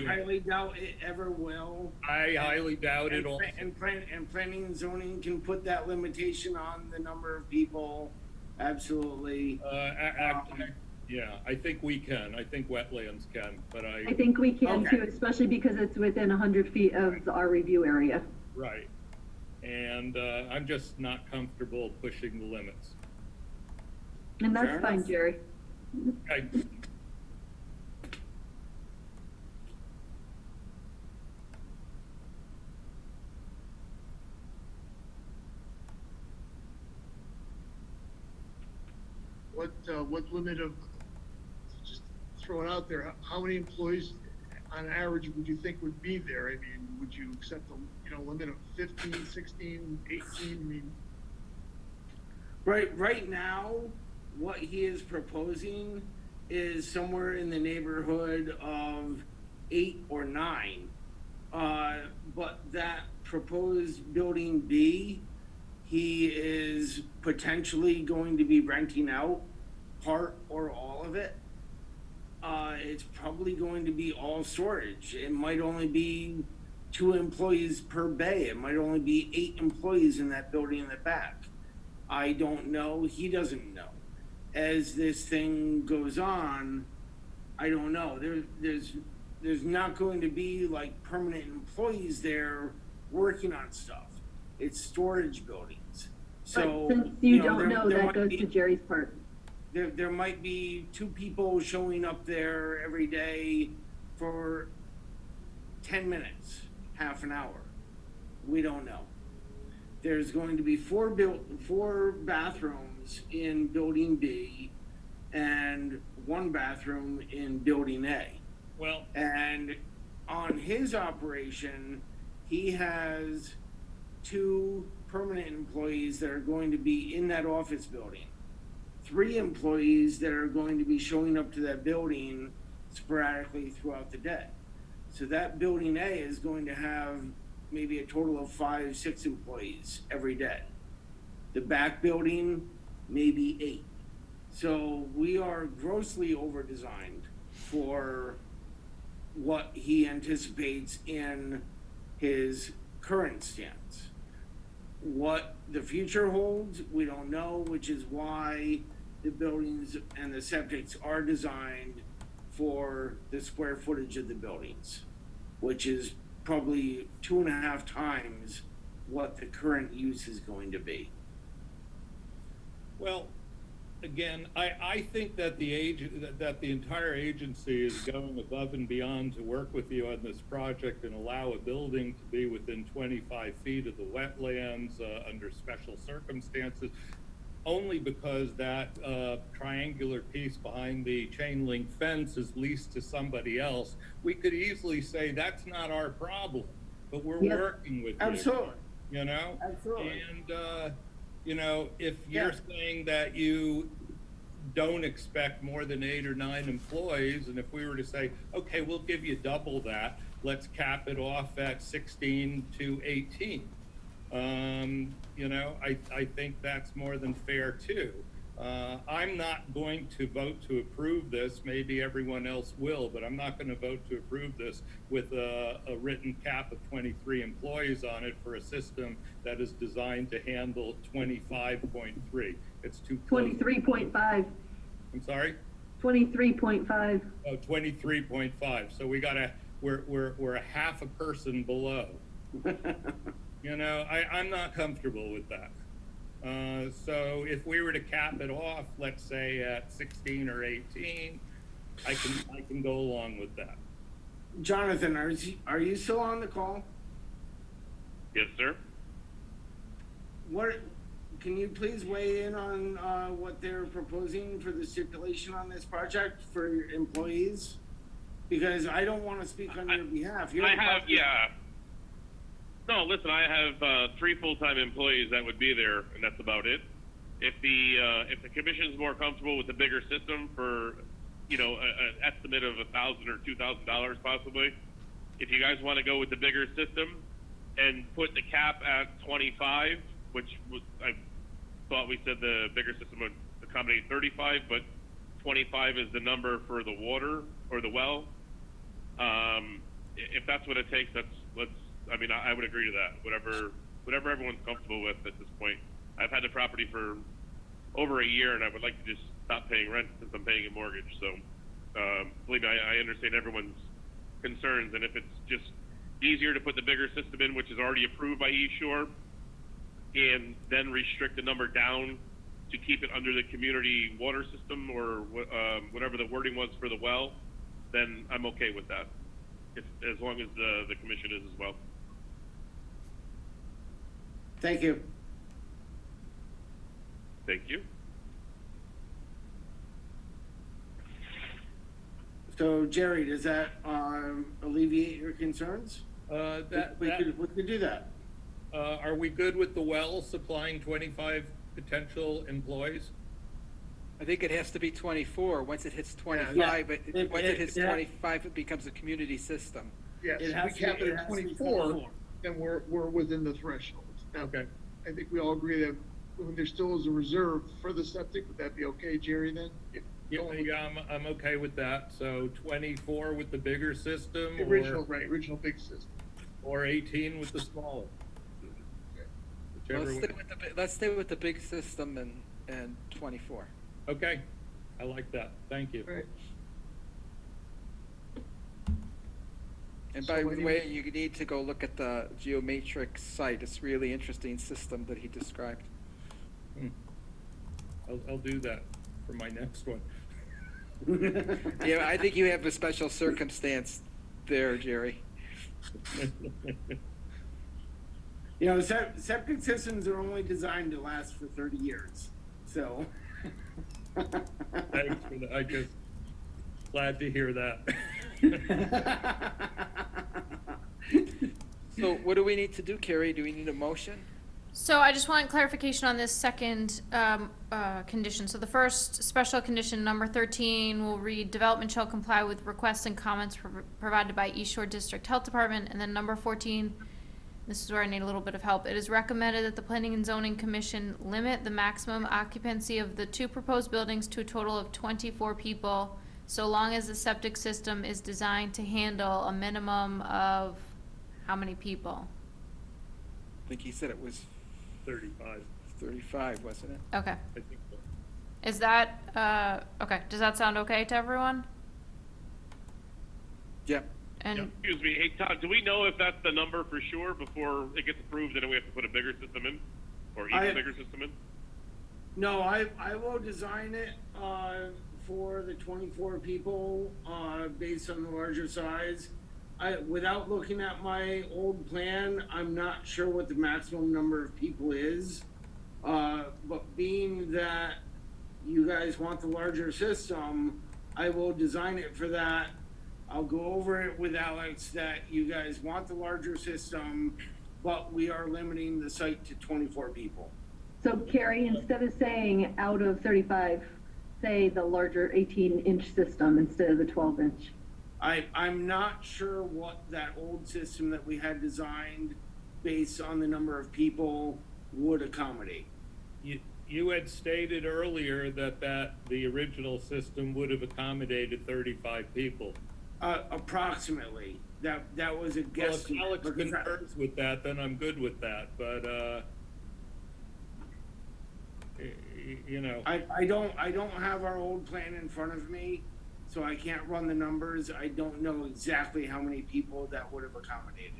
highly doubt it ever will. I highly doubt it also. And planning and zoning can put that limitation on the number of people. Absolutely. Yeah, I think we can. I think Wetlands can, but I think we can Okay. too, especially because it's within 100 feet of our review area. right. And I'm just not comfortable pushing the limits. And that's Fair fine, enough. Jerry. Okay. What limit of, just throw it out there, how many employees on average would you think would be there? I mean, would you accept a, limit of 15, 16, 18? I mean, Right now, what he is proposing is somewhere in the neighborhood of 8 or 9. But that proposed building B, he is potentially going to be renting out part or all of it. It's probably going to be all storage. It might only be 2 employees per bay. It might only be 8 employees in that building in the back. I don't know. He doesn't know. As this thing goes on, I don't know. There's not going to be like permanent employees there working on stuff. It's storage buildings. So But since you know, don't know, there that might goes be- to Jerry's part. there might be 2 people showing up there every day for 10 minutes, half an hour. We don't know. There's going to be 4 bathrooms in building B and 1 bathroom in building A. Well, And on his operation, he has 2 permanent employees that are going to be in that office building, 3 employees that are going to be showing up to that building sporadically throughout the day. So that building A is going to have maybe a total of 5, 6 employees every day. The back building, maybe 8. So we are grossly over-designed for what he anticipates in his current stance. What the future holds, we don't know, which is why the buildings and the septics are designed for the square footage of the buildings, which is probably 2.5 times what the current use is going to be. well, again, I think that that the entire agency is going above and beyond to work with you on this project and allow a building to be within 25 feet of the wetlands under special circumstances, only because that triangular piece behind the chain link fence is leased to somebody else. We could easily say that's not our problem, but we're Yep. working with Absolutely. you, you know? Absolutely. And, if you're Yeah. saying that you don't expect more than 8 or 9 employees, and if we were to say, okay, we'll give you double that, let's cap it off at 16 to 18. I think that's more than fair too. I'm not going to vote to approve this. Maybe everyone else will, but I'm not going to vote to approve this with a written cap of 23 employees on it for a system that is designed to handle 25.3. It's too close. 23.5. I'm sorry? 23.5. Oh, 23.5. So we're a half a person below. I'm not comfortable with that. So if we were to cap it off, let's say at 16 or 18, I can go along with that. Jonathan, are you still on the call? Yes, sir. What, can you please weigh in on what they're proposing for the stipulation on this project for employees? Because I don't want to speak on your behalf. You're I the have, project- yeah. No, listen, I have 3 full-time employees that would be there, and that's about it. If the commission's more comfortable with the bigger system for, an estimate of $1,000 or $2,000 possibly, if you guys want to go with the bigger system and put the cap at 25, which was, I thought we said the bigger system would accommodate 35, but 25 is the number for the water or the well. If that's what it takes, I would agree to that. Whatever everyone's comfortable with at this point. I've had the property for over a year, and I would like to just stop paying rent since I'm paying a mortgage. So, believe me, I understand everyone's concerns, and if it's just easier to put the bigger system in, which is already approved by East Shore, and then restrict the number down to keep it under the community water system or whatever the wording was for the well, then I'm okay with that, as long as the commission is as well. Thank you. Thank you. So Jerry, does that alleviate your concerns? We could do that. Are we good with the well supplying 25 potential employees? I think it has to be 24. Once it hits 25, once it hits 25, it becomes a community system. Yes, It if has we to cap be- it it at has to be 24, then we're within the threshold. Now, Okay. I think we all agree that when there still is a reserve for the septic, would that be okay, Jerry, then? Yeah, I'm okay with that. So 24 with the bigger system, The original big system. or 18 with the smaller. Whichever Let's stay with the big system and 24. Okay, I like that. Thank you. Right. And So by what the do way, you need to go look at the geomatrix site. It's a really interesting system that he described. I'll do that for my next one. Yeah, I think you have a special circumstance there, Jerry. You know, septic systems are only designed to last for 30 years. So. Thanks for that. I just glad to hear that. So what do we need to do, Carrie? Do we need a motion? So I just want clarification on this second condition. So the first special condition, number 13, will read, development shall comply with requests and comments provided by East Shore District Health Department. And then number 14, this is where I need a little bit of help. It is recommended that the Planning and Zoning Commission limit the maximum occupancy of the 2 proposed buildings to a total of 24 people, so long as the septic system is designed to handle a minimum of how many people? I think he said it was 35, 35, wasn't it? Okay. I think so. Is that, okay, does that sound okay to everyone? Yep. And, Excuse me, hey Todd, do we know if that's the number for sure before it gets approved, and then we have to put a bigger system in, or even bigger system in? No, I will design it for the 24 people based on the larger size. Without looking at my old plan, I'm not sure what the maximum number of people is. But being that you guys want the larger system, I will design it for that. I'll go over it with Alex that you guys want the larger system, but we are limiting the site to 24 people. So Carrie, instead of saying out of 35, say the larger 18-inch system instead of the 12-inch. I'm not sure what that old system that we had designed based on the number of people would accommodate. You had stated earlier that the original system would have accommodated 35 people. Approximately. That was a Well, guess. if Alex concurs with that, then I'm good with that, but, you know. I don't have our old plan in front of me, so I can't run the numbers. I don't know exactly how many people that would have accommodated.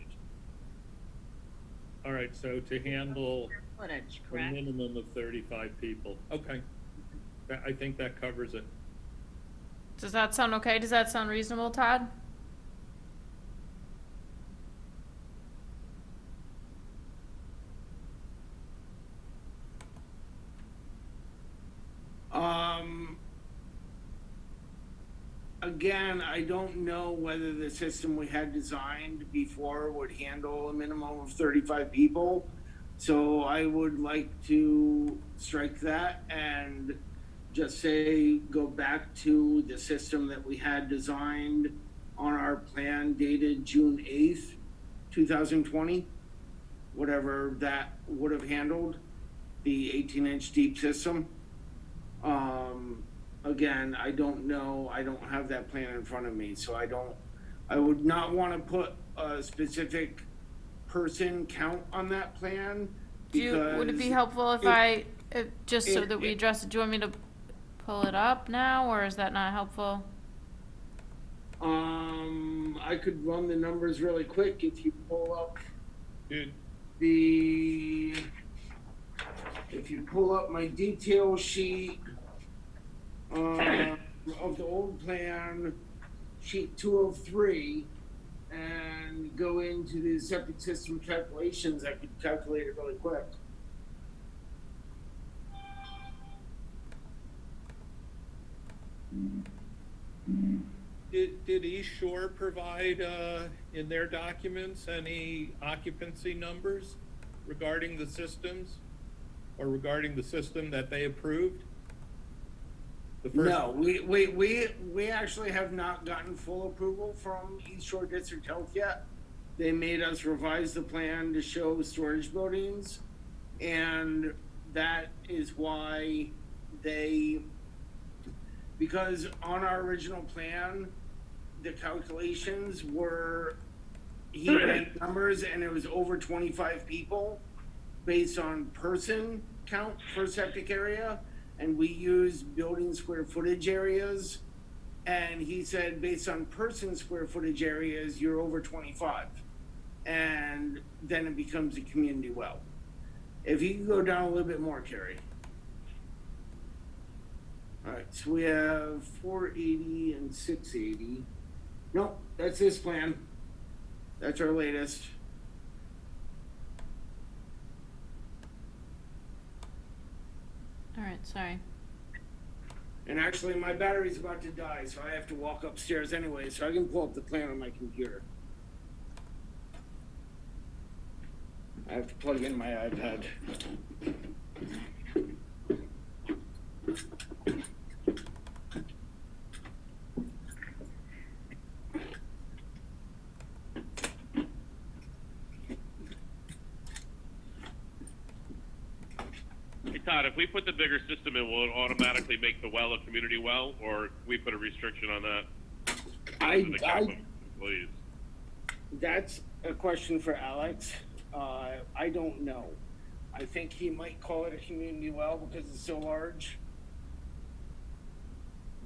All right, so to handle Footage, a correct? minimum of 35 people. Okay. I think that covers it. does that sound okay? Does that sound reasonable, Todd? Again, I don't know whether the system we had designed before would handle a minimum of 35 people. So I would like to strike that and just say, go back to the system that we had designed on our plan dated June 8th, 2020. Whatever that would have handled, the 18-inch deep system. Again, I don't know, I don't have that plan in front of me, so I would not want to put a specific person count on that plan. Would it be helpful if just so that we address it, do you want me to pull it up now, or is that not helpful? I could run the numbers really quick if you pull up Dude, the, if you pull up my detail sheet, of the old plan, sheet 203, and go into the septic system calculations, I could calculate it really quick. did East Shore provide, in their documents, any occupancy numbers regarding the systems? Or regarding the system that they approved? The first. No, we actually have not gotten full approval from East Shore District Health yet. They made us revise the plan to show storage buildings, and that is why because on our original plan, the calculations were, he ran numbers and it was over 25 people based on person count for septic area, and we used building square footage areas, and he said based on person square footage areas you're over 25, and then it becomes a community well. If you can go down a little bit more, Carrie. All right, so we have 480 and 680. Nope, that's this plan. That's our latest. All right, sorry. And actually, my battery's about to die, so I have to walk upstairs anyway, so I can pull up the plan on my computer. I have to plug in my iPad. Hey, Todd, if we put the bigger system in, will it automatically make the well a community well, or we put a restriction on that? For the count of employees? That's a question for Alex. I don't know. I think he might call it a community well because it's so large.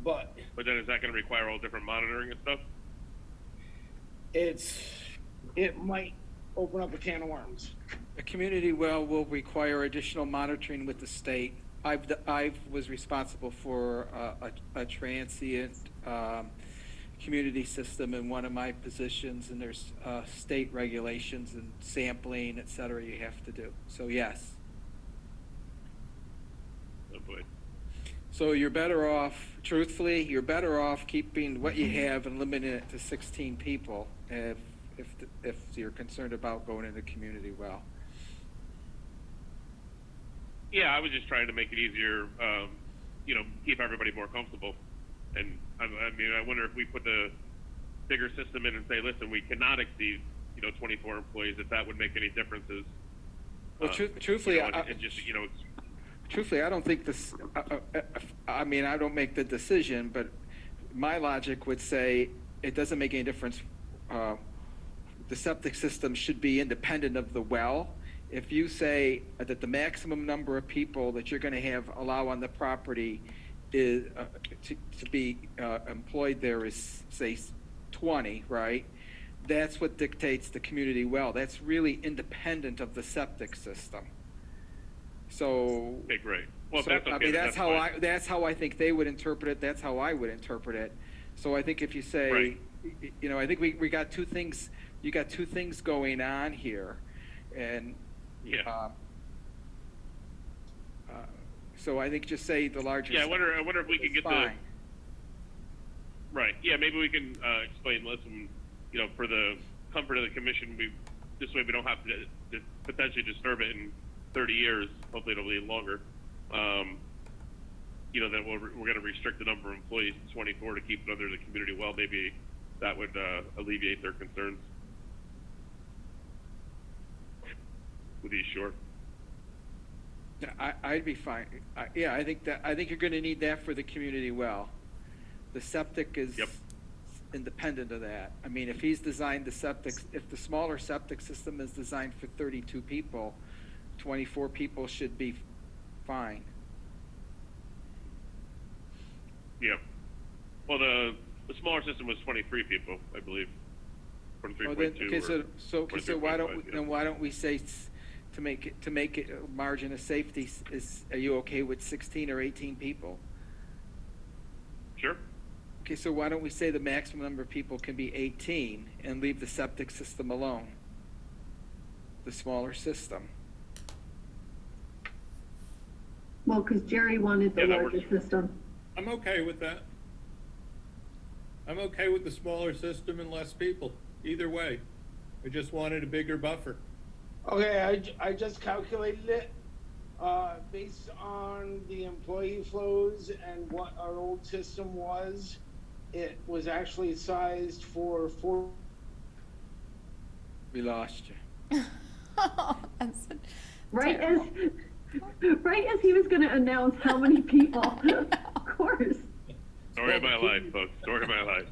But But then is that gonna require all different monitoring and stuff? it might open up a can of worms. A community well will require additional monitoring with the state. I was responsible for a transient community system in one of my positions, and there's state regulations and sampling, et cetera, you have to do. So yes. Oh, boy. So you're better off, truthfully, you're better off keeping what you have and limiting it to 16 people if you're concerned about going into community well. Yeah, I was just trying to make it easier, keep everybody more comfortable. And I mean, I wonder if we put the bigger system in and say, listen, we cannot exceed, 24 employees, if that would make any differences. Well, truthfully, truthfully, I don't think this, I mean, I don't make the decision, but my logic would say it doesn't make any difference. The septic system should be independent of the well. If you say that the maximum number of people that you're going to allow on the property is to be employed there is, say, 20, right? That's what dictates the community well. That's really independent of the septic system. So, Okay, great. Well, so, that's okay. I mean, that's how I think they would interpret it. That's how I would interpret it. So I think if you say, Right. I think we got two things. You got two things going on here, and Yeah. so I think just say the largest. Yeah, I wonder if we could get fine. Right. Yeah, maybe we can explain this, and for the comfort of the commission, this way we don't have to potentially disturb it in 30 years. Hopefully, it'll be longer. That we're going to restrict the number of employees to 24 to keep it under the community well. Maybe that would alleviate their concerns with East Shore. Yeah, I'd be fine. I think you're going to need that for the community well. The septic is Yep. independent of that. I mean, if he's designed if the smaller septic system is designed for 32 people, 24 people should be fine. Yeah. Well, the smaller system was 23 people, I believe. Oh, 23.2. then, okay, so why 23.5, don't, yeah. then why don't we say, to make it a margin of safety, are you okay with 16 or 18 people? Sure. Okay, so why don't we say the maximum number of people can be 18 and leave the septic system alone? The smaller system. Well, because Jerry wanted the Yeah, that larger works. system. I'm okay with that. I'm okay with the smaller system and less people, either way. I just wanted a bigger buffer. Okay, I just calculated it, based on the employee flows and what our old system was. It was actually sized for 4. We lost you. That's Right as, terrible. right as he was gonna announce how many people, of course. Story of my life, folks. Story of my life.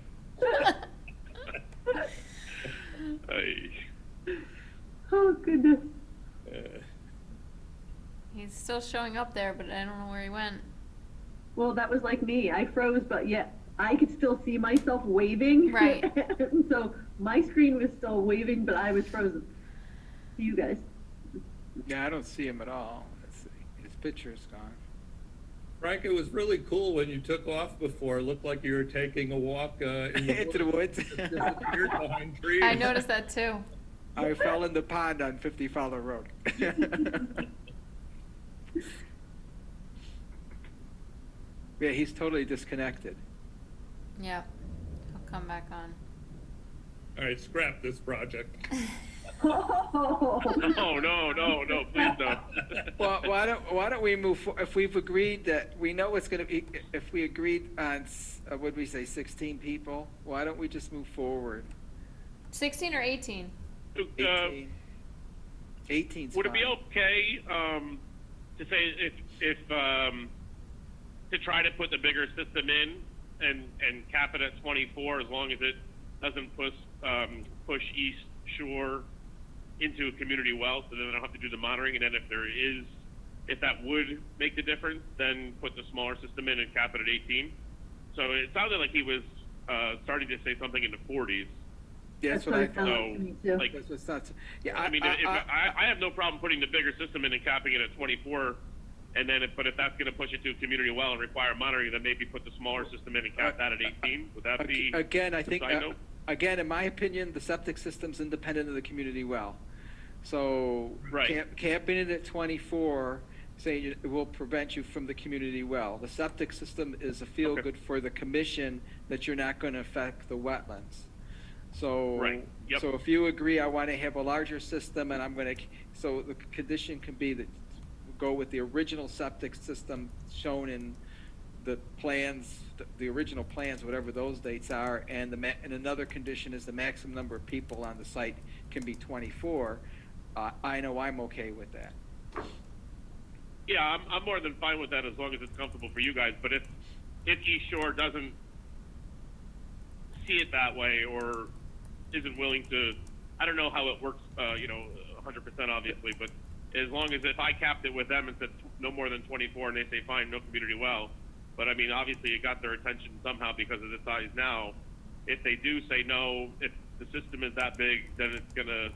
Oh, goodness. He's still showing up there, but I don't know where he went. Well, that was like me. I froze, but yet I could still see myself waving. Right. And so my screen was still waving, but I was frozen. You guys. Yeah, I don't see him at all. Let's see. His picture is gone. Frank, it was really cool when you took off before. It looked like you were taking a walk in the Into the woods. Just disappeared behind trees. I noticed that too. I fell in the pond on 50 Fowler Road. Yeah, he's totally disconnected. Yeah. He'll come back on. All right, scrap this project. Oh. Oh, no, please don't. Well, why don't we move, if we've agreed that, we know it's gonna be, if we agreed on, what'd we say, 16 people? Why don't we just move forward? 16 or 18? 18. 18's Would it be fine. okay to say if to try to put the bigger system in and cap it at 24 as long as it doesn't push East Shore into a community well, so then they don't have to do the monitoring, and then if that would make the difference, then put the smaller system in and cap it at 18. So it sounded like he was starting to say something in the 40s. Yeah, that's what I it sounded thought. to me too. Like, That's what's not, yeah, I mean, I have no problem putting the bigger system in and capping it at 24, and then but if that's going to push it to a community well and require monitoring, then maybe put the smaller system in and cap that at 18. Would that be again, I think, side note? again, in my opinion, the septic system's independent of the community well. So Right. capping it at 24, saying it will prevent you from the community well. The septic system is a feel-good for the commission that you're not going to affect the wetlands. So, Right. Yep. so if you agree, I want to have a larger system, and I'm going to, so the condition can be that go with the original septic system shown in the plans, the original plans, whatever those dates are, and and another condition is the maximum number of people on the site can be 24. I know I'm okay with that. Yeah, I'm more than fine with that as long as it's comfortable for you guys. But if East Shore doesn't see it that way or isn't willing to, I don't know how it works, 100% obviously, but as long as if I capped it with them and said no more than 24 and they say fine, no community well, but I mean, obviously it got their attention somehow because of the size now. If they do say no, if the system is that big, then it's going to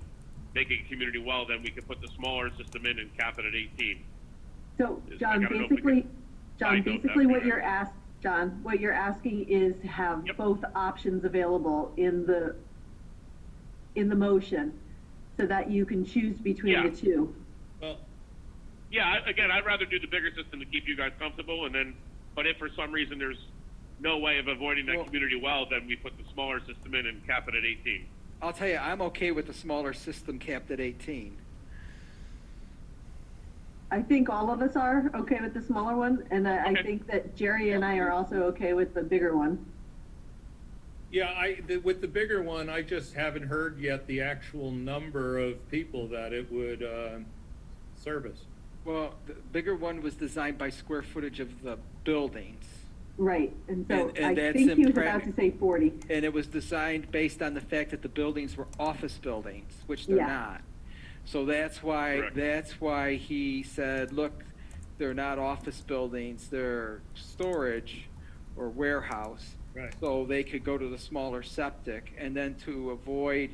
make it a community well, then we can put the smaller system in and cap it at 18. So, Is- John, I don't know if we can find out basically that what for you're you. John, what you're asking is to have Yep. both options available in the motion so that you can choose between Yeah. the two. Well, Yeah, again, I'd rather do the bigger system to keep you guys comfortable, and then, but if for some reason there's no way of avoiding that Well- community well, then we put the smaller system in and cap it at 18. I'll tell you, I'm okay with the smaller system capped at 18. I think all of us are okay with the smaller one, and I Okay. think that Jerry and I are also okay with the bigger one. yeah, with the bigger one, I just haven't heard yet the actual number of people that it would service. Well, the bigger one was designed by square footage of the buildings, Right, and so And I that's think he was in about to say 40. and it was designed based on the fact that the buildings were office buildings, which they're Yeah. not. So that's Correct. why he said, look, they're not office buildings, they're storage or warehouse. Right. So they could go to the smaller septic, and then to avoid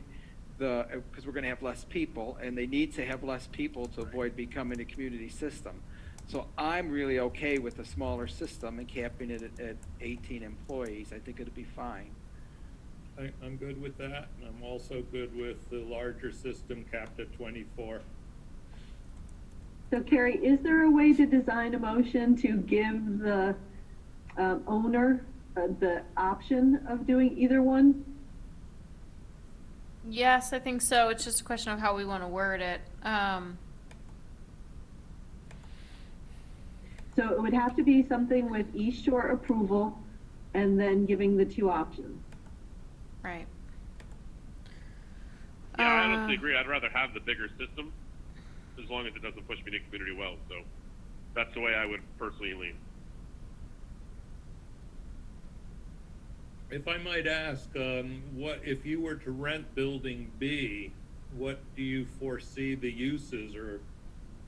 because we're gonna have less people, and they need to have less people to avoid becoming a community system. So I'm really okay with the smaller system and capping it at 18 employees. I think it'll be fine. I'm good with that, and I'm also good with the larger system capped at 24. So Carrie, is there a way to design a motion to give the owner the option of doing either one? Yes, I think so. It's just a question of how we want to word it. So it would have to be something with East Shore approval and then giving the two options. Right. Yeah, I honestly agree. I'd rather have the bigger system, as long as it doesn't push me to community well. So that's the way I would personally lean. If I might ask, what if you were to rent Building B, what do you foresee the uses or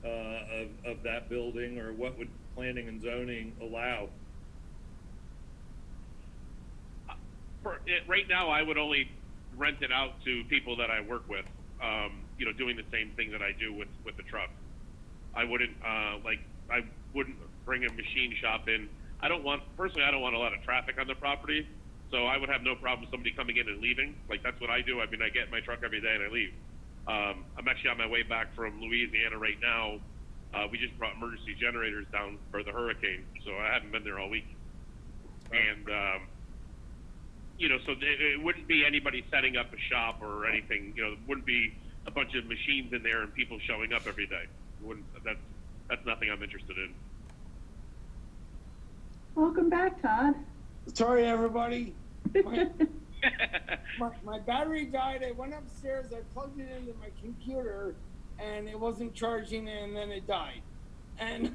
of that building, or what would planning and zoning allow? Right now, I would only rent it out to people that I work with, you know, doing the same thing that I do with the truck. I wouldn't, I wouldn't bring a machine shop in. Personally, I don't want a lot of traffic on the property, so I would have no problem somebody coming in and leaving. Like, that's what I do. I mean, I get in my truck every day and I leave. I'm actually on my way back from Louisiana right now. We just brought emergency generators down for the hurricane, so I haven't been there all week. And, you know, so it wouldn't be anybody setting up a shop or anything. You know, it wouldn't be a bunch of machines in there and people showing up every day. That's nothing I'm interested in. Welcome back, Todd. Sorry, everybody. My battery died. I went upstairs. I plugged it into my computer, and it wasn't charging, and then it died. And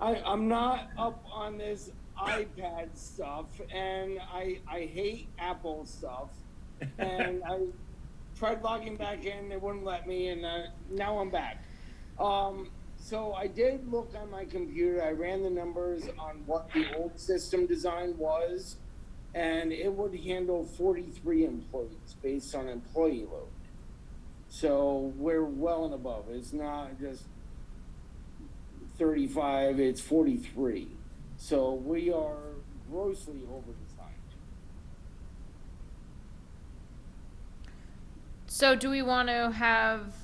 I'm not up on this iPad stuff, and I hate Apple stuff. And I tried logging back in. They wouldn't let me, and now I'm back. So I did look on my computer. I ran the numbers on what the old system design was, and it would handle 43 employees based on employee load. So we're well and above. It's not just 35, it's 43. So we are grossly over-designed. So do we want to have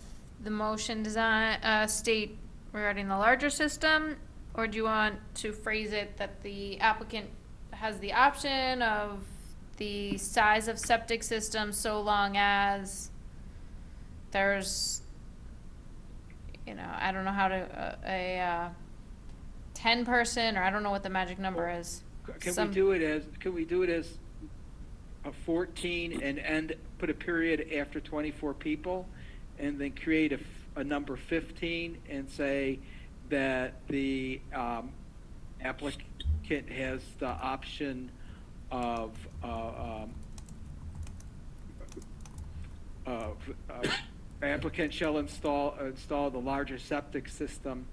the motion design, state regarding the larger system, or do you want to phrase it that the applicant has the option of the size of septic system so long as there's, you know, I don't know how to, a 10 person, or I don't know what the magic number is. Can we do it as a 14 and put a period after 24 people, and then create a number 15 and say that the applicant has the option of applicant shall install the larger septic system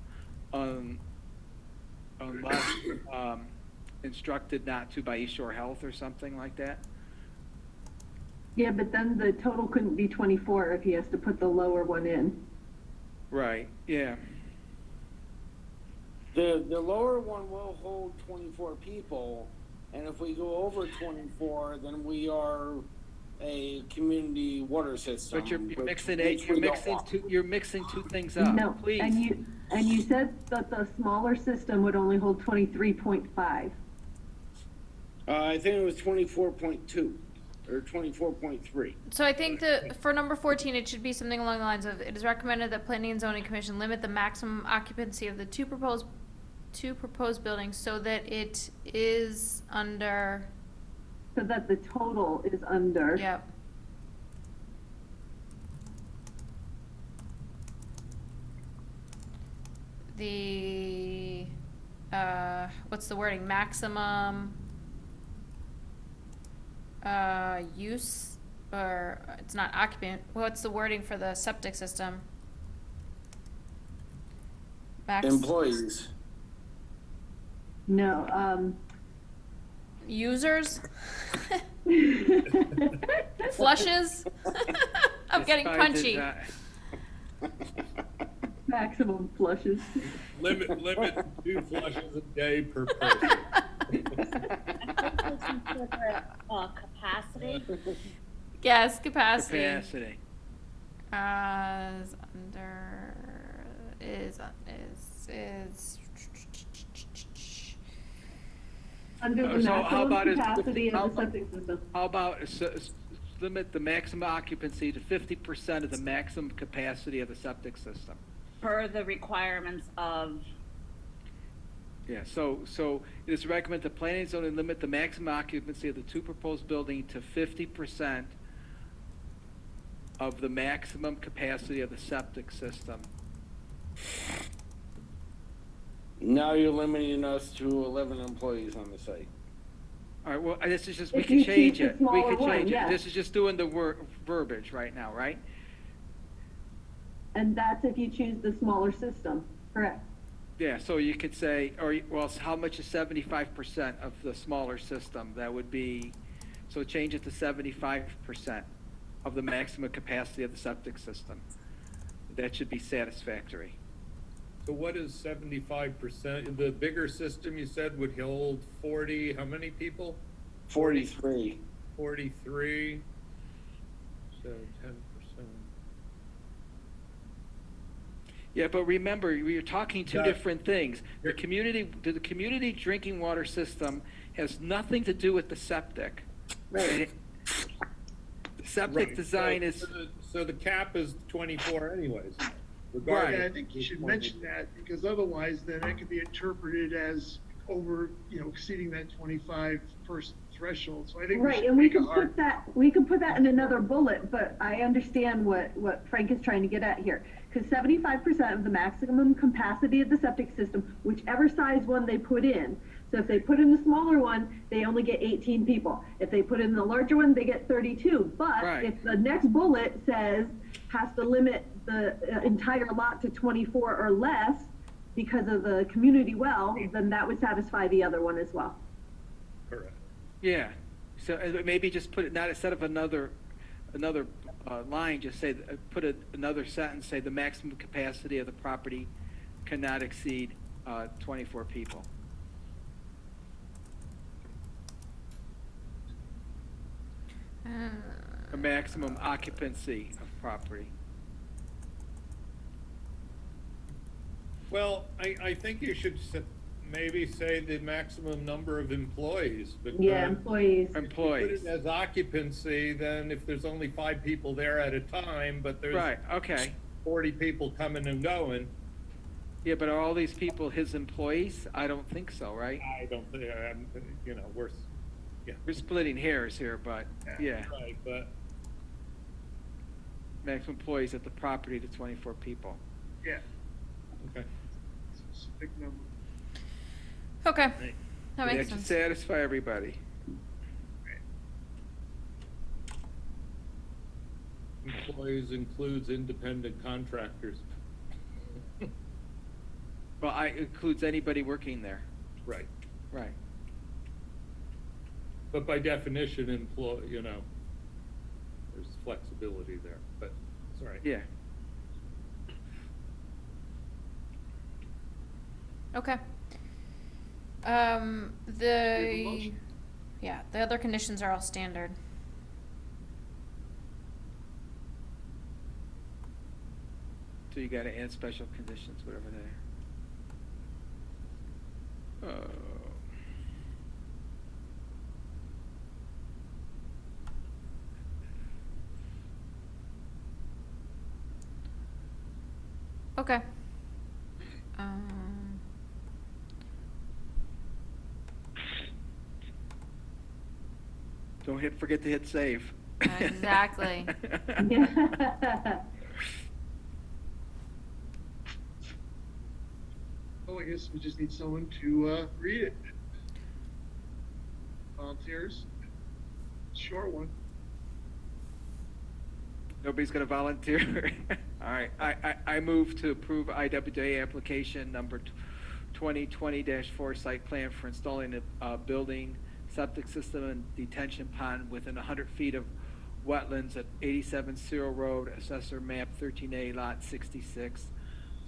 unless instructed not to by East Shore Health or something like that? Yeah, but then the total couldn't be 24 if he has to put the lower one in. Right, yeah. The lower one will hold 24 people, and if we go over 24, then we are a community water system. But you're mixing two things up. No, Please. and you said that the smaller system would only hold 23.5. I think it was 24.2 or 24.3. So I think that for number 14, it should be something along the lines of, it is recommended that Planning and Zoning Commission limit the maximum occupancy of the two proposed buildings so that it is under, So that the total is under. yep. The, what's the wording, maximum, use, or it's not occupant, what's the wording for the septic system? Employees. No, Users? Flushes? I'm getting Despite punchy. the, maximum flushes. Limit 2 flushes a day per person. Capacity. Yes, capacity. capacity. Is under, is, Under the So how maximum about capacity how of the about- septic system. How about limit the maximum occupancy to 50% of the maximum capacity of the septic system? Per the requirements of, Yeah, so it is recommended the planning and zoning limit the maximum occupancy of the 2 proposed buildings to 50% of the maximum capacity of the septic system. Now you're limiting us to 11 employees on the site. All right, well, this is just, we If can you change choose the it. We smaller can change one, it. yes. This is just doing the verbiage right now, right? And that's if you choose the smaller system, correct? Yeah, so you could say, well, how much is 75% of the smaller system? That would be, so change it to 75% of the maximum capacity of the septic system. That should be satisfactory. So what is 75%? The bigger system you said would hold 40, how many people? 43. 43. So 10%. Yeah, but remember, you're talking two Yeah. different things. The community drinking water system has nothing to do with the septic. Right. The septic Right. design So- is, So the cap is 24 anyways, Right. regardless. Yeah, I think you should mention that, because otherwise then that could be interpreted as over, exceeding that 25 person threshold. So I think we Right, should and we make a could hard. put that in another bullet, but I understand what Frank is trying to get at here. Because 75% of the maximum capacity of the septic system, whichever size one they put in. So if they put in the smaller one, they only get 18 people. If they put in the larger one, they get 32. But Right. if the next bullet says has to limit the entire lot to 24 or less because of the community well, then that would satisfy the other one as well. Correct. yeah. So maybe just put it, not instead of another line, just say, another sentence, say the maximum capacity of the property cannot exceed 24 people. A maximum occupancy of property. Well, I think you should maybe say the maximum number of employees. Yeah, because employees. if you Employees. put it as occupancy, then if there's only 5 people there at a time, but there's Right, okay. 40 people coming and going, Yeah, but are all these people his employees? I don't think so, right? I don't think, We're splitting hairs here, but, yeah. right, but Maximum employees at the property to 24 people. Yeah, okay. specific number. okay, Right. that makes That should sense. satisfy everybody. Employees includes independent contractors. Well, includes anybody working there. Right. Right. But by definition, there's flexibility there, but it's all right. Yeah. Okay. motion. The other conditions are all standard. So you gotta add special conditions, whatever they are. Okay. Um, Don't forget to hit save. Exactly. Well, I guess we just need someone to read it. Volunteers? Short one. Nobody's gonna volunteer? All right, I move to approve IWA application number 2020-4 site plan for installing a building, septic system, and detention pond within 100 feet of wetlands at 87 Cerro Road, Assessor Map 13A, Lot 66,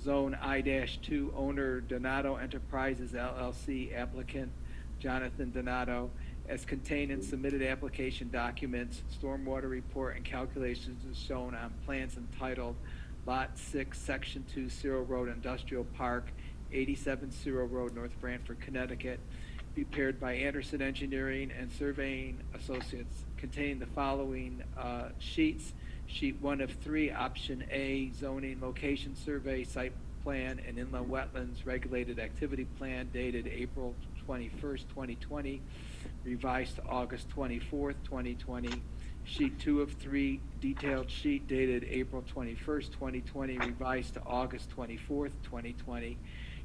Zone I-2, owner Donato Enterprises LLC, applicant Jonathan Donato, as contained in submitted application documents, stormwater report, and calculations as shown on plans entitled Lot 6, Section 2, Cerro Road Industrial Park, 87 Cerro Road, North Branford, Connecticut, prepared by Anderson Engineering and Surveying Associates, containing the following sheets. Sheet 1 of 3, Option A, Zoning Location Survey, Site Plan, and Inland Wetlands Regulated Activity Plan, dated April 21st, 2020, revised to August 24th, 2020. Sheet 2 of 3, detailed sheet dated April 21st, 2020, revised to August 24th, 2020.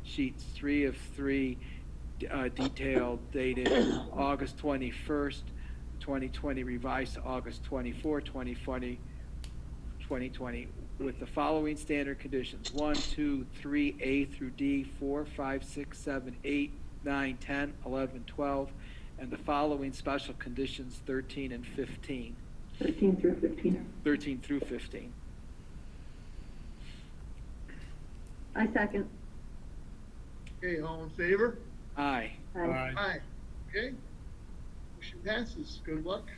Sheets 3 of 3, detailed dated August 21st, 2020, revised to August 24th, 2020, with the following standard conditions: 1, 2, 3, A through D, 4, 5, 6, 7, 8, 9, 10, 11, 12, and the following special conditions 13 and 15. 13 through 15. 13 through 15. I second. Okay, all in favor? Aye. Aye. Aye. Okay. Motion passes. Good luck.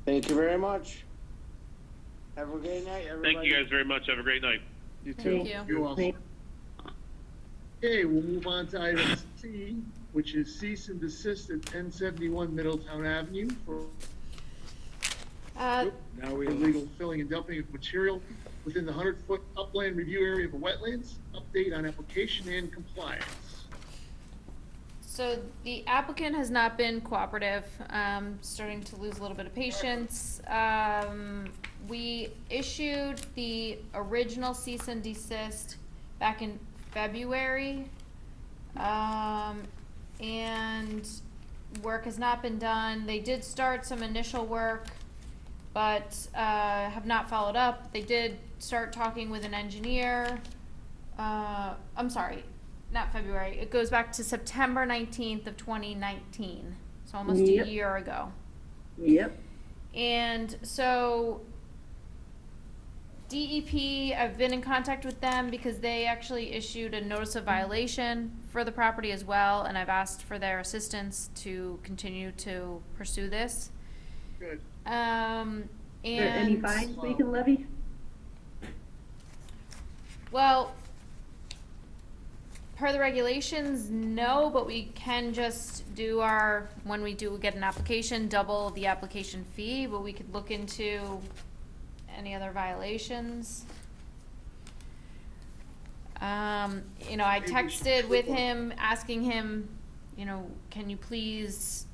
Thank you very much. Have a great night, everybody. Thank you guys very much. Have a great night. You too. Thank you. You're welcome. Okay, we'll move on to item C, which is cease and desist at 1071 Middletown Avenue for Uh, Now we illegal filling and dumping of material within the 100-foot upland review area of the wetlands. Update on application and compliance. So the applicant has not been cooperative, starting to lose a little bit of patience. We issued the original cease and desist back in February. And work has not been done. They did start some initial work, but have not followed up. They did start talking with an engineer. I'm sorry, not February. It goes back to September 19th of 2019, so almost Yep. a year ago. Yep. And so DEP, I've been in contact with them because they actually issued a notice of violation for the property as well, and I've asked for their assistance to continue to pursue this. Good. Are there any And, fines we can levy? well, per the regulations, no, but we can just do when we do get an application, double the application fee, but we could look into any other violations. I texted with him, asking him, can you please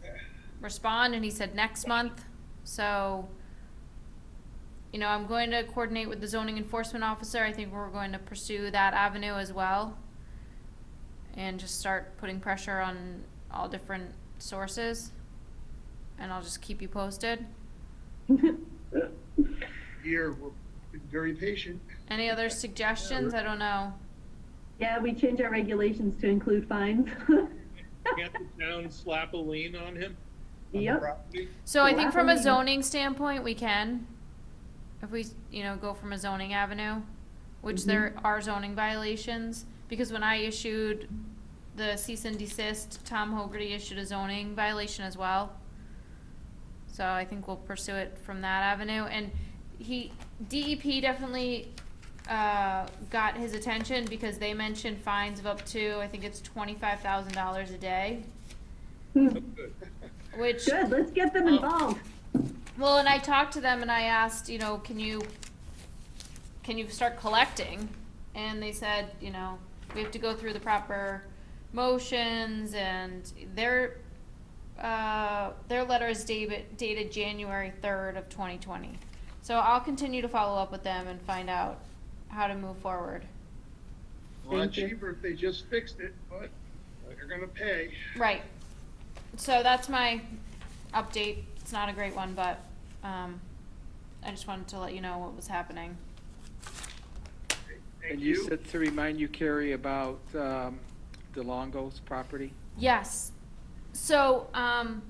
respond, and he said next month. So, I'm going to coordinate with the zoning enforcement officer. I think we're going to pursue that avenue as well, and just start putting pressure on all different sources, and I'll just keep you posted. Here, we've been very patient. Any other suggestions? I don't know. Yeah, we change our regulations to include fines. Can't the town slap a lien on him? On the Yep. property? So I think from a Happily. zoning standpoint, we can, if we, go from a zoning avenue, which there are zoning violations, because when I issued the cease and desist, Tom Hogarty issued a zoning violation as well. So I think we'll pursue it from that avenue, and DEP definitely, got his attention because they mentioned fines of up to, I think it's $25,000 a day, which. Good, let's get them involved. Well, and I talked to them and I asked, can you start collecting? And they said, we have to go through the proper motions, and their letter is dated January 3rd of 2020. So I'll continue to follow up with them and find out how to move forward. A lot Thank you. cheaper if they just fixed it, but they're gonna pay. Right. So that's my update. It's not a great one, but I just wanted to let you know what was happening. Thank And you said to remind you, Carrie, about DeLongo's property? Yes. So, I'll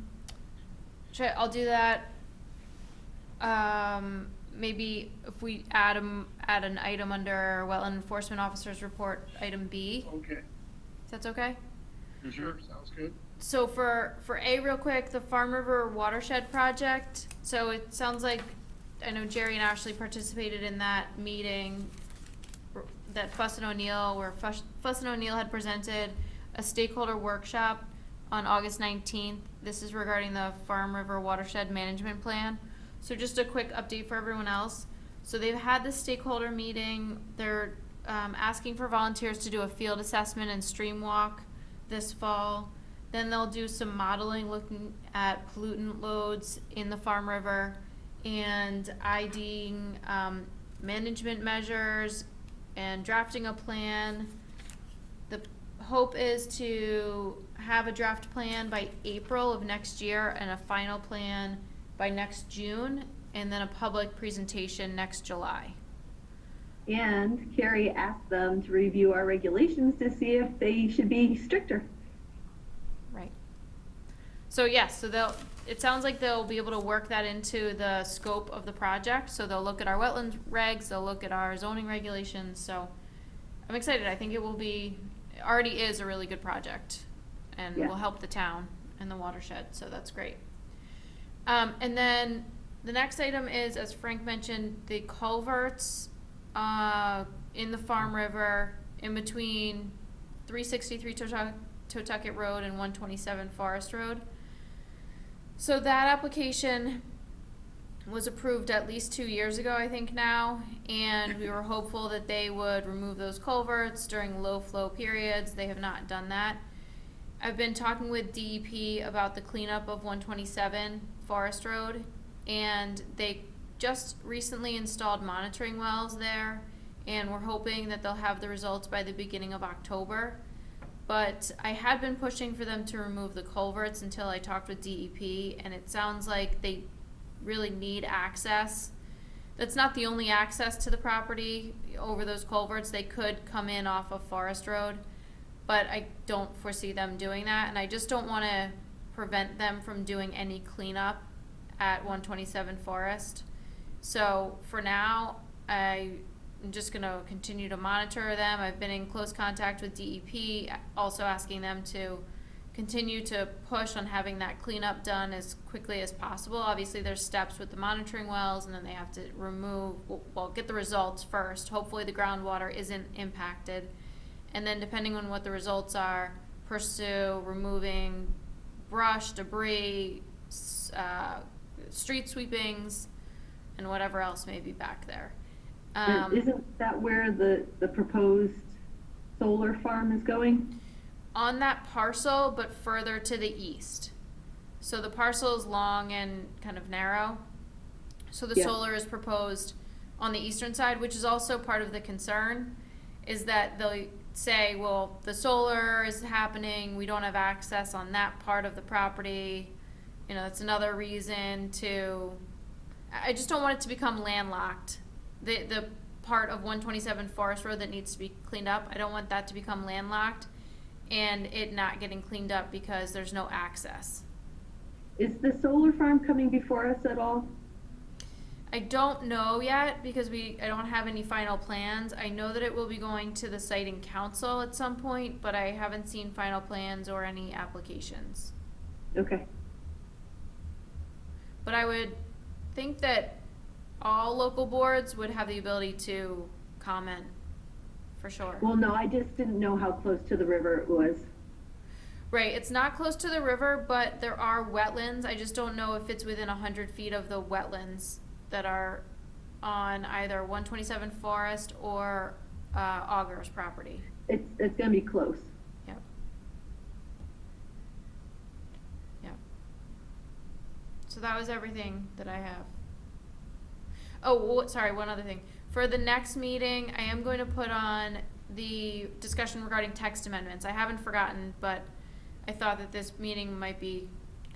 do that. Maybe if we add an item under Wetland Enforcement Officer's Report, item B, Okay, if that's okay? sure, sounds good. So for A, real quick, the Farm River Watershed Project, so it sounds like, I know Jerry and Ashley participated in that meeting that Fuss and O'Neill, where Fuss and O'Neill had presented a stakeholder workshop on August 19th. This is regarding the Farm River Watershed Management Plan. So just a quick update for everyone else. So they've had this stakeholder meeting. They're asking for volunteers to do a field assessment and stream walk this fall. Then they'll do some modeling looking at pollutant loads in the Farm River and IDing management measures and drafting a plan. The hope is to have a draft plan by April of next year and a final plan by next June, and then a public presentation next July. And Carrie asked them to review our regulations to see if they should be stricter. Right. So yes, so it sounds like they'll be able to work that into the scope of the project. So they'll look at our wetlands regs, they'll look at our zoning regulations. So I'm excited. I think it already is a really good project and Yeah. will help the town and the watershed. So that's great. And then the next item is, as Frank mentioned, the culverts in the Farm River in between 363 Totucket Road and 127 Forest Road. So that application was approved at least 2 years ago, I think now, and we were hopeful that they would remove those culverts during low flow periods. They have not done that. I've been talking with DEP about the cleanup of 127 Forest Road, and they just recently installed monitoring wells there, and we're hoping that they'll have the results by the beginning of October. But I had been pushing for them to remove the culverts until I talked with DEP, and it sounds like they really need access. That's not the only access to the property over those culverts. They could come in off of Forest Road, but I don't foresee them doing that, and I just don't want to prevent them from doing any cleanup at 127 Forest. So for now, I'm just going to continue to monitor them. I've been in close contact with DEP, also asking them to continue to push on having that cleanup done as quickly as possible. Obviously, there's steps with the monitoring wells, and then they have to get the results first. Hopefully the groundwater isn't impacted. And then depending on what the results are, pursue removing brush, debris, street sweepings, and whatever else may be back there. And isn't that where the proposed solar farm is going? On that parcel, but further to the east. So the parcel is long and kind of narrow. So the Yeah. solar is proposed on the eastern side, which is also part of the concern, is that they'll say, well, the solar is happening, we don't have access on that part of the property. You know, that's another reason I just don't want it to become landlocked. The part of 127 Forest Road that needs to be cleaned up, I don't want that to become landlocked and it not getting cleaned up because there's no access. Is the solar farm coming before us at all? I don't know yet because I don't have any final plans. I know that it will be going to the siting council at some point, but I haven't seen final plans or any applications. Okay. But I would think that all local boards would have the ability to comment, for sure. Well, no, I just didn't know how close to the river it was. Right, it's not close to the river, but there are wetlands. I just don't know if it's within 100 feet of the wetlands that are on either 127 Forest or Augur's property. It's gonna be close. Yep. Yep. So that was everything that I have. Oh, sorry, one other thing. For the next meeting, I am going to put on the discussion regarding text amendments. I haven't forgotten, but I thought that this meeting might be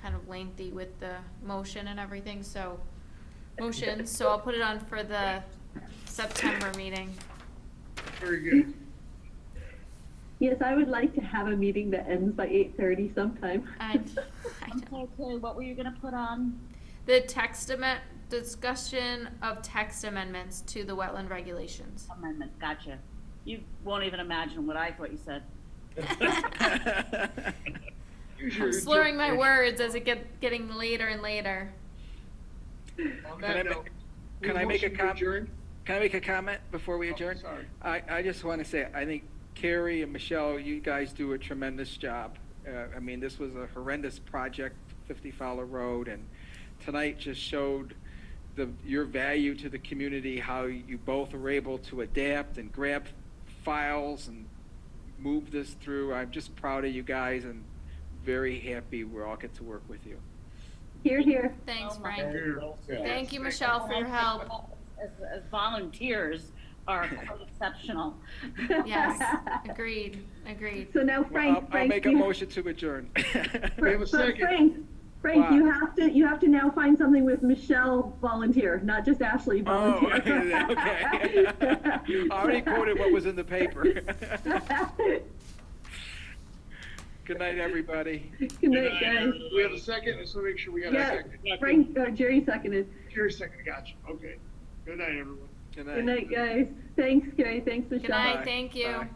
kind of lengthy with the motion and everything, so I'll put it on for the September meeting. Very good. Yes, I would like to have a meeting that ends by 8:30 sometime. I I'm don't- sorry, Carrie, what were you gonna put on? The discussion of text amendments to the wetland regulations. Amendment, gotcha. You won't even imagine what I thought you said. Use your I'm slurring my interpretation. words as it getting later and later. On Can I that ma- note, can I make a motion to com- adjourn? Can I make a comment before we Oh, adjourn? sorry. I just want to say, I think Carrie and Michelle, you guys do a tremendous job. I mean, this was a horrendous project, 50 Fowler Road, and tonight just showed your value to the community, how you both are able to adapt and grab files and move this through. I'm just proud of you guys and very happy we all get to work with you. Here, here. Thanks, Oh my Frank. Here. Thank you, Michelle, for your help. As volunteers are quite exceptional. Yes, agreed. So now Well, Frank, I'll Frank, make a you- motion to adjourn. We have a but second. Frank, Wow. you have to now find something with Michelle volunteer, not just Ashley Oh, volunteer. okay. I already quoted what was in the paper. Good night, everybody. Good night, guys. We have a second, just want to make sure we got a Yeah, second. Frank, Jerry seconded. Here's a second, gotcha. Okay. Good night, everyone. Good Good night, guys. Thanks, Carrie. Thanks, Michelle. Good night, Bye. thank you. Bye.